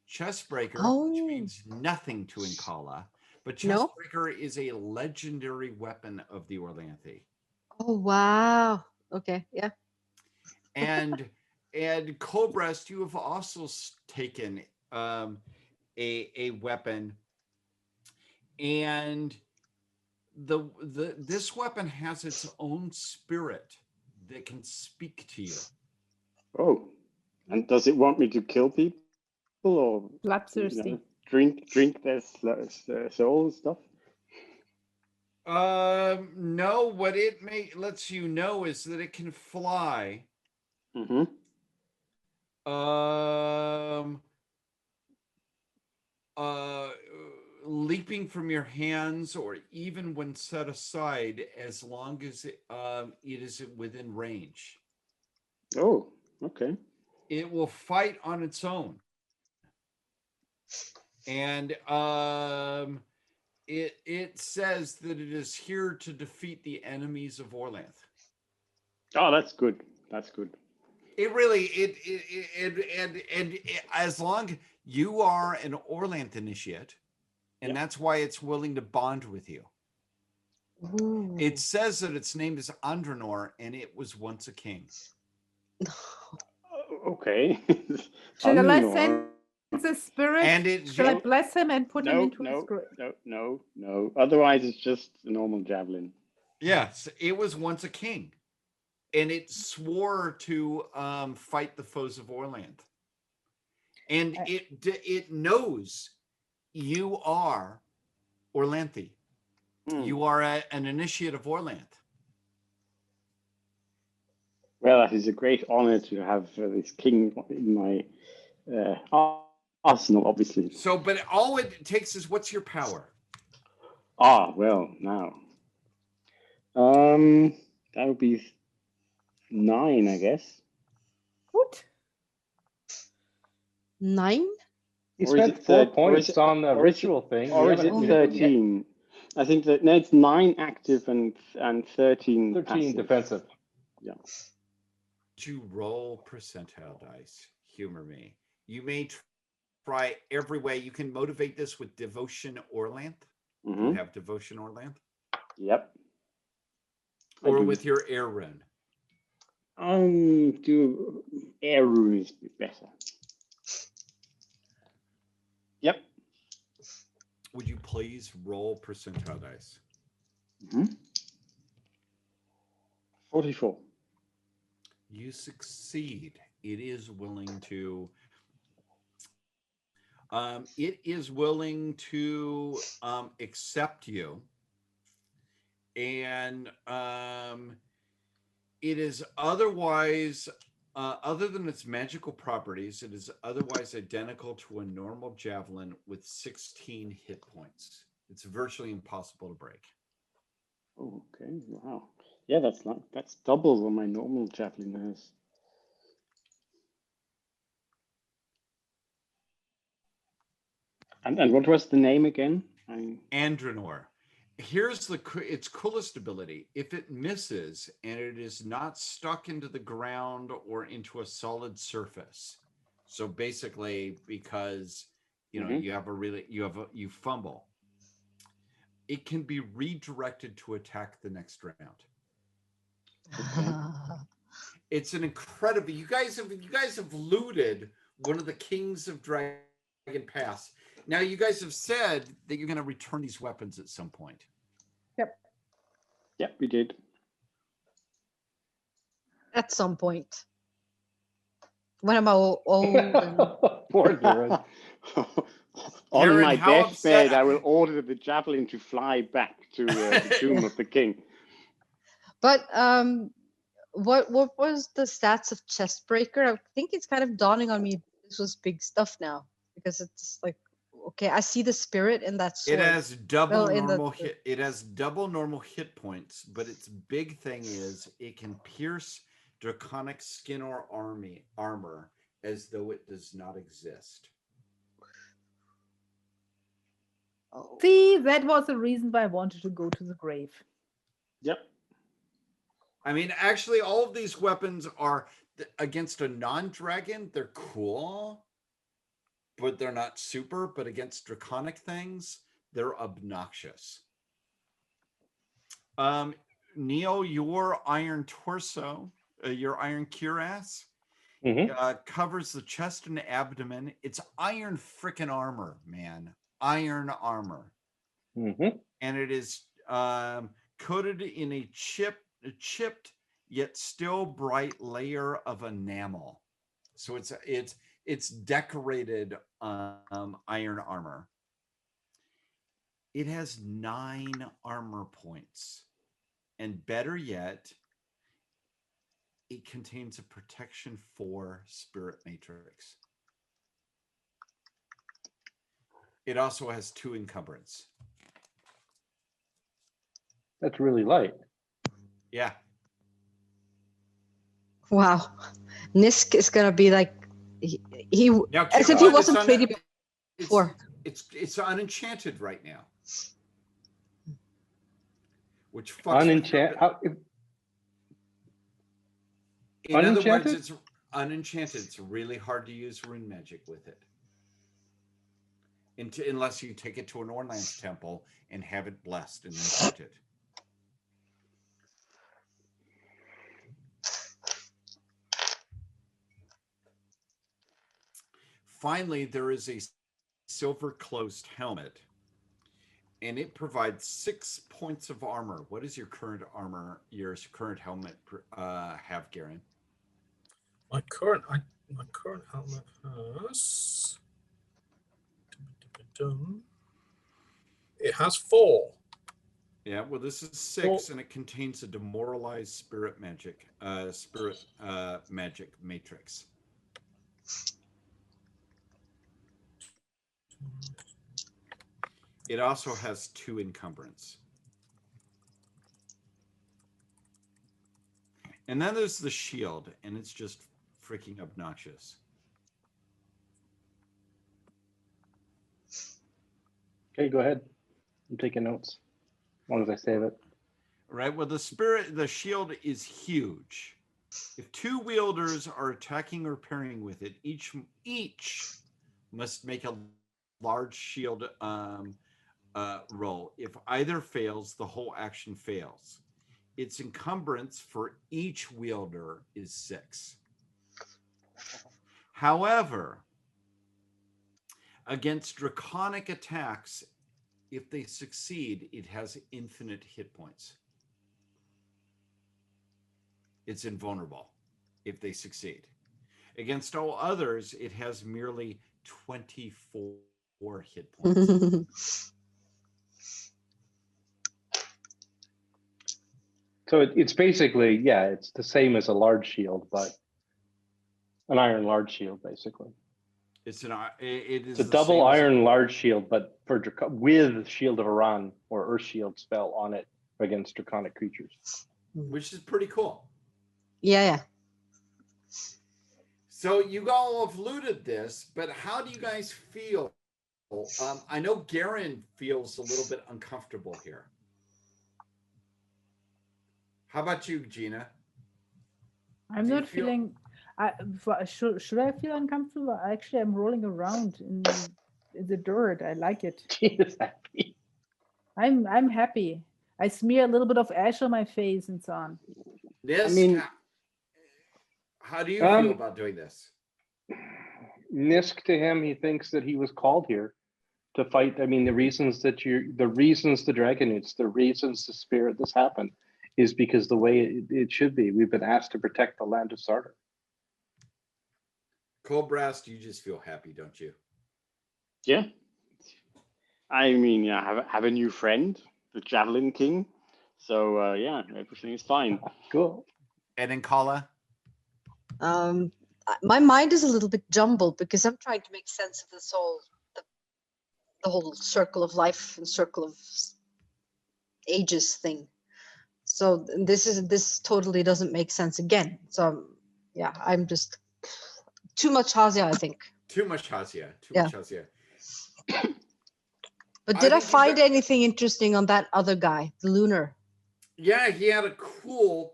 Chestbreaker, which means nothing to Incala, but Chestbreaker is a legendary weapon of the Orlanthi. Oh wow. Okay, yeah. And Cobrest, you have also taken a weapon, and this weapon has its own spirit that can speak to you. Oh, and does it want me to kill people or bloodthirsty? Drink their soul and stuff? No. What it lets you know is that it can fly. Mm-hmm. Leaping from your hands, or even when set aside, as long as it is within range. Oh, okay. It will fight on its own, and it says that it is here to defeat the enemies of Orlanth. Oh, that's good. That's good. It really and as long you are an Orlanth initiate, and that's why it's willing to bond with you. Ooh. It says that its name is Andranor, and it was once a king. Okay. Shall I send the spirit? And shall I bless him and put him into his grave? No. Otherwise, it's just a normal javelin. Yes, it was once a king, and it swore to fight the foes of Orlanth. And it knows you are Orlanthi. You are an initiate of Orlanth. Well, that is a great honor to have this king in my arsenal, obviously. So, but all it takes is, what's your power? Ah, well, now. That would be 9, I guess. What? 9? You spent 4 points on the ritual thing. Or is it 13? I think that it's 9 active and 13 passive. Defensive. Yeah. You roll percentile dice. Humor me. You may try every way. You can motivate this with Devotion Orlanth. You have Devotion Orlanth? Yep. Or with your air rune. Do air rune is better. Yep. Would you please roll percentile dice? 44. You succeed. It is willing to. Accept you, and it is otherwise, other than its magical properties, it is otherwise identical to a normal javelin with 16 hit points. It's virtually impossible to break. Oh, okay. Wow. Yeah, that's double what my normal javelin has. And what was the name again? Andranor. Here's its coolest ability. If it misses and it is not stuck into the ground or into a solid surface, so basically because you fumble, it can be redirected to attack the next round. Okay. It's an incredible. You guys have looted one of the kings of Dragon Pass. Now you guys have said that you're going to return these weapons at some point. Yep, we did. At some point. When I'm old. Poor Darren. On my deathbed, I will order the javelin to fly back to the tomb of the king. But what was the stats of Chestbreaker? I think it's kind of dawning on me. This was big stuff now. because it's like, okay, I see the spirit in that sword. It has double in the- normal hit. It has double normal hit points, but its big thing is it can pierce draconic skin or armor as though it does not exist. Oh. See, that was the reason why I wanted to go to the grave. Yep. I mean, actually, all of these weapons are against a non-dragon. They're cool, but they're not super. But against draconic things, they're obnoxious. Neil, your iron torso, your iron cuirass, covers the chest and abdomen. It's iron frickin' armor, man. Iron armor. And it is coated in a chipped yet still bright layer of enamel. So it's decorated iron armor. It has 9 armor points. And better yet, it contains a protection 4 spirit matrix. It also has 2 encumbrance. That's really light. Yeah. Wow. Nisk is gonna be like he Now, as if he wasn't pretty before. It's unenchanted right now. Which fucks Unenchanted. In other words, it's unenchanted. It's really hard to use rune magic with it. Unless you take it to an Ornlands temple and have it blessed and enchanted. Finally, there is a silver closed helmet, and it provides 6 points of armor. What is your current armor? Your current helmet have, Garen? My current helmet has. It has 4. Yeah, well, this is 6, and it contains a demoralized spirit magic matrix. It also has 2 encumbrance. And then there's the shield, and it's just freaking obnoxious. Okay, go ahead. I'm taking notes as long as I save it. Right. Well, the shield is huge. If 2 wielders are attacking or parrying with it, each must make a large shield roll. If either fails, the whole action fails. Its encumbrance for each wielder is 6. However, against draconic attacks, if they succeed, it has infinite hit points. It's invulnerable if they succeed. Against all others, it has merely 24 hit points. So it's basically, yeah, it's the same as a large shield, but an iron large shield, basically. It's a double iron large shield, but with Shield of Iran or Earth Shield spell on it against draconic creatures. Which is pretty cool. Yeah. So you all have looted this, but how do you guys feel? I know Garen feels a little bit uncomfortable here. How about you, Gina? I'm not feeling. Should I feel uncomfortable? Actually, I'm rolling around in the dirt. I like it. Gina's happy. I'm happy. I smear a little bit of ash on my face and so on. Yes. I mean, how do you feel about doing this? Nisk, to him, he thinks that he was called here to fight. I mean, the reasons the Dragonutes, the reasons the spirit this happened is because the way it should be. We've been asked to protect the land of Sarder. Colbrast, you just feel happy, don't you? Yeah. I mean, yeah, have a new friend, the Javelin King. So yeah, everything is fine. Cool. And in Kala? my mind is a little bit jumbled because I'm trying to make sense of this whole the whole circle of life and circle of ages thing. So this totally doesn't make sense again. So yeah, I'm just too much Hazia, I think. Too much Hazia. Too Yeah. much Hazia. But did I think find anything interesting on that other guy, the lunar? Yeah, he had a cool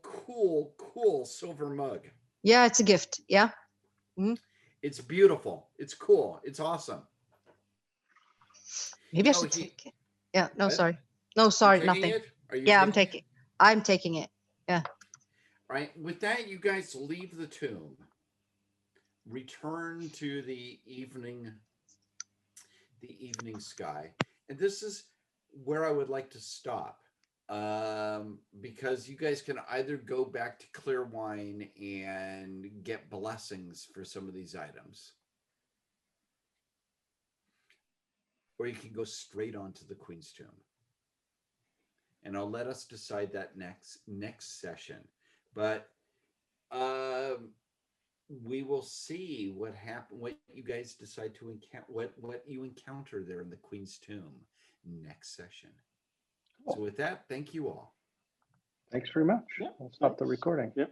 silver mug. Yeah, it's a gift. Yeah. It's beautiful. It's cool. It's awesome. Maybe I should take it. Yeah. No, What? sorry. No, sorry, You're taking nothing. it? Are you Yeah, taking I'm taking it. Yeah. Right. With that, you guys leave the tomb. Return to the evening sky. And this is where I would like to stop. Because you guys can either go back to Clearwine and get blessings for some of these items, or you can go straight on to the Queen's Tomb. And I'll let us decide that next session. But we will see what you guys decide to encounter, what you encounter there in the Queen's Tomb next session. So with that, thank you all. Thanks very much. Yeah. I'll stop the recording. Yeah.